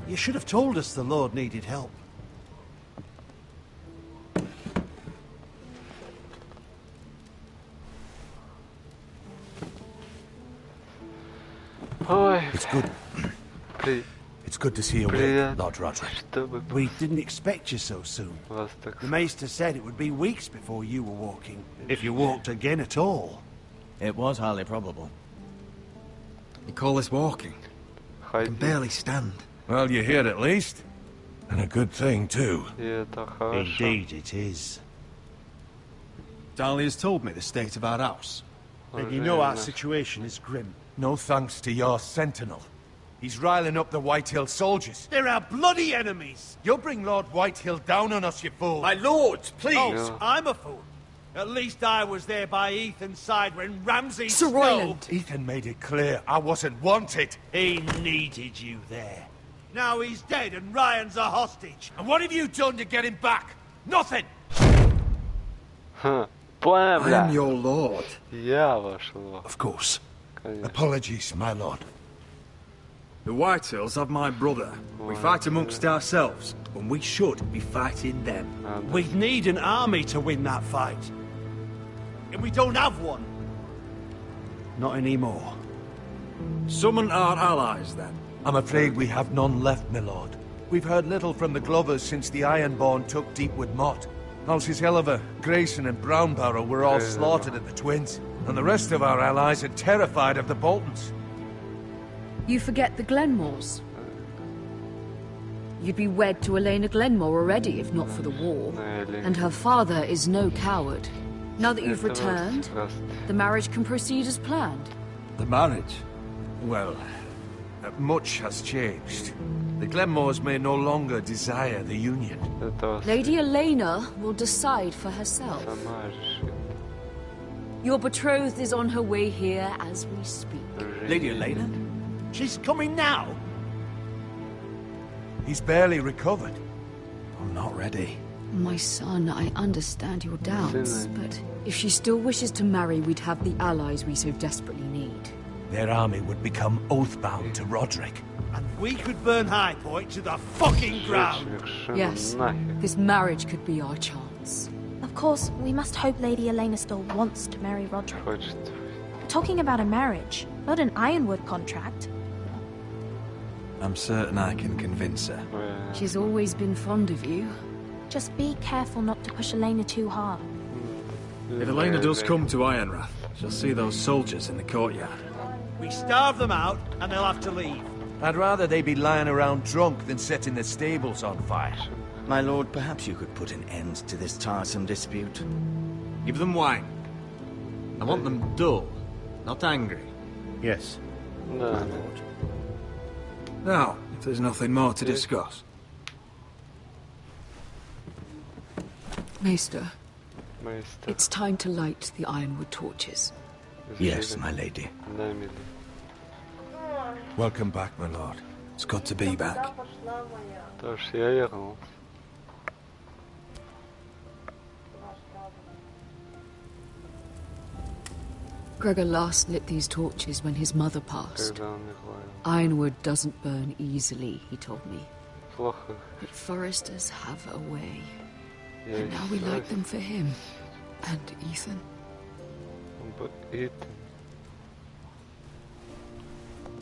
you should have told us the Lord needed help. Ой. It's good. It's good to see you awake, Lord Roderick. We didn't expect you so soon. The Maester said it would be weeks before you were walking, if you walked again at all. It was highly probable. You call this walking? I can barely stand. Well, you're here at least. And a good thing, too. Indeed it is. Dahlia's told me the state of our house. And you know our situation is grim. No thanks to your sentinel. He's riling up the Whitehill soldiers. They're our bloody enemies! You'll bring Lord Whitehill down on us, you fool! My lords, please! Oh, I'm a fool. At least I was there by Ethan's side when Ramsay Sir Royland! Ethan made it clear I wasn't wanted. He needed you there. Now he's dead and Ryan's a hostage. And what have you done to get him back? Nothing! I am your lord. Я ваш лорд. Of course. Конечно. Apologies, my lord. The Whitehills have my brother. We fight amongst ourselves, when we should be fighting them. We'd need an army to win that fight. And we don't have one. Not anymore. Summon our allies, then. I'm afraid we have none left, my lord. We've heard little from the Glovers since the Ironborn took Deepwood Motte. Houses Helliver, Grayson and Brownbarrow were all slaughtered at the Twins, and the rest of our allies are terrified of the Boltons. You forget the Glenmores. You'd be wed to Elena Glenmore already, if not for the war. And her father is no coward. Now that you've returned, the marriage can proceed as planned. The marriage? Well, much has changed. The Glenmores may no longer desire the union. Lady Elena will decide for herself. Your betrothed is on her way here as we speak. Lady Elena? She's coming now. He's barely recovered. I'm not ready. My son, I understand your doubts, but if she still wishes to marry, we'd have the allies we so desperately need. Their army would become oath-bound to Roderick. And we could burn High Point to the fucking ground. Yes, this marriage could be our chance. Of course, we must hope Lady Elena still wants to marry Roderick. Talking about a marriage, not an Ironwood contract. I'm certain I can convince her. She's always been fond of you. Just be careful not to push Elena too hard. If Elena does come to Ironrath, she'll see those soldiers in the courtyard. We starve them out, and they'll have to leave. I'd rather they be lying around drunk than setting the stables on fire. My lord, perhaps you could put an end to this tiresome dispute. Give them wine. I want them dull, not angry. Yes. Now, If there's nothing more to discuss. Maester. It's time to light the ironwood torches. Yes, my lady. Welcome back, my lord. It's good to be back. Gregor last lit these torches when his mother passed. Ironwood doesn't burn easily, he told me. But foresters have a way. And now we light them for him. And Ethan.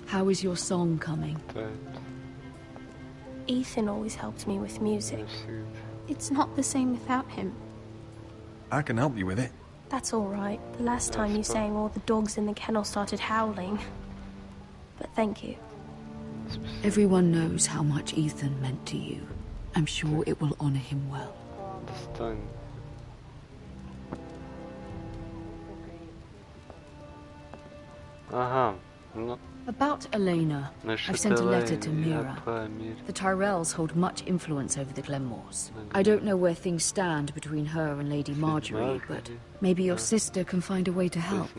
How is your song coming? Ethan always helps me with music. It's not the same without him. I can help you with it. That's all right. The last time you sang, all the dogs in the kennel started howling. But thank you. Everyone knows how much Ethan meant to you. I'm sure it will honor him well. About Elena, I've sent a letter to Mira. The Tyrells hold much influence over the Glenmores. I don't know where things stand between her and Lady Marjorie, but maybe your sister can find a way to help.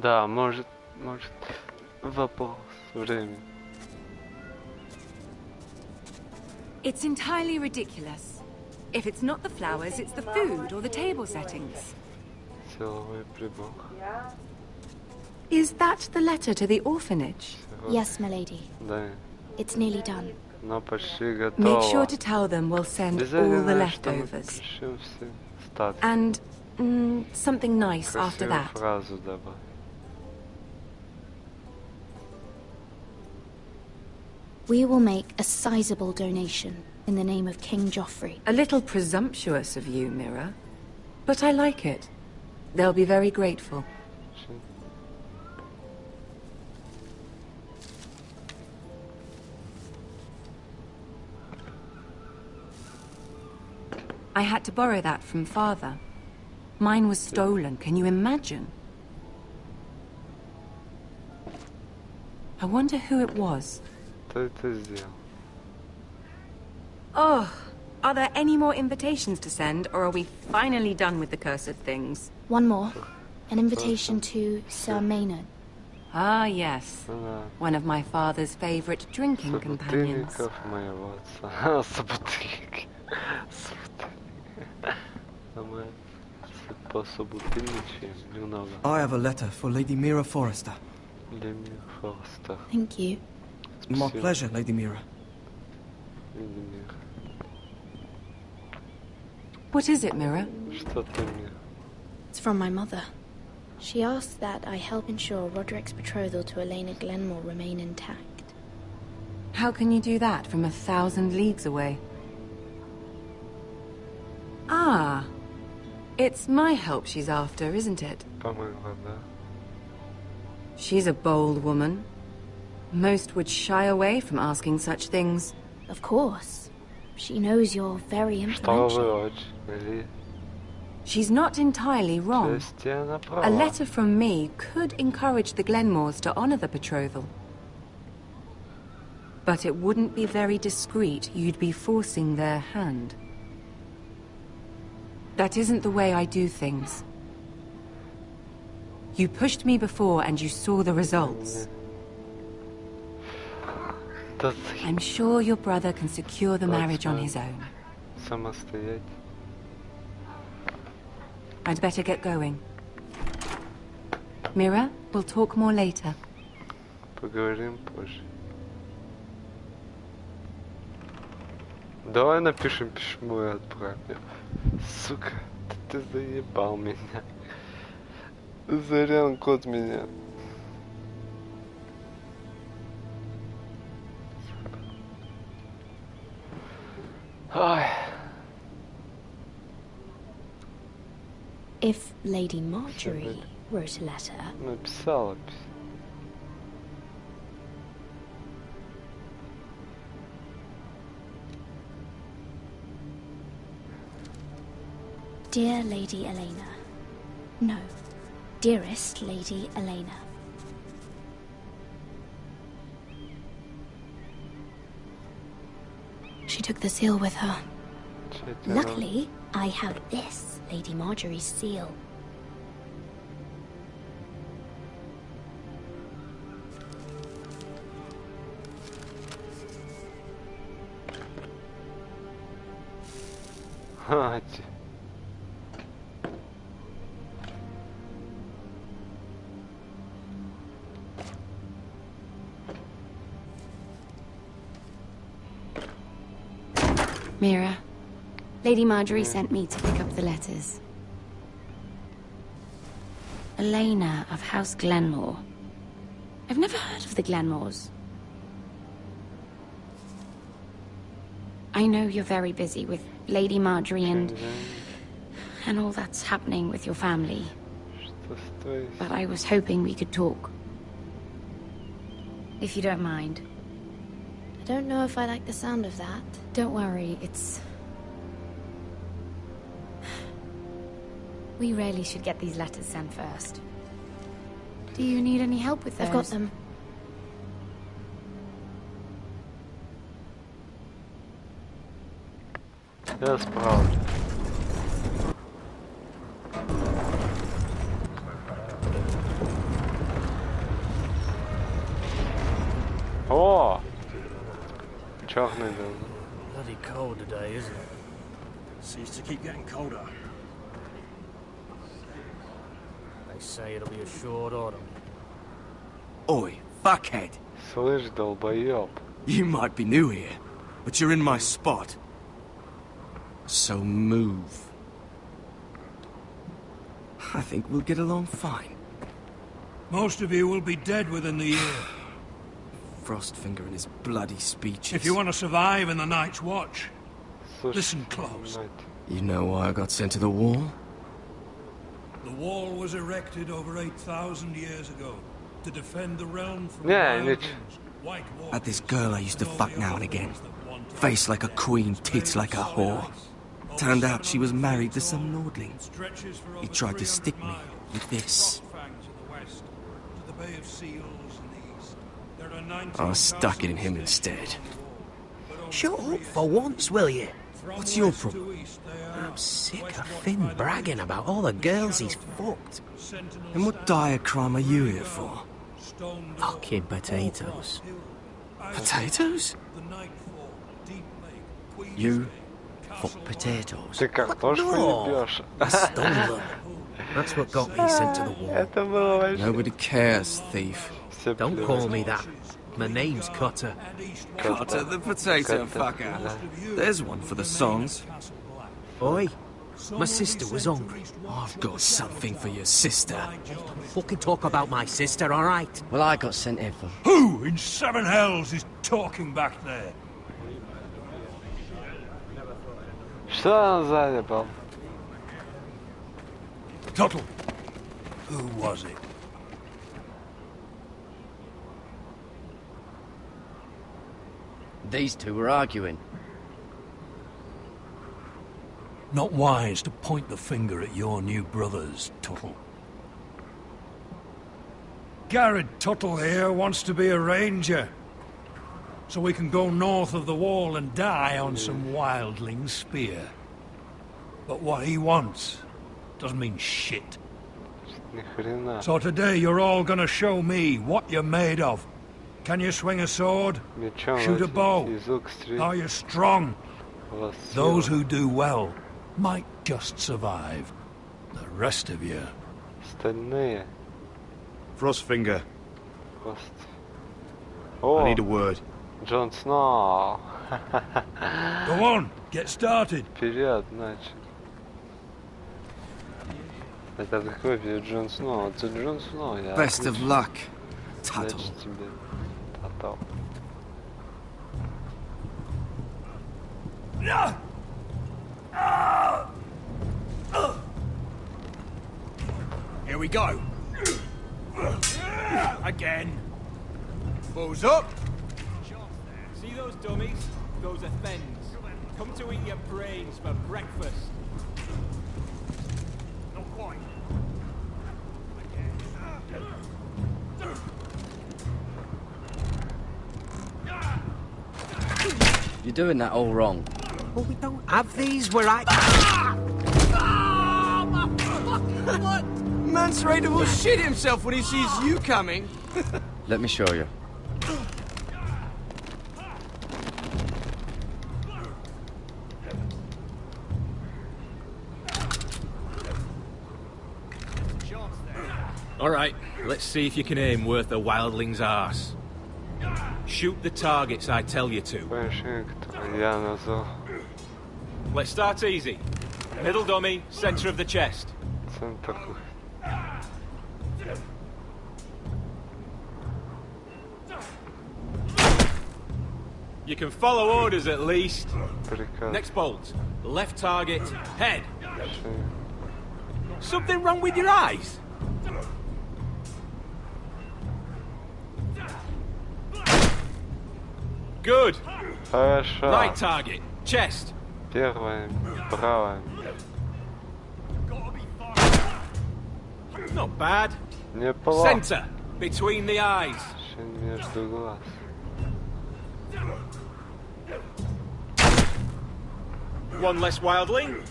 Да, может, вопрос времени. It's entirely ridiculous. If it's not the flowers, it's the food or the table settings. Is that the letter to the orphanage? Yes, my lady. It's nearly done. Make sure to tell them we'll send all the leftovers. And something nice after that. We will make a sizable donation in the name of King Joffrey. A little presumptuous of you, Mira. But I like it. They'll be very grateful. I had to borrow that from Father. Mine was stolen, can you imagine? I wonder who it was. Oh, are there any more invitations to send, or are we finally done with the cursed things? One more. An invitation to Sir Maynard. Ah, yes. One of my father's favorite drinking companions. I have a letter for Lady Mira Forrester. Thank you. My pleasure, Lady Mira. What is it, Mira? It's from my mother. She asks that I help ensure Roderick's betrothal to Elena Glenmore remain intact. How can you do that from 1,000 leagues away? Ah, it's my help she's after, isn't it? She's a bold woman. Most would shy away from asking such things. Of course. She knows you're very influential. She's not entirely wrong. A letter from me could encourage the Glenmores to honor the betrothal. But it wouldn't be very discreet. You'd be forcing their hand. That isn't the way I do things. You pushed me before and you saw the results. I'm sure your brother can secure the marriage on his own. I'd better get going. Mira, we'll talk more later. Поговорим позже. Давай напишем письмо и отправим. Сука, ты заебал меня. Зарян кот меня. Ой. If Lady Marjorie wrote a letter... Написала. Dear Lady Elena, no, Dearest Lady Elena. She took the seal with her. Luckily, I have this, Lady Marjorie's seal. Mira, Lady Marjorie sent me to pick up the letters. Elena of House Glenmore. I've never heard of the Glenmores. I know you're very busy with Lady Marjorie and all that's happening with your family. But I was hoping we could talk. If you don't mind. I don't know if I like the sound of that. Don't worry, it's... We really should get these letters sent first. Do you need any help with those? I've got them. Yes, правда. О! Черный был. Bloody cold today, isn't it? Seems to keep getting colder. They say it'll be a short autumn. Oi, fuckhead. Слышь, долбоёб. You might be new here, but you're in my spot. So move. I think we'll get along fine. Most of you will be dead within the year. Frostfinger and his bloody speeches. If you want to survive in the Night's Watch, listen close. You know why I got sent to the wall? The wall was erected over 8,000 years ago to defend the realm from At this girl I used to fuck now and again. Face like a queen, tits like a whore. Turned out she was married to some lordling. He tried to stick me with this. I stuck it in him instead. Shut up for once, will you? What's your problem? I'm sick of Finn bragging about all the girls he's fucked. And what dire crime are you here for? Fucking potatoes. Potatoes? You fuck potatoes? Ты картошку ебёшь. I stole them. That's what got me sent to the wall. Это было вообще... Nobody cares, thief. Don't call me that. My name's Cutter. Cutter the potato fucker. There's one for the songs. Oi, my sister was hungry. I've got something for your sister. Don't fucking talk about my sister, all right? Well, I got sent here for... Who in seven hells is talking back there? Что он заебал? Tuttle. Who was it? These two were arguing. Not wise to point the finger at your new brothers, Tuttle. Garrett Tuttle here wants to be a ranger. So we can go north of the wall and die on some wildling spear. But what he wants doesn't mean shit. So today you're all gonna show me what you're made of. Can you swing a sword? Shoot a bow? Are you strong? Those who do well might just survive. The rest of you... Остальные. Frostfinger. Oh, I need a word. Джон Сноу. Go on, get started. Вперед, значит. Это какой Джон Сноу? Это Джон Сноу, я... Best of luck, Tuttle. тебе, Татал. Here we go. Again. Bows up. See those dummies? Those are thens. Come to eat your brains for breakfast. Not quite. doing that all wrong. Well, we don't have these where I... What? Mance Raider will shit himself when he sees you coming. Let me show you. All right, let's see if you can aim worth a wildling's arse. Shoot the targets I tell you to. Let's start easy. Middle dummy, center of the chest. You can follow orders at least. Next bolt. Left target, head. Something wrong with your eyes? Good. Хорошо. Right target, chest. Первое, правое. Not bad. Неплохо. Center, between the eyes. Между глаз. One less wildling.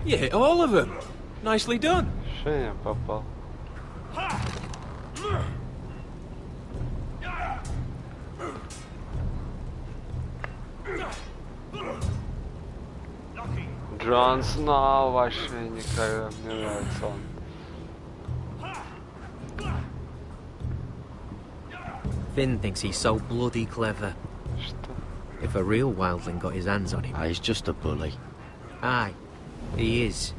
You hit all of them. Nicely done. Шея попал. Джон Сноу вообще никогда не нравится он. Finn thinks he's so bloody clever. Что? If a real wildling got his hands on him... He's just a bully. Aye, he is.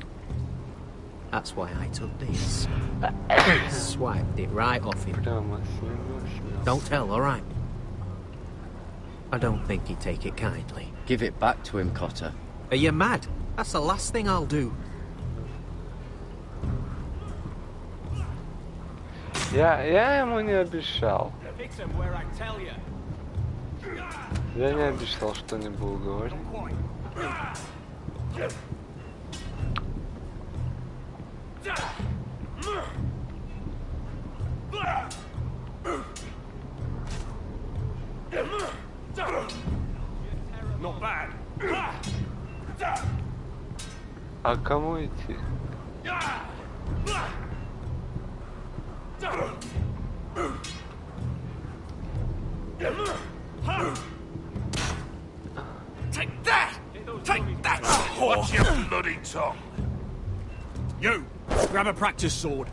That's why I took this. Swiped it right off him. Don't tell, alright? I don't think he'd take it kindly. Give it back to him, Cotter. Are you mad? That's the last thing I'll do. Я ему не обещал. Я не обещал, что не буду говорить. Not bad. А кому идти? Take that! Take that! Watch your bloody tongue! You, grab a practice sword.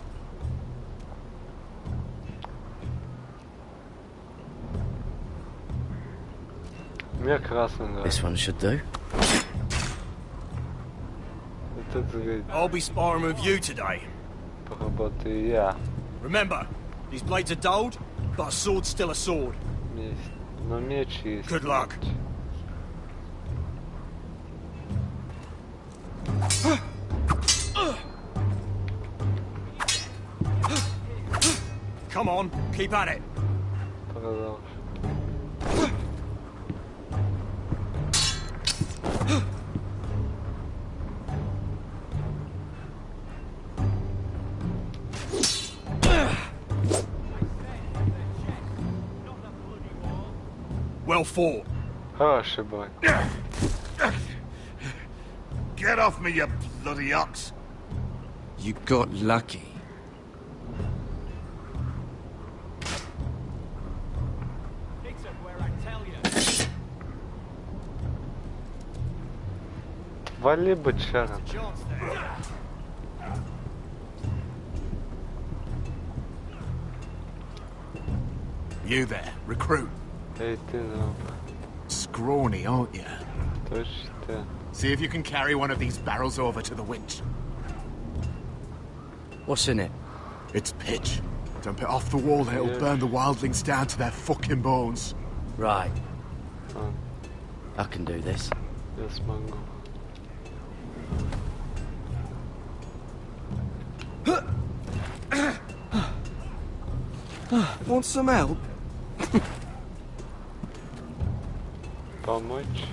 Мне красный нравится. This one should do. I'll be sparring with you today. Поработаю я. Remember, these blades are dulled, but a sword's still a sword. Но меч есть. Good luck. Come on, keep at it. Продолжи. Well fought. Хороший бой. Get off me, you bloody ox! You got lucky. Вали бычара. You there, recruit. Эй, ты ну. Scrawny, aren't you? Точно. See if you can carry one of these barrels over to the winch. What's in it? It's pitch. Dump it off the wall, it'll burn the wildlings down to their fucking bones. Right. I can do this. Я смогу. Want some help? Помочь?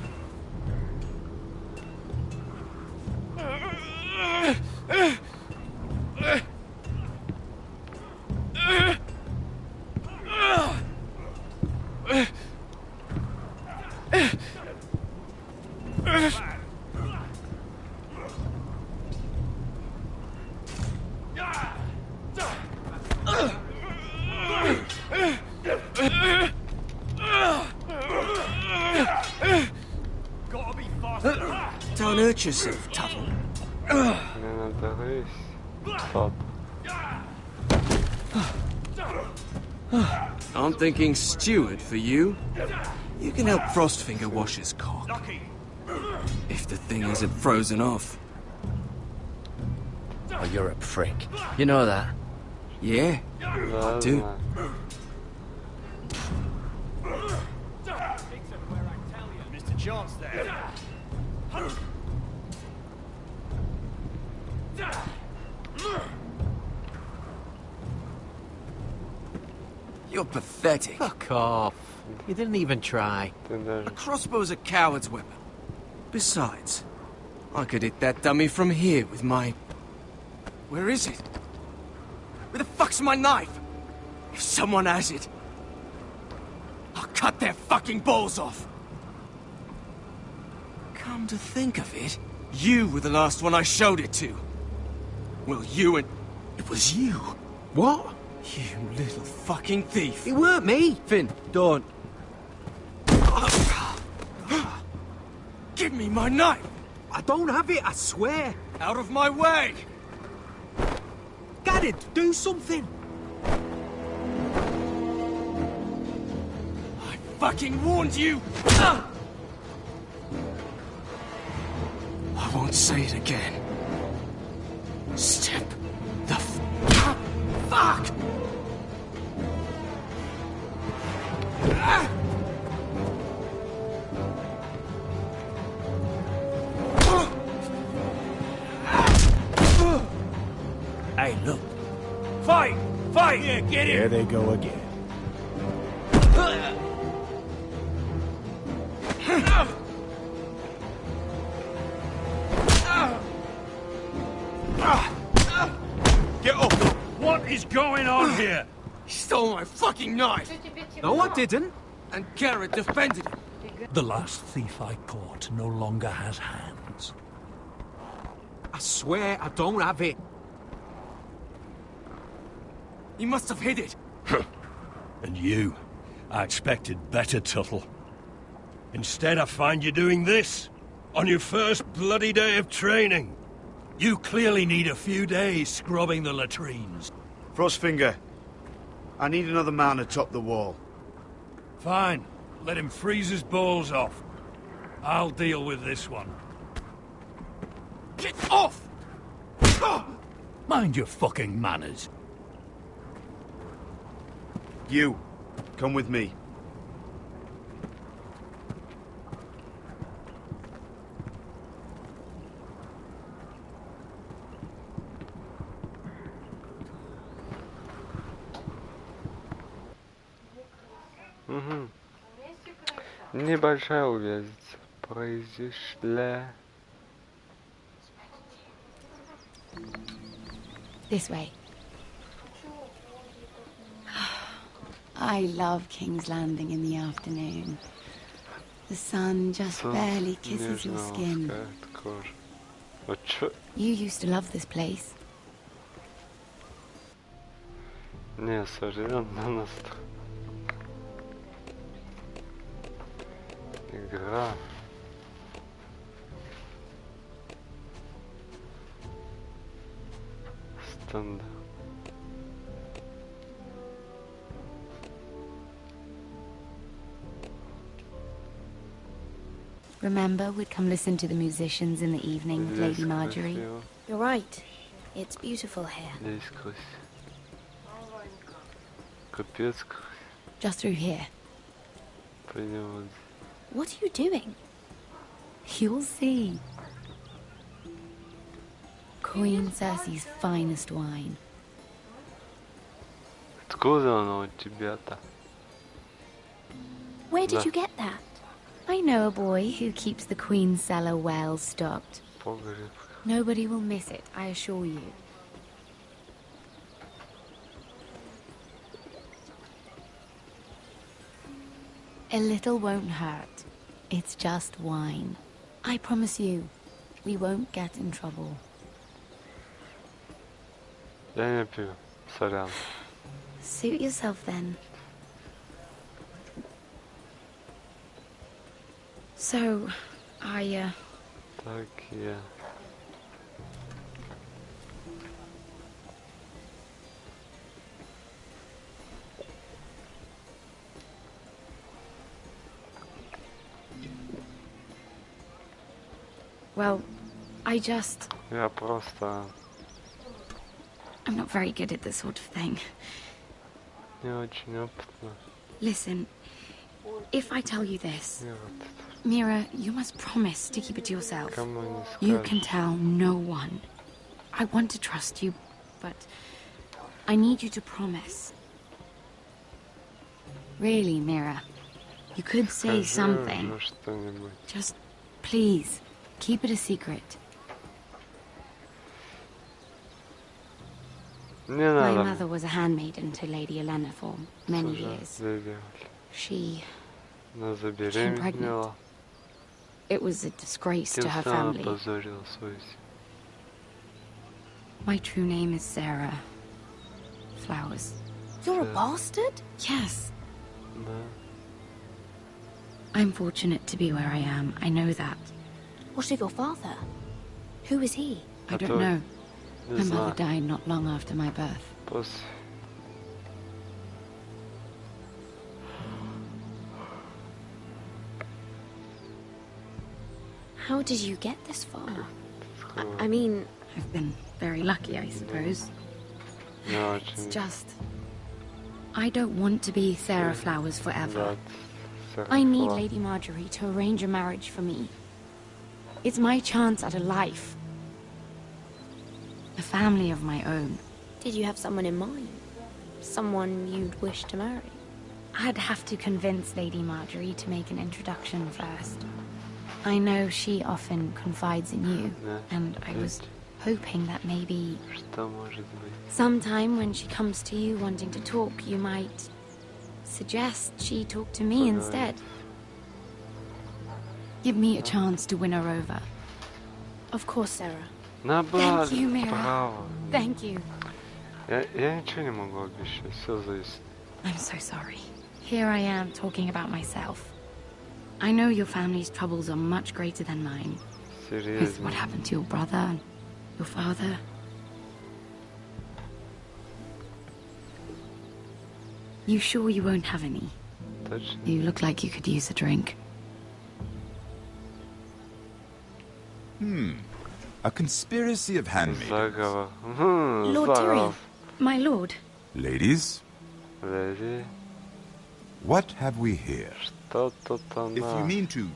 yourself, Tuttle. I'm thinking steward for you. You can help Frostfinger wash his cock. If the thing isn't frozen off. Oh, you're a prick. You know that? Yeah, I do. Mr. John's there. You're pathetic. Fuck off. You didn't even try. A crossbow's a coward's weapon. Besides, I could hit that dummy from here with my... Where is it? Where the fuck's my knife? If someone has it, I'll cut their fucking balls off. Come to think of it, you were the last one I showed it to. Well, you and... It was you. What? You little fucking thief. It weren't me. Finn, don't. Give me my knife. I don't have it, I swear. Out of my way. Get it, do something. I fucking warned you. I won't say it again. Step the fuck! Hey, look. Fight! Fight! Yeah, get him! Here they go again. Get up! What is going on here? He stole my fucking knife! No, I didn't. And Garrett defended him. The last thief I caught no longer has hands. I swear I don't have it. He must have hid it. And you? I expected better, Tuttle. Instead, I find you doing this. On your first bloody day of training. You clearly need a few days scrubbing the latrines. Frostfinger, I need another man atop the wall. Fine. Let him freeze his balls off. I'll deal with this one. Get off! Mind your fucking manners. You, come with me. Угу. Небольшая увязица произошла. This way. I love King's Landing in the afternoon. The sun just barely kisses your skin. You used to love this place. Не, современно настроен. Игра. Стандарт. Remember, we'd come listen to the musicians in the evening with Lady Marjorie. You're right. It's beautiful here. Just through here. What are you doing? You'll see. Queen Cersei's finest wine. Откуда оно у тебя-то? Where did you get that? I know a boy who keeps the Queen's cellar well stocked. Nobody will miss it, I assure you. A little won't hurt. It's just wine. I promise you, we won't get in trouble. Я не пью, сорян. Suit yourself then. So, Так, я... Well, I just... Я просто... I'm not very good at this sort of thing. Не очень опытно. Listen, if I tell you this, Mira, you must promise to keep it to yourself. You can tell no one. I want to trust you, but I need you to promise. Really, Mira, you could say something. Just please, keep it a secret. My mother was a handmaiden to Lady Elena for many years. She became pregnant. It was a disgrace to her family. My true name is Sarah Flowers. You're a bastard? Yes. I'm fortunate to be where I am. I know that. What of your father? Who is he? I don't know. My mother died not long after my birth. How did you get this far? I mean... I've been very lucky, I suppose. It's just... I don't want to be Sarah Flowers forever. I need Lady Marjorie to arrange a marriage for me. It's my chance at a life. A family of my own. Did you have someone in mind? Someone you'd wish to marry? I'd have to convince Lady Marjorie to make an introduction first. I know she often confides in you, and I was hoping that maybe sometime when she comes to you wanting to talk, you might suggest she talk to me instead. Give me a chance to win her over. Of course, Sarah. Thank you, Mira. Thank you. Я ничего не могу обещать, все зависит. I'm so sorry. Here I am talking about myself. I know your family's troubles are much greater than mine. With what happened to your brother and your father. You sure you won't have any? You look like you could use a drink. A conspiracy of handmaidens. Lord Tyrion, my lord. Ladies? Lady? What have we here? If you mean to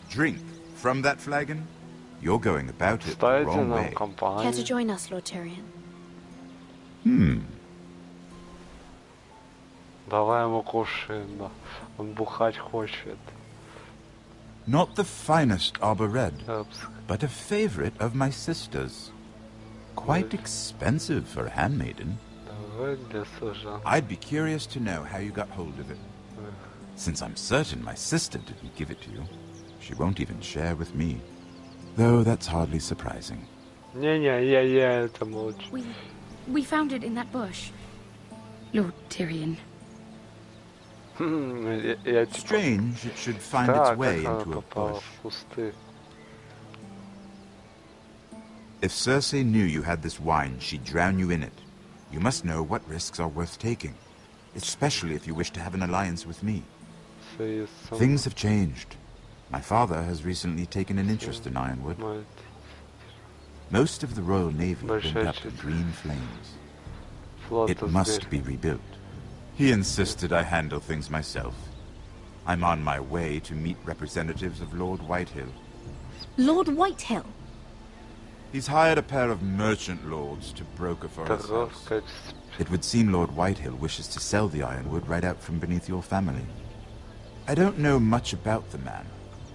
drink from that flagon, you're going about it the wrong way. Care to join us, Lord Tyrion? Давай ему кушаем, да. Он бухать хочет. Not the finest arbor red, but a favorite of my sister's. Quite expensive for a handmaiden. I'd be curious to know how you got hold of it. Since I'm certain my sister didn't give it to you, she won't even share with me. Though that's hardly surprising. We found it in that bush. Lord Tyrion. Strange it should find its way into a bush. If Cersei knew you had this wine, she'd drown you in it. You must know what risks are worth taking, especially if you wish to have an alliance with me. Things have changed. My father has recently taken an interest in Ironwood. Most of the Royal Navy burned up in green flames. It must be rebuilt. He insisted I handle things myself. I'm on my way to meet representatives of Lord Whitehill. Lord Whitehill? He's hired a pair of merchant lords to broker for his house. It would seem Lord Whitehill wishes to sell the ironwood right out from beneath your family. I don't know much about the man,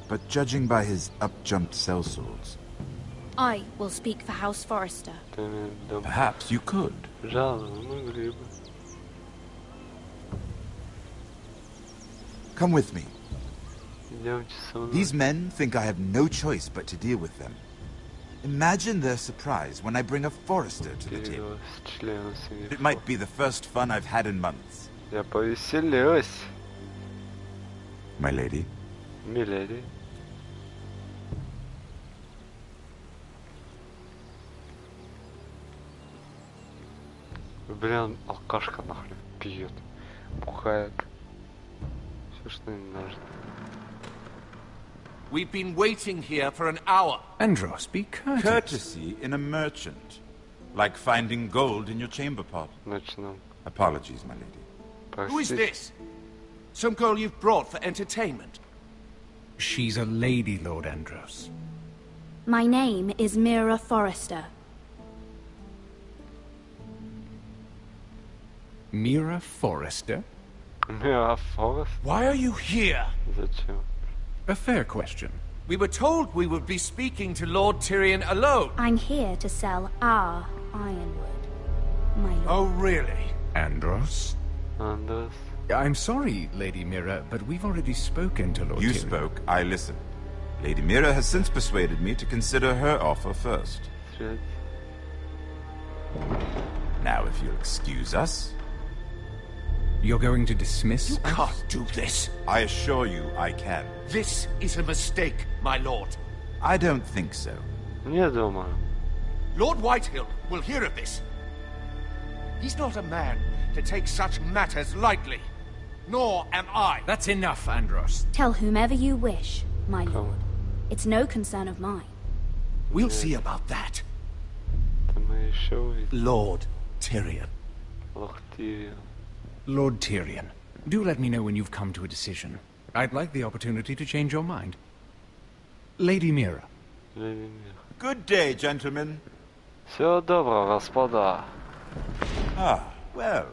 but judging by his up-jumped sellswords... I will speak for House Forrester. Perhaps you could. Come with me. These men think I have no choice but to deal with them. Imagine their surprise when I bring a Forrester to the table. It might be the first fun I've had in months. My lady. Milady. Блин, алкашка нахрен пьет, бухает. Все, что не нужно. We've been waiting here for an hour. Andros, be courteous. Courtesy in a merchant. Like finding gold in your chamber pot. Apologies, my lady. Who is this? Some girl you've brought for entertainment? She's a lady, Lord Andros. My name is Mira Forrester. Mira Forrester? Mira Forrester? Why are you here? Зачем? A fair question. We were told we would be speaking to Lord Tyrion alone. I'm here to sell our ironwood, my lord. Oh, really? Andros? Andros? I'm sorry, Lady Mira, but we've already spoken to Lord Tyrion. You spoke, I listened. Lady Mira has since persuaded me to consider her offer first. Now, if you'll excuse us... You're going to dismiss You can't do this. I assure you I can. This is a mistake, my lord. I don't think so. Не думаю. Lord Whitehill will hear of this. He's not a man to take such matters lightly. Nor am I. That's enough, Andros. Tell whomever you wish, my lord. It's no concern of mine. We'll see about that. Lord Tyrion. Lord Tyrion, do let me know when you've come to a decision. I'd like the opportunity to change your mind. Lady Mira. Good day, gentlemen. Всего доброго, господа. Ah, well,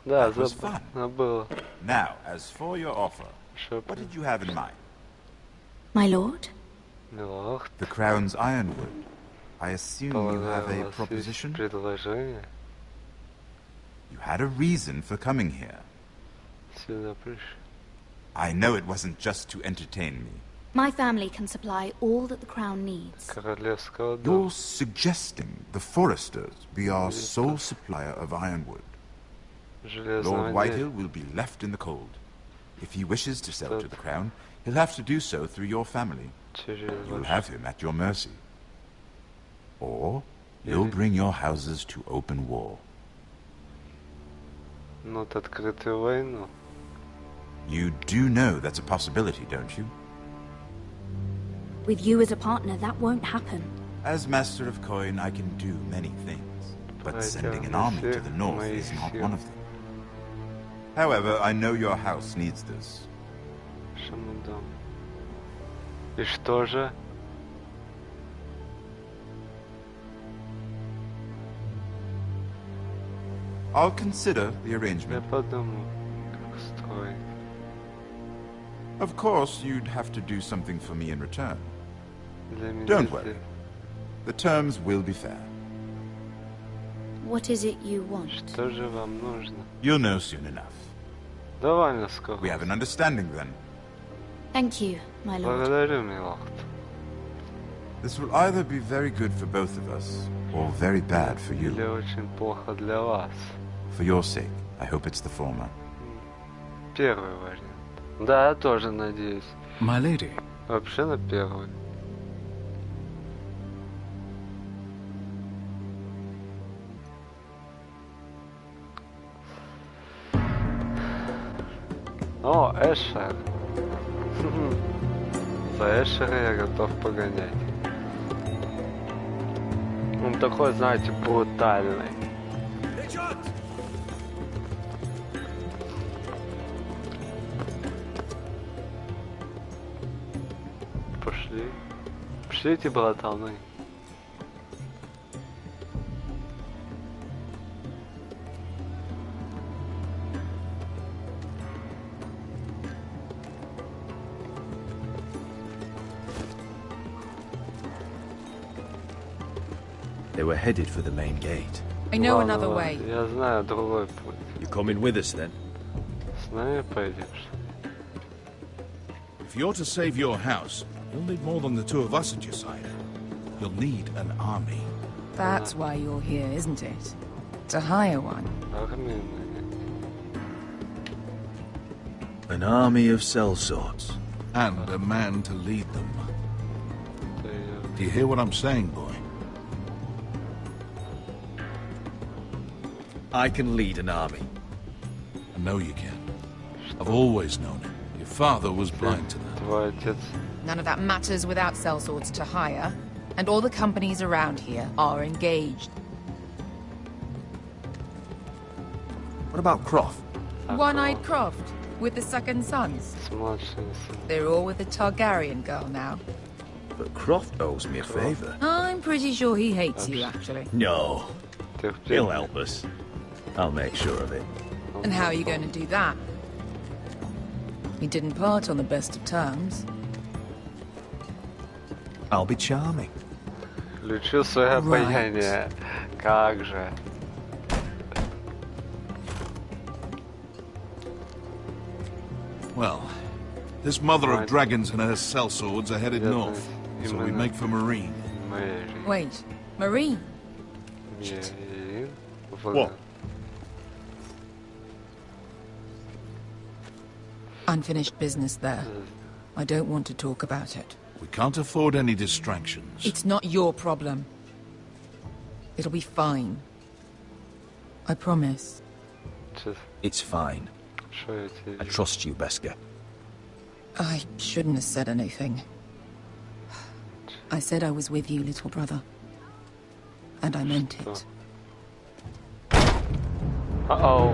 Да, that was fun. Забыл. Now, as for your offer, what did you have in mind? My lord? The Crown's ironwood. I assume you have a proposition? Предложение. You had a reason for coming here. Сюда пришли. I know it wasn't just to entertain me. My family can supply all that the Crown needs. You're suggesting the Forresters be our sole supplier of ironwood. Lord Whitehill will be left in the cold. If he wishes to sell to the Crown, he'll have to do so through your family. You'll have him at your mercy. Or you'll bring your houses to open war. Not открытую войну. You do know that's a possibility, don't you? With you as a partner, that won't happen. As Master of Coin, I can do many things, but sending an army to the north is not one of them. However, I know your house needs this. И что же? I'll consider the arrangement. Я подумаю, как строить. Of course, you'd have to do something for me in return. Don't worry. The terms will be fair. What is it you want? Что же вам нужно? You'll know soon enough. Довольно скоро. We have an understanding then. Thank you, my lord. Благодарю, милорд. This will either be very good for both of us, or very bad for you. Или очень плохо для вас. For your sake, I hope it's the former. Первый вариант. Да, я тоже надеюсь. My lady. Вообще на первый. О, Эшер. За Эшера я готов погонять. Он такой, знаете, брутальный. Пошли. Пошлите, братаны. They were headed for the main gate. I know another way. Я знаю другой путь. You coming with us then? С нами пойдешь? If you're to save your house, you'll need more than the two of us at your side. You'll need an army. That's why you're here, isn't it? To hire one. An army of sellswords. And a man to lead them. Do you hear what I'm saying, boy? I can lead an army. I know you can. I've always known it. Your father was blind to that. None of that matters without sellswords to hire, and all the companies around here are engaged. What about Croft? One-eyed Croft, with the second sons. They're all with the Targaryen girl now. But Croft owes me a favor. I'm pretty sure he hates you, actually. No. He'll help us. I'll make sure of it. And how are you going to do that? We didn't part on the best of terms. I'll be charming. Включил свое обаяние. Как же. Well, this mother of dragons and her sellswords are headed north, so we make for Marine. Wait, Marine? What? Unfinished business there. I don't want to talk about it. We can't afford any distractions. It's not your problem. It'll be fine. I promise. It's fine. I trust you, Beskha. I shouldn't have said anything. I said I was with you, little brother. And I meant it. Uh-oh.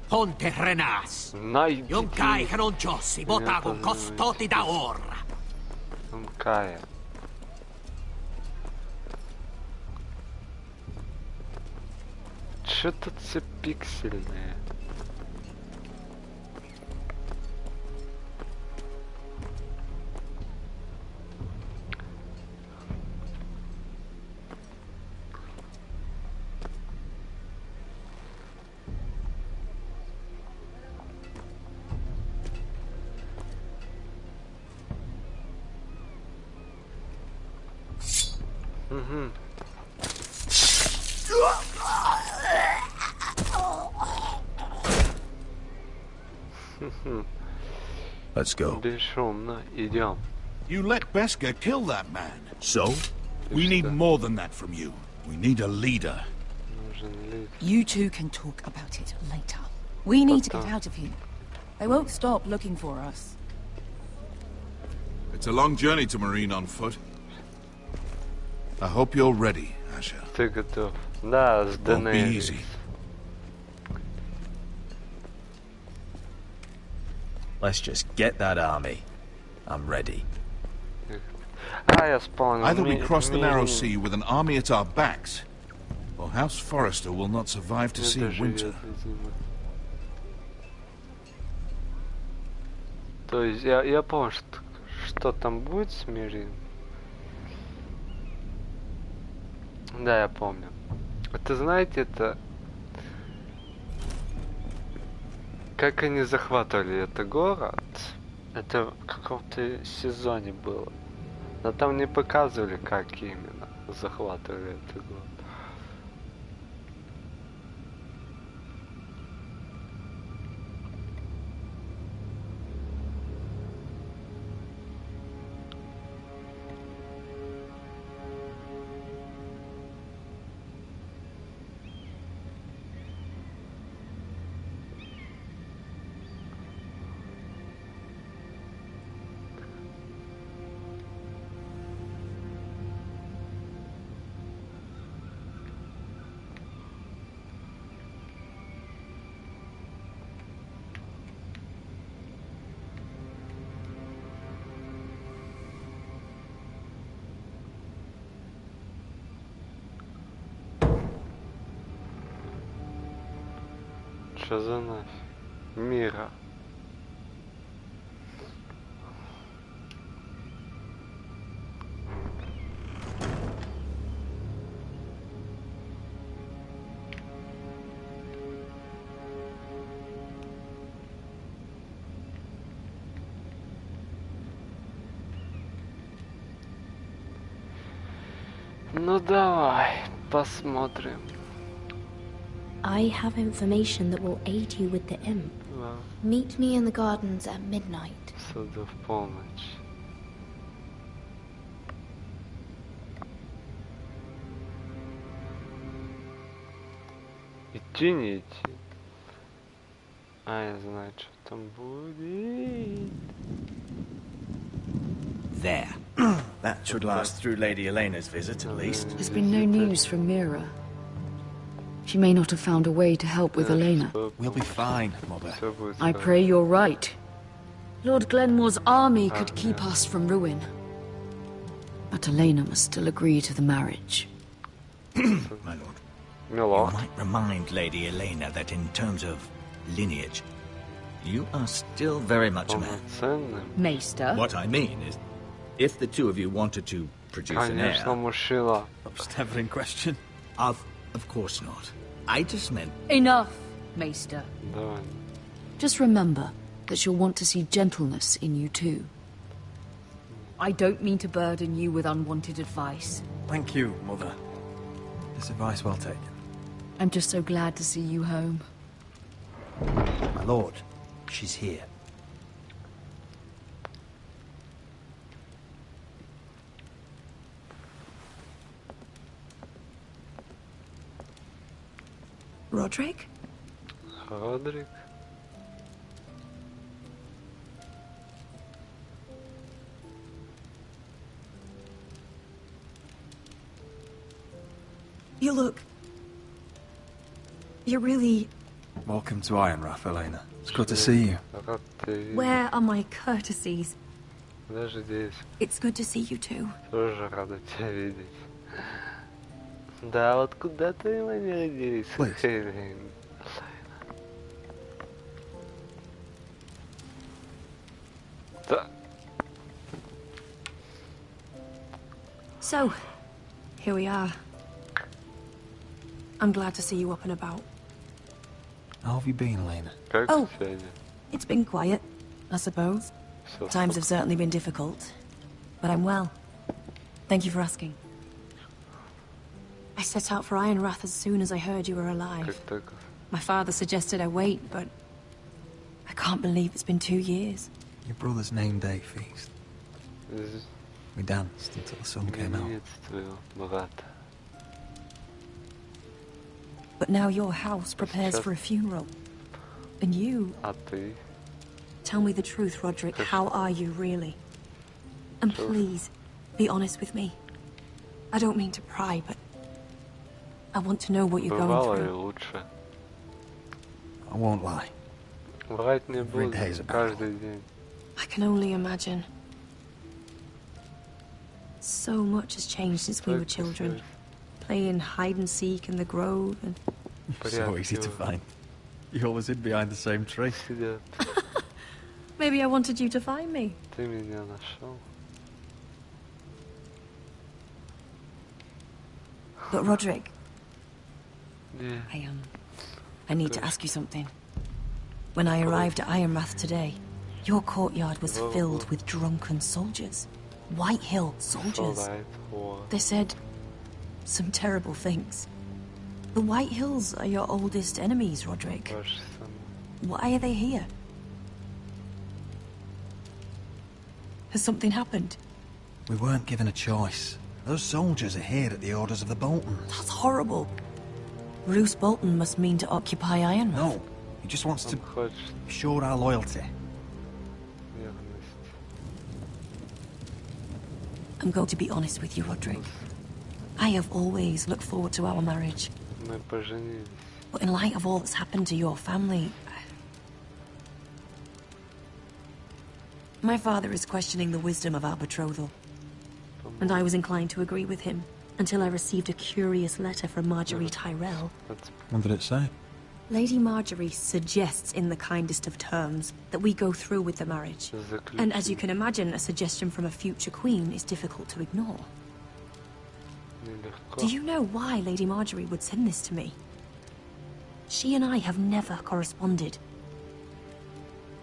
Ponte Renas. Yung kai kanon Diyos, ibota kong kostoti da ora. Он кая. Чё тут все пиксельное? Let's go. Бесшумно идем. You let Beskha kill that man. So? We need more than that from you. We need a leader. You two can talk about it later. We need to get out of here. They won't stop looking for us. It's a long journey to Marine on foot. I hope you're ready, Asher. Ты готов? Да, с Won't be easy. Let's just get that army. I'm ready. Either we cross the narrow sea with an army at our backs, or House Forrester will not survive to see winter. То есть я помню, что там будет с Мирин. Да, я помню. Это, знаете, это... Как они захватывали этот город, это в каком-то сезоне было. Но там не показывали, как именно захватывали этот город. Что за нафиг? Мира. Ну давай, посмотрим. I have information that will aid you with the imp. Wow. Meet me in the gardens at midnight. Сюда в полночь. Идти, не идти. А, я знаю, что там будет. There. That should last through Lady Elena's visit, at least. There's been no news from Mira. She may not have found a way to help with Elena. We'll be fine, Mother. I pray you're right. Lord Glenmore's army could keep us from ruin. But Elena must still agree to the marriage. My lord. You might remind Lady Elena that in terms of lineage, you are still very much a man. Maester? What I mean is, if the two of you wanted to produce an heir... Was never in question. Of course not. I just meant... Enough, Maester. Just remember that she'll want to see gentleness in you too. I don't mean to burden you with unwanted advice. Thank you, Mother. This advice well taken. I'm just so glad to see you home. My lord, she's here. Roderick? Roderick? You look... You're really... Welcome to Ironrath, Elena. It's good to see you. Where are my courtesies? Даже здесь. It's good to see you too. Тоже рада тебя видеть. Да, вот куда ты меня делись? Да. So, here we are. I'm glad to see you up and about. How have you been, Elena? Oh, it's been quiet, I suppose. Times have certainly been difficult, but I'm well. Thank you for asking. I set out for Ironrath as soon as I heard you were alive. My father suggested I wait, but I can't believe it's been 2 years. Your brother's name day feast. We danced until the sun came out. But now your house prepares for a funeral. And you... Tell me the truth, Roderick. How are you, really? And please, be honest with me. I don't mean to pry, but... I want to know what you're going through. I won't lie. Every day's a battle. I can only imagine. So much has changed since we were children. Playing hide and seek in the grove and... So easy to find. You always hid behind the same tree. Maybe I wanted you to find me. But Roderick... I need to ask you something. When I arrived at Ironrath today, your courtyard was filled with drunken soldiers. White Hill soldiers. They said some terrible things. The White Hills are your oldest enemies, Roderick. Why are they here? Has something happened? We weren't given a choice. Those soldiers are here at the orders of the Boltons. That's horrible. Roose Bolton must mean to occupy Ironrath. No, he just wants to show our loyalty. I'm going to be honest with you, Roderick. I have always looked forward to our marriage. But in light of all that's happened to your family... My father is questioning the wisdom of our betrothal. And I was inclined to agree with him, until I received a curious letter from Marjorie Tyrell. What did it say? Lady Marjorie suggests in the kindest of terms that we go through with the marriage. And as you can imagine, a suggestion from a future queen is difficult to ignore. Do you know why Lady Marjorie would send this to me? She and I have never corresponded.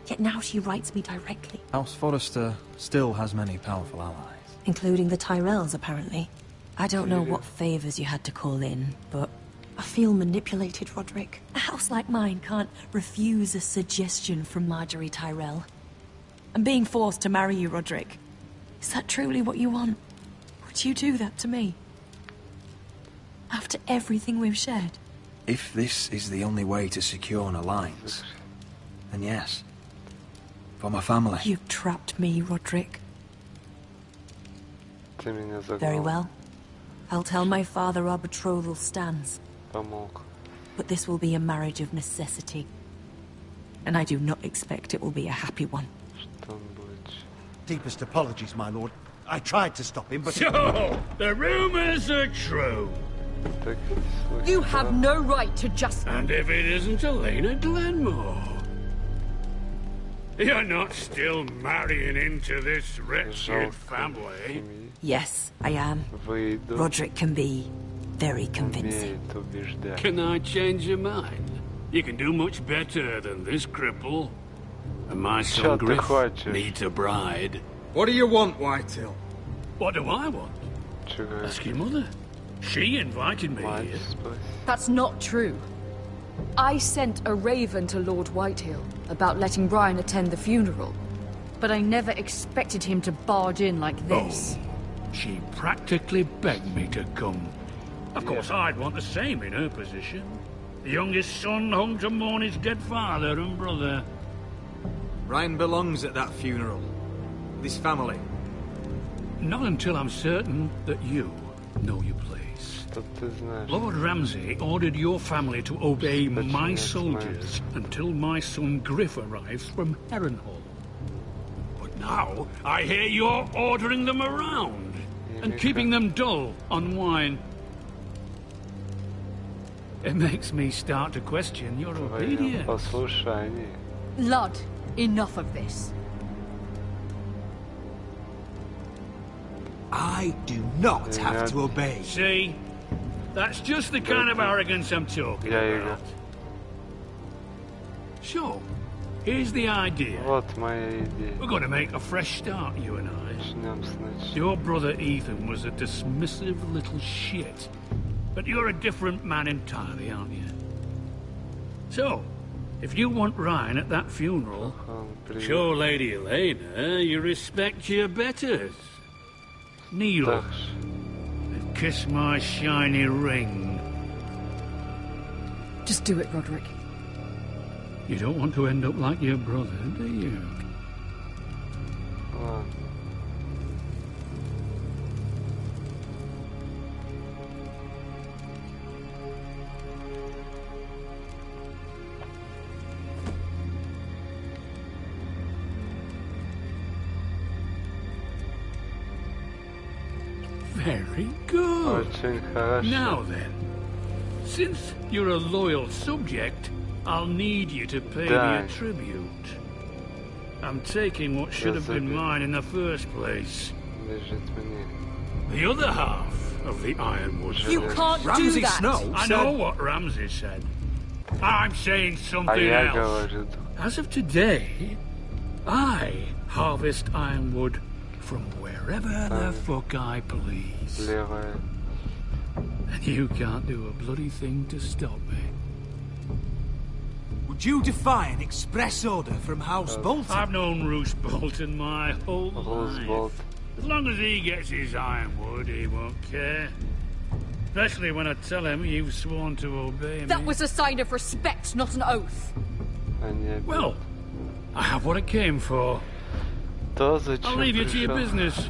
Yet now she writes me directly. House Forrester still has many powerful allies. Including the Tyrells, apparently. I don't know what favors you had to call in, but I feel manipulated, Roderick. A house like mine can't refuse a suggestion from Marjorie Tyrell. I'm being forced to marry you, Roderick. Is that truly what you want? Would you do that to me? After everything we've shared? If this is the only way to secure an alliance, then yes. For my family. You've trapped me, Roderick. Very well. I'll tell my father our betrothal stands. But this will be a marriage of necessity. And I do not expect it will be a happy one. Deepest apologies, my lord. I tried to stop him, but... So, the rumors are true. You have no right to just... And if it isn't Elena Glenmore? You're not still marrying into this wretched family? Yes, I am. Roderick can be very convincing. Can I change your mind? You can do much better than this cripple. And my son Griff needs a bride. What do you want, Whitehill? What do I want? Ask your mother. She invited me here. That's not true. I sent a raven to Lord Whitehill about letting Brian attend the funeral. But I never expected him to barge in like this. Oh, she practically begged me to come. Of course, I'd want the same in her position. The youngest son home to mourn his dead father and brother. Brian belongs at that funeral. This family. Not until I'm certain that you know your place. Lord Ramsay ordered your family to obey my soldiers until my son Griff arrives from Harrenhal. But now, I hear you're ordering them around and keeping them dull on wine. It makes me start to question your obedience. Lud, enough of this. I do not have to obey. See? That's just the kind of arrogance I'm talking about. So, here's the idea. We're going to make a fresh start, you and I. Your brother Ethan was a dismissive little shit. But you're a different man entirely, aren't you? So, if you want Ryan at that funeral, show Lady Elena you respect your betters. Kneel and kiss my shiny ring. Just do it, Roderick. You don't want to end up like your brother, do you? Very good. Now then, since you're a loyal subject, I'll need you to pay me a tribute. I'm taking what should have been mine in the first place. The other half of the Ironwood. You can't do that. I know what Ramsay said. I'm saying something else. As of today, I harvest Ironwood from wherever the fuck I please. And you can't do a bloody thing to stop me. Would you defy an express order from House Bolton? I've known Roose Bolton my whole life. As long as he gets his ironwood, he won't care. Especially when I tell him you've sworn to obey me. That was a sign of respect, not an oath. Well, I have what it came for. I'll leave you to your business.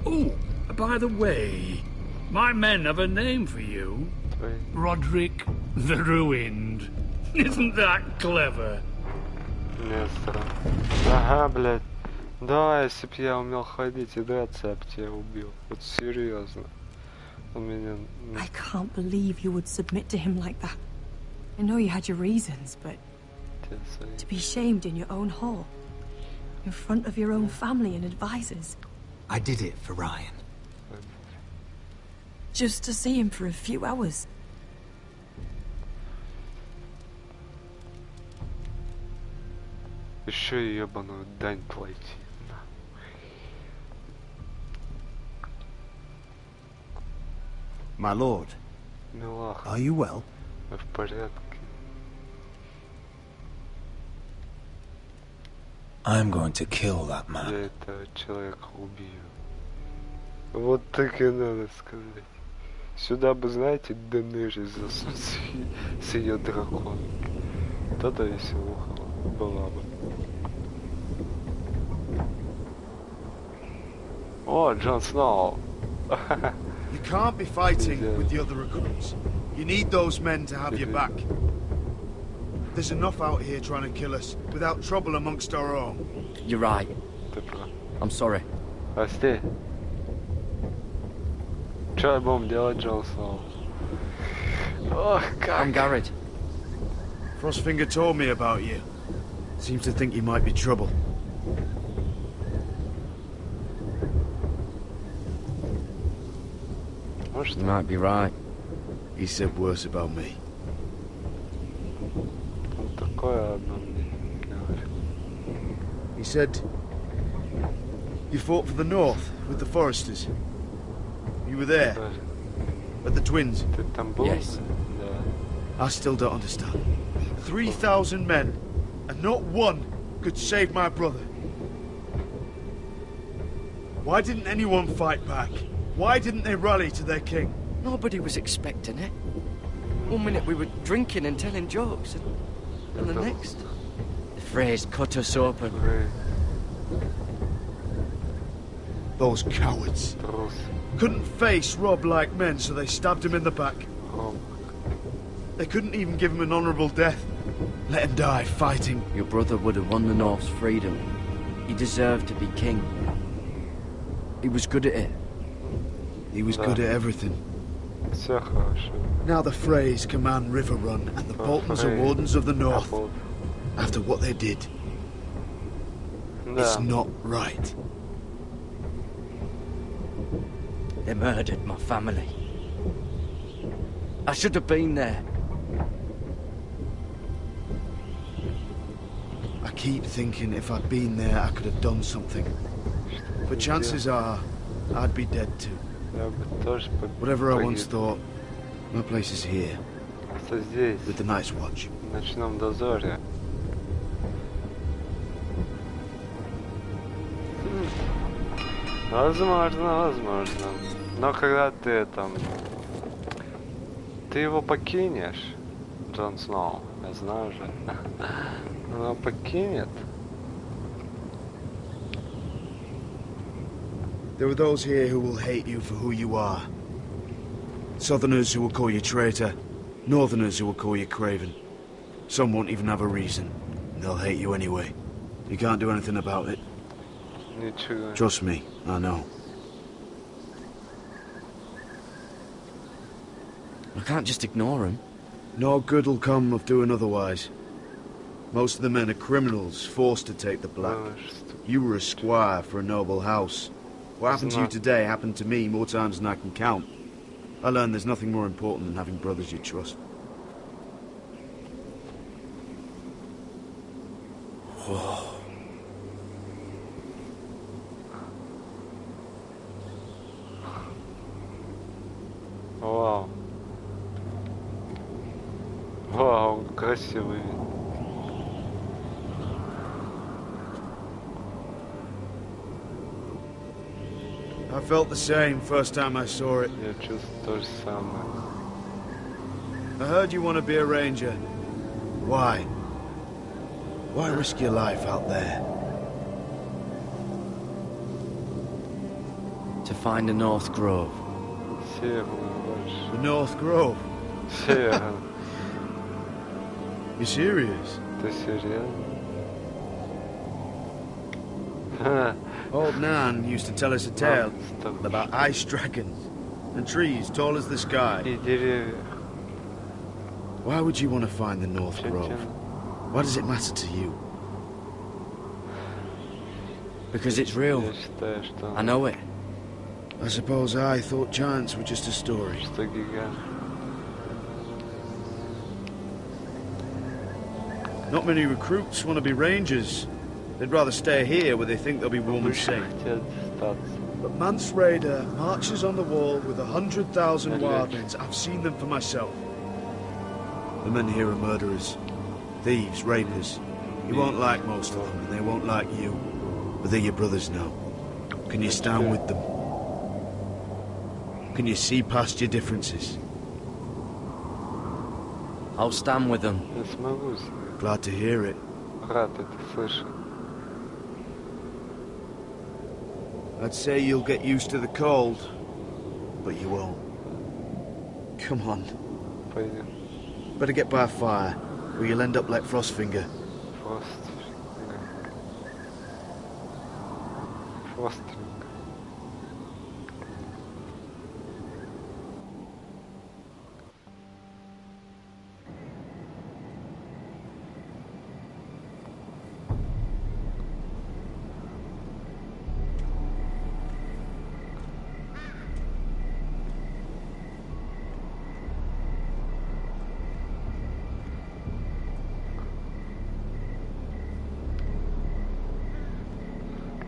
Oh, by the way, my men have a name for you. Roderick the Ruined. Isn't that clever? Ага, блядь. Да, если б я умел ходить и драться, я б тебя убил. Вот серьезно. У меня... I can't believe you would submit to him like that. I know you had your reasons, but... to be shamed in your own hall. In front of your own family and advisors. I did it for Ryan. Just to see him for a few hours. Еще ебаную дань платить. My lord. Милаха. Are you well? В порядке. I'm going to kill that man. Я этого человека убью. Вот так и надо сказать. Сюда бы, знаете, Денежи засунуть с ее драконом. Тогда веселуха была бы. О, Джон Сноу. You can't be fighting with the other recruits. You need those men to have your back. There's enough out here trying to kill us without trouble amongst our own. You're right. I'm sorry. Прости. Что я будем делать, Джон Сноу? Ох, как. I'm Garrett. Frostfinger told me about you. Seems to think you might be trouble. You might be right. He said worse about me. He said you fought for the North with the Foresters. You were there at the Twins. Yes. I still don't understand. 3,000 men, and not one could save my brother. Why didn't anyone fight back? Why didn't they rally to their king? Nobody was expecting it. One minute we were drinking and telling jokes, and the next, the phrase cut us open. Those cowards couldn't face Rob like men, so they stabbed him in the back. They couldn't even give him an honorable death. Let him die fighting. Your brother would have won the North's freedom. He deserved to be king. He was good at it. He was good at everything. Now the Freys command River Run, and the Boltons are wardens of the North. After what they did, it's not right. They murdered my family. I should have been there. I keep thinking if I'd been there, I could have done something. But chances are, I'd be dead too. Whatever I once thought, my place is here. With the Night's Watch. В ночном дозоре. Возможно, возможно. Но когда ты там... Ты его покинешь, Джон Сноу, я знаю же. Он покинет. There are those here who will hate you for who you are. Southerners who will call you traitor. Northerners who will call you craven. Some won't even have a reason. They'll hate you anyway. You can't do anything about it. Trust me, I know. I can't just ignore them. No good will come of doing otherwise. Most of the men are criminals, forced to take the black. You were a squire for a noble house. What happened to you today happened to me more times than I can count. I learned there's nothing more important than having brothers you trust. Whoa. Вау. Вау, красивый вид. I felt the same first time I saw it. Я чувствую то же самое. I heard you want to be a ranger. Why? Why risk your life out there? To find the North Grove. The North Grove? You serious? Ты серьезно? Old Nan used to tell us a tale about ice dragons and trees tall as the sky. Why would you want to find the North Grove? Why does it matter to you? Because it's real. I know it. I suppose I thought giants were just a story. Not many recruits want to be rangers. They'd rather stay here where they think they'll be warm and safe. But Mance Raider marches on the wall with 100,000 wildlings. I've seen them for myself. The men here are murderers, thieves, rapers. You won't like most of them, and they won't like you. But they're your brothers now. Can you stand with them? Can you see past your differences? I'll stand with them. Glad to hear it. I'd say you'll get used to the cold, but you won't. Come on. Better get by a fire, or you'll end up like Frostfinger. Frostfinger.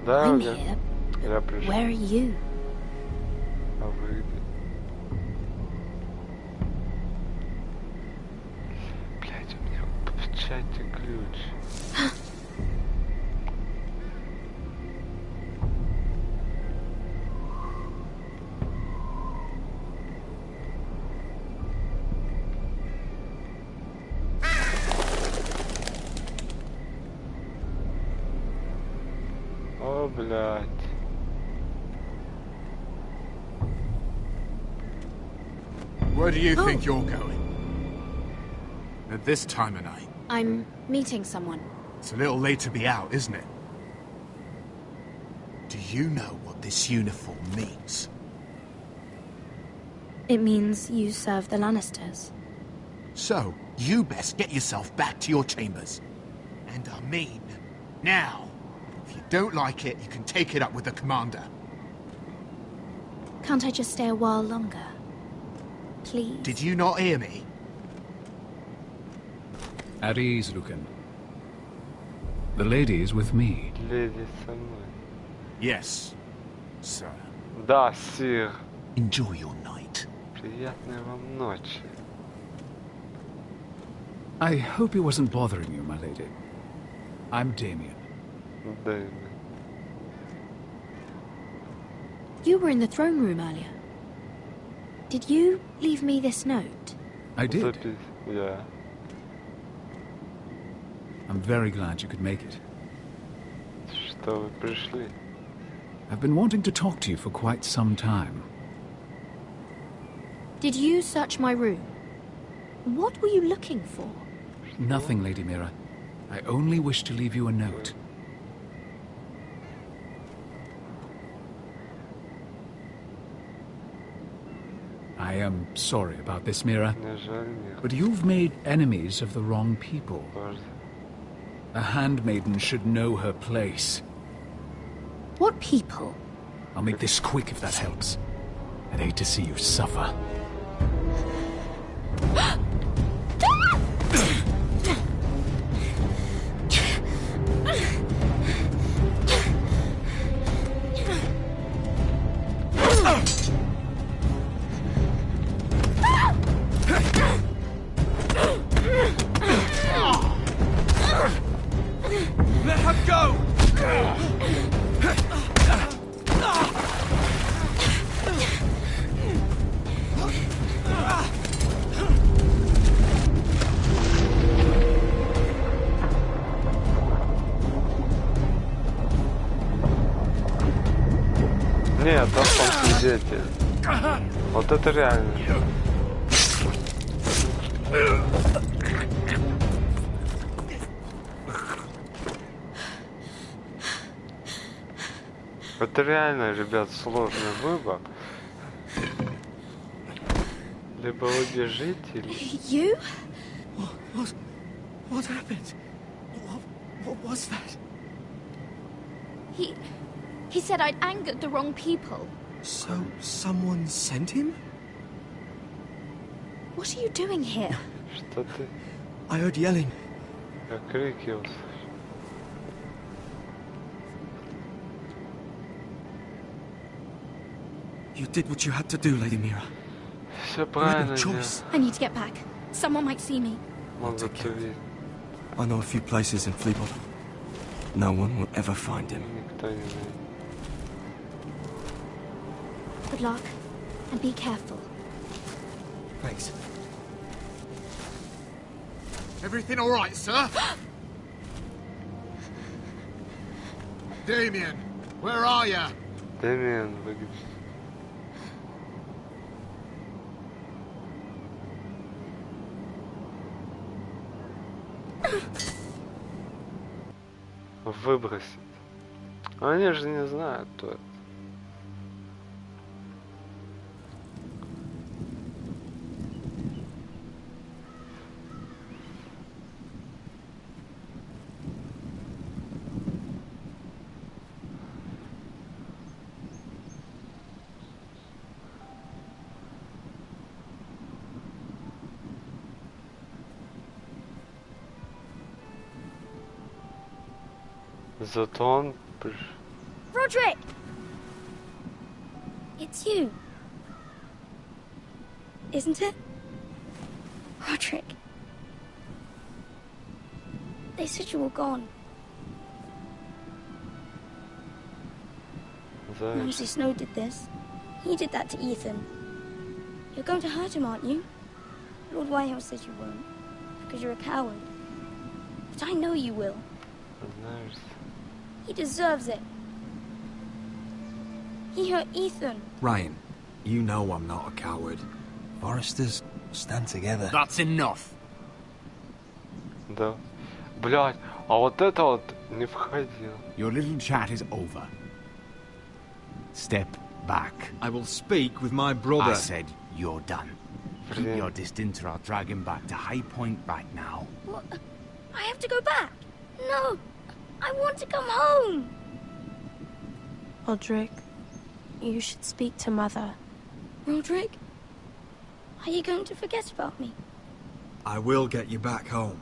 I'm here. Where are you? Блядь, у меня в чате ключ. О, блядь. Where do you think you're going? At this time of night? I'm meeting someone. It's a little late to be out, isn't it? Do you know what this uniform means? It means you serve the Lannisters. So, you best get yourself back to your chambers. And I mean, now. If you don't like it, you can take it up with the commander. Can't I just stay a while longer? Please. Did you not hear me? At ease, Lucan. The lady is with me. Lady со мной. Yes, sir. Да, сир. Enjoy your night. Приятной вам ночи. I hope he wasn't bothering you, my lady. I'm Damien. Damien. You were in the throne room earlier. Did you leave me this note? I did. Yeah. I'm very glad you could make it. Что вы пришли? I've been wanting to talk to you for quite some time. Did you search my room? What were you looking for? Nothing, Lady Mira. I only wish to leave you a note. I am sorry about this, Mira, but you've made enemies of the wrong people. A handmaiden should know her place. What people? I'll make this quick if that helps. I'd hate to see you suffer. Let her go! Нет, там свидетель. Вот это реально. Это реально, ребят, сложный выбор. Либо вы бежите, или... You? What happened? What was that? He said I'd angered the wrong people. So someone sent him? What are you doing here? Что ты? I heard yelling. Я крики услышал. You did what you had to do, Lady Mira. Все правильно choice. I need to get back. Someone might see me. Могут увидеть. I know a few places in Fleetwood. No one will ever find him. Good luck, and be careful. Thanks. Everything all right, sir? Damien, where are you? Damien, выглядит. Выбросить. Они же не знают, кто это. Зато он... Roderick! It's you. Isn't it? Roderick. They said you were gone. Ramsay Snow did this. He did that to Ethan. You're going to hurt him, aren't you? Lord Whitehill says you won't, because you're a coward. But I know you will. He deserves it. He hurt Ethan. Ryan, you know I'm not a coward. Foresters stand together. That's enough. Да. Блядь, а вот это вот не входил. Your little chat is over. Step back. I will speak with my brother. I said you're done. Keep your distance or I'll drag him back to High Point right now. What? I have to go back? No. I want to come home. Roderick, you should speak to Mother. Roderick? Are you going to forget about me? I will get you back home.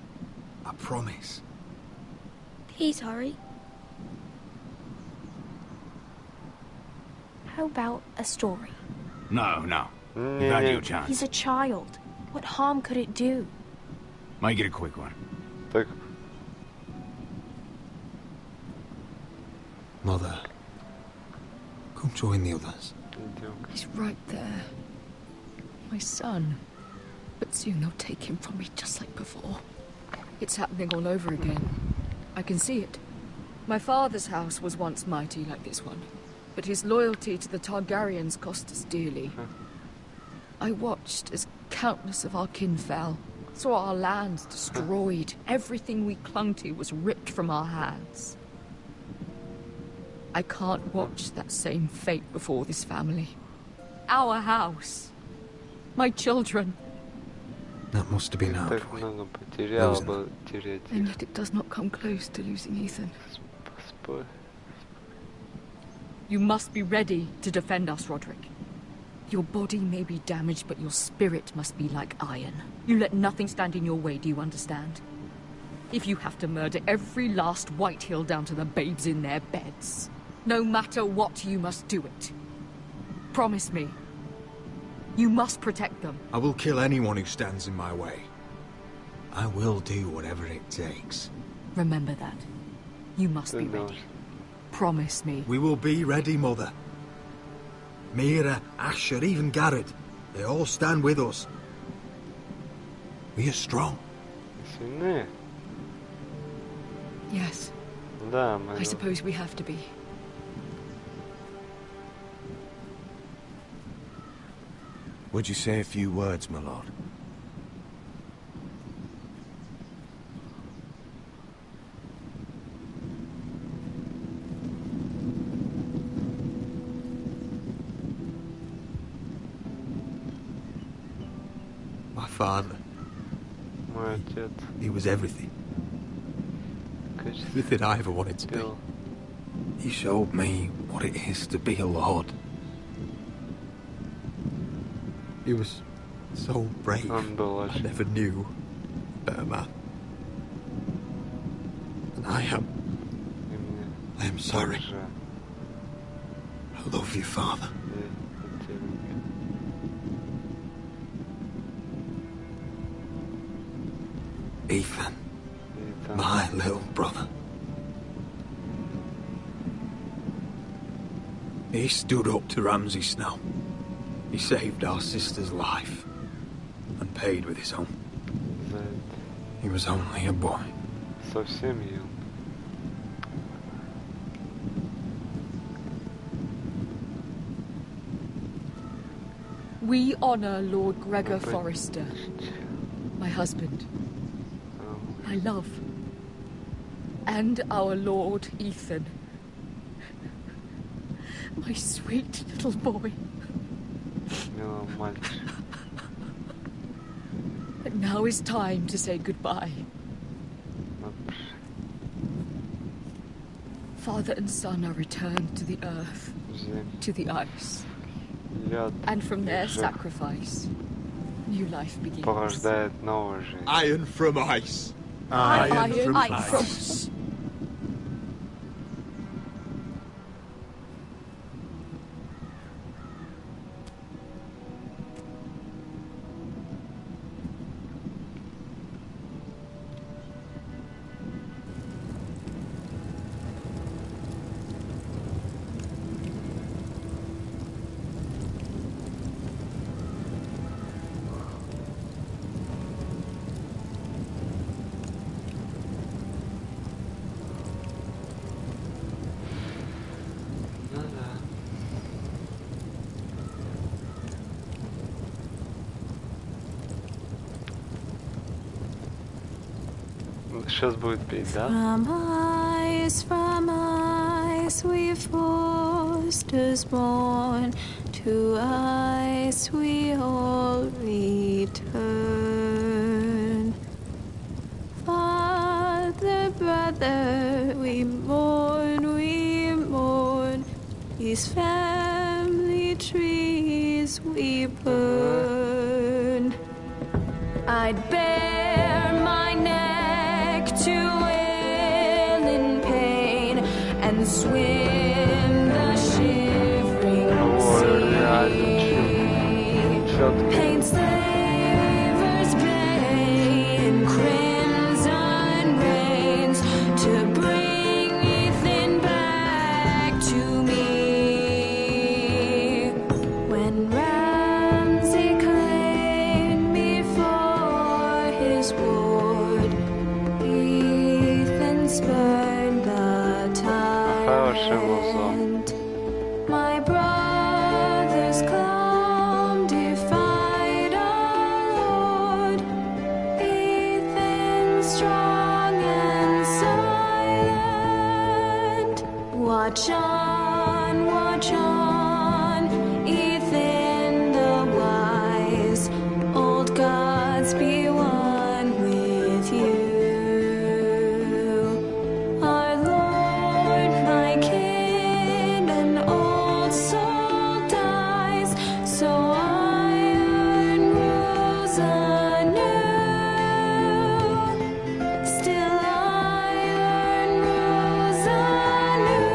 I promise. Please hurry. How about a story? No. You've had your chance. He's a child. What harm could it do? Make it a quick one. Так. Mother, come join the others. He's right there. My son. But soon they'll take him from me just like before. It's happening all over again. I can see it. My father's house was once mighty like this one, but his loyalty to the Targaryens cost us dearly. I watched as countless of our kin fell, saw our lands destroyed, everything we clung to was ripped from our hands. I can't watch that same fate before this family. Our house. My children. That must have been hard. And yet it does not come close to losing Ethan. You must be ready to defend us, Roderick. Your body may be damaged, but your spirit must be like iron. You let nothing stand in your way, do you understand? If you have to murder every last Whitehill down to the babes in their beds, no matter what, you must do it. Promise me. You must protect them. I will kill anyone who stands in my way. I will do whatever it takes. Remember that. You must be ready. Promise me. We will be ready, Mother. Mira, Asher, even Garrett. They all stand with us. We are strong. Yes. I suppose we have to be. Would you say a few words, my lord? My father. He was everything. Everything I ever wanted to be. He showed me what it is to be a lord. He was so brave. I never knew a better man. And I am sorry. I love you, Father. Ethan. My little brother. He stood up to Ramsay Snow. He saved our sister's life and paid with his own. He was only a boy. Совсем юн. We honor Lord Gregor Forrester, my husband, my love, and our Lord Ethan, my sweet little boy. And now is time to say goodbye. Father and son are returned to the earth, to the ice. And from their sacrifice, new life begins. Iron from ice. Iron from ice. Сейчас будет петь, да? From ice we forced us born, to ice we all return. Father, brother, we mourn, these family trees we burn. I'd bare my neck to wail in pain and swim the shivering sea. Paint slavers bay in crimson rains to bring Ethan back to me. When Ramsay claimed me for his ward, Ethan spurned the tyrant. My brother's calm defied our Lord. Ethan strong and silent. Watch on, Ethan the wise. Old gods be one with you. Our Lord, my King, an old soul dies, so iron rules anew. Still iron rules anew.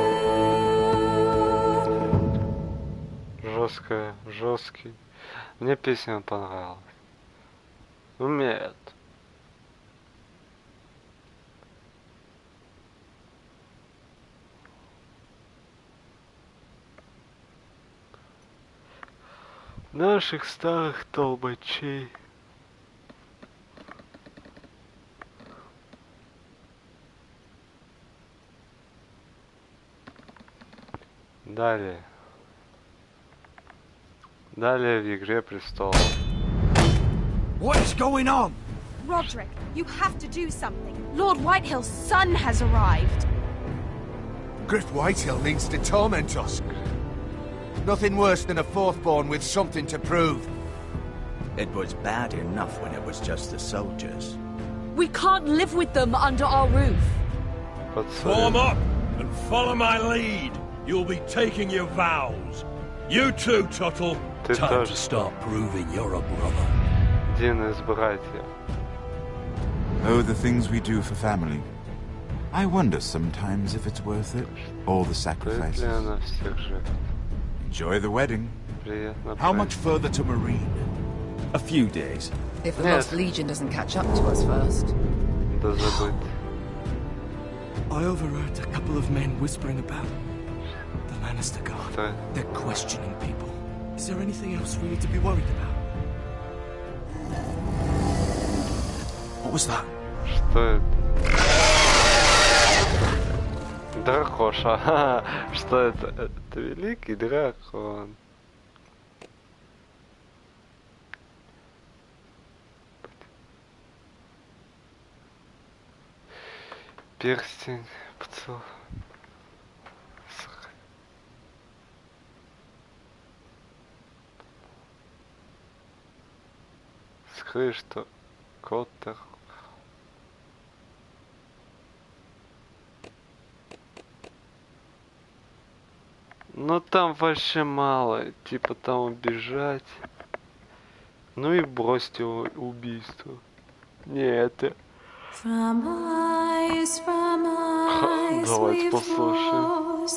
Жесткий. Мне песня понравилась. Умеет. Наших старых толбачей. Далее в «Игре престолов». What is going on? Roderick, you have to do something. Lord Whitehill's son has arrived. Griff Whitehill needs to torment us. Nothing worse than a fourth-born with something to prove. It was bad enough when it was just the soldiers. We can't live with them under our roof. Form up and follow my lead. You'll be taking your vows. You too, Tuttle. Time to start proving you're a brother. Один из братьев. Oh, the things we do for family. I wonder sometimes if it's worth it. All the sacrifices. Enjoy the wedding. How much further to Marine? A few days. If the Lost Legion doesn't catch up to us first. I overheard a couple of men whispering about the Lannister Guard. They're questioning people. Is there anything else we need to be worried about? What was that? Что это? Дракоша. Что это? Это великий дракон. Перстень поцелуй. Скажи, что Коттер. Ну там вообще мало, типа там убежать. Ну и бросьте убийство. Не это. Давайте послушаем.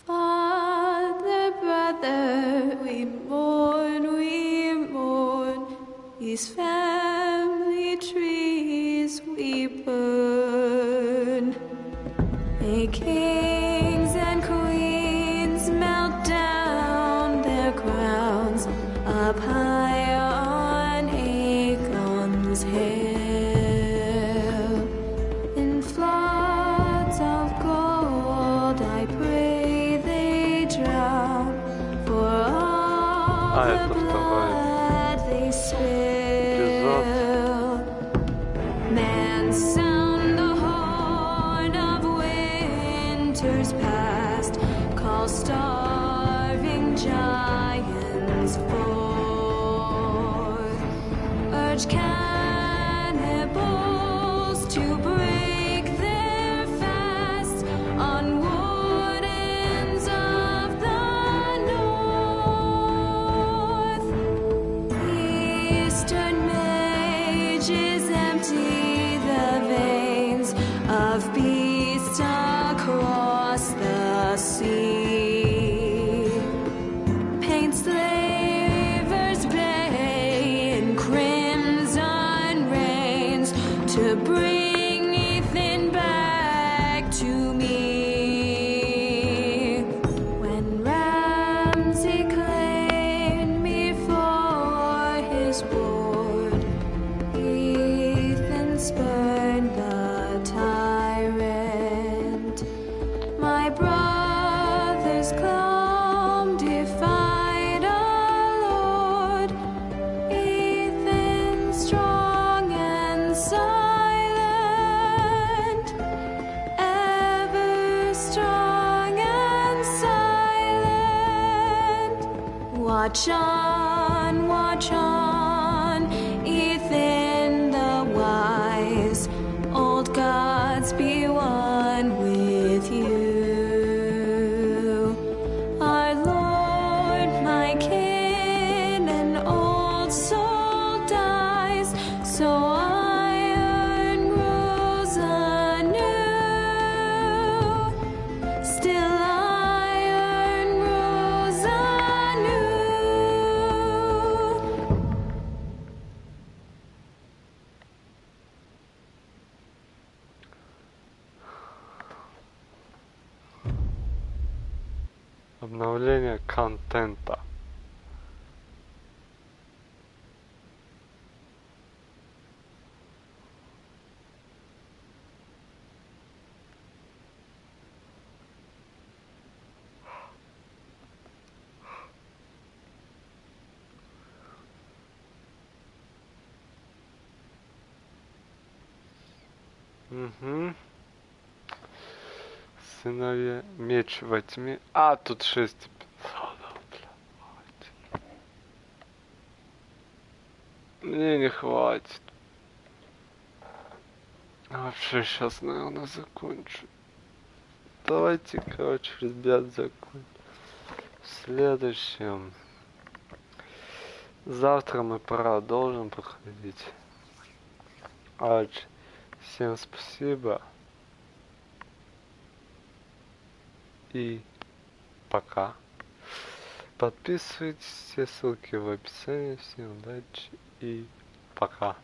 Father, brother, we mourn, these family trees we burn. May kings and queens melt down their crowns up high on Aegon's hill. In floods of gold I pray they drown, for all the blood they spill. Man, sound the horn of winter's past, call starving giants forth, urge cannibals to break their fast on wardens of the north. Eastern mages empty the veins of beasts across the sea. Paint slavers bay in crimson rains to bring Ethan back to me. When Ramsay claimed me for his ward, Ethan spurned the tyrant. My brother's calm defied a lord. Ethan strong and silent, ever strong and silent. Watch on, Ethan the wise. Old gods be one with you. Our Lord, my kin, an old soul dies, so iron grows anew. Still iron grows anew. Обновление контента. Угу. Сыновья, меч во тьме. А, тут 6 эпизодов, бля. Мне не хватит. Вообще сейчас, наверное, закончу. Давайте, короче, ребят, закончим. В следующем. Завтра мы продолжим проходить. Всем спасибо. И пока. Подписывайтесь, все ссылки в описании. Всем удачи и пока.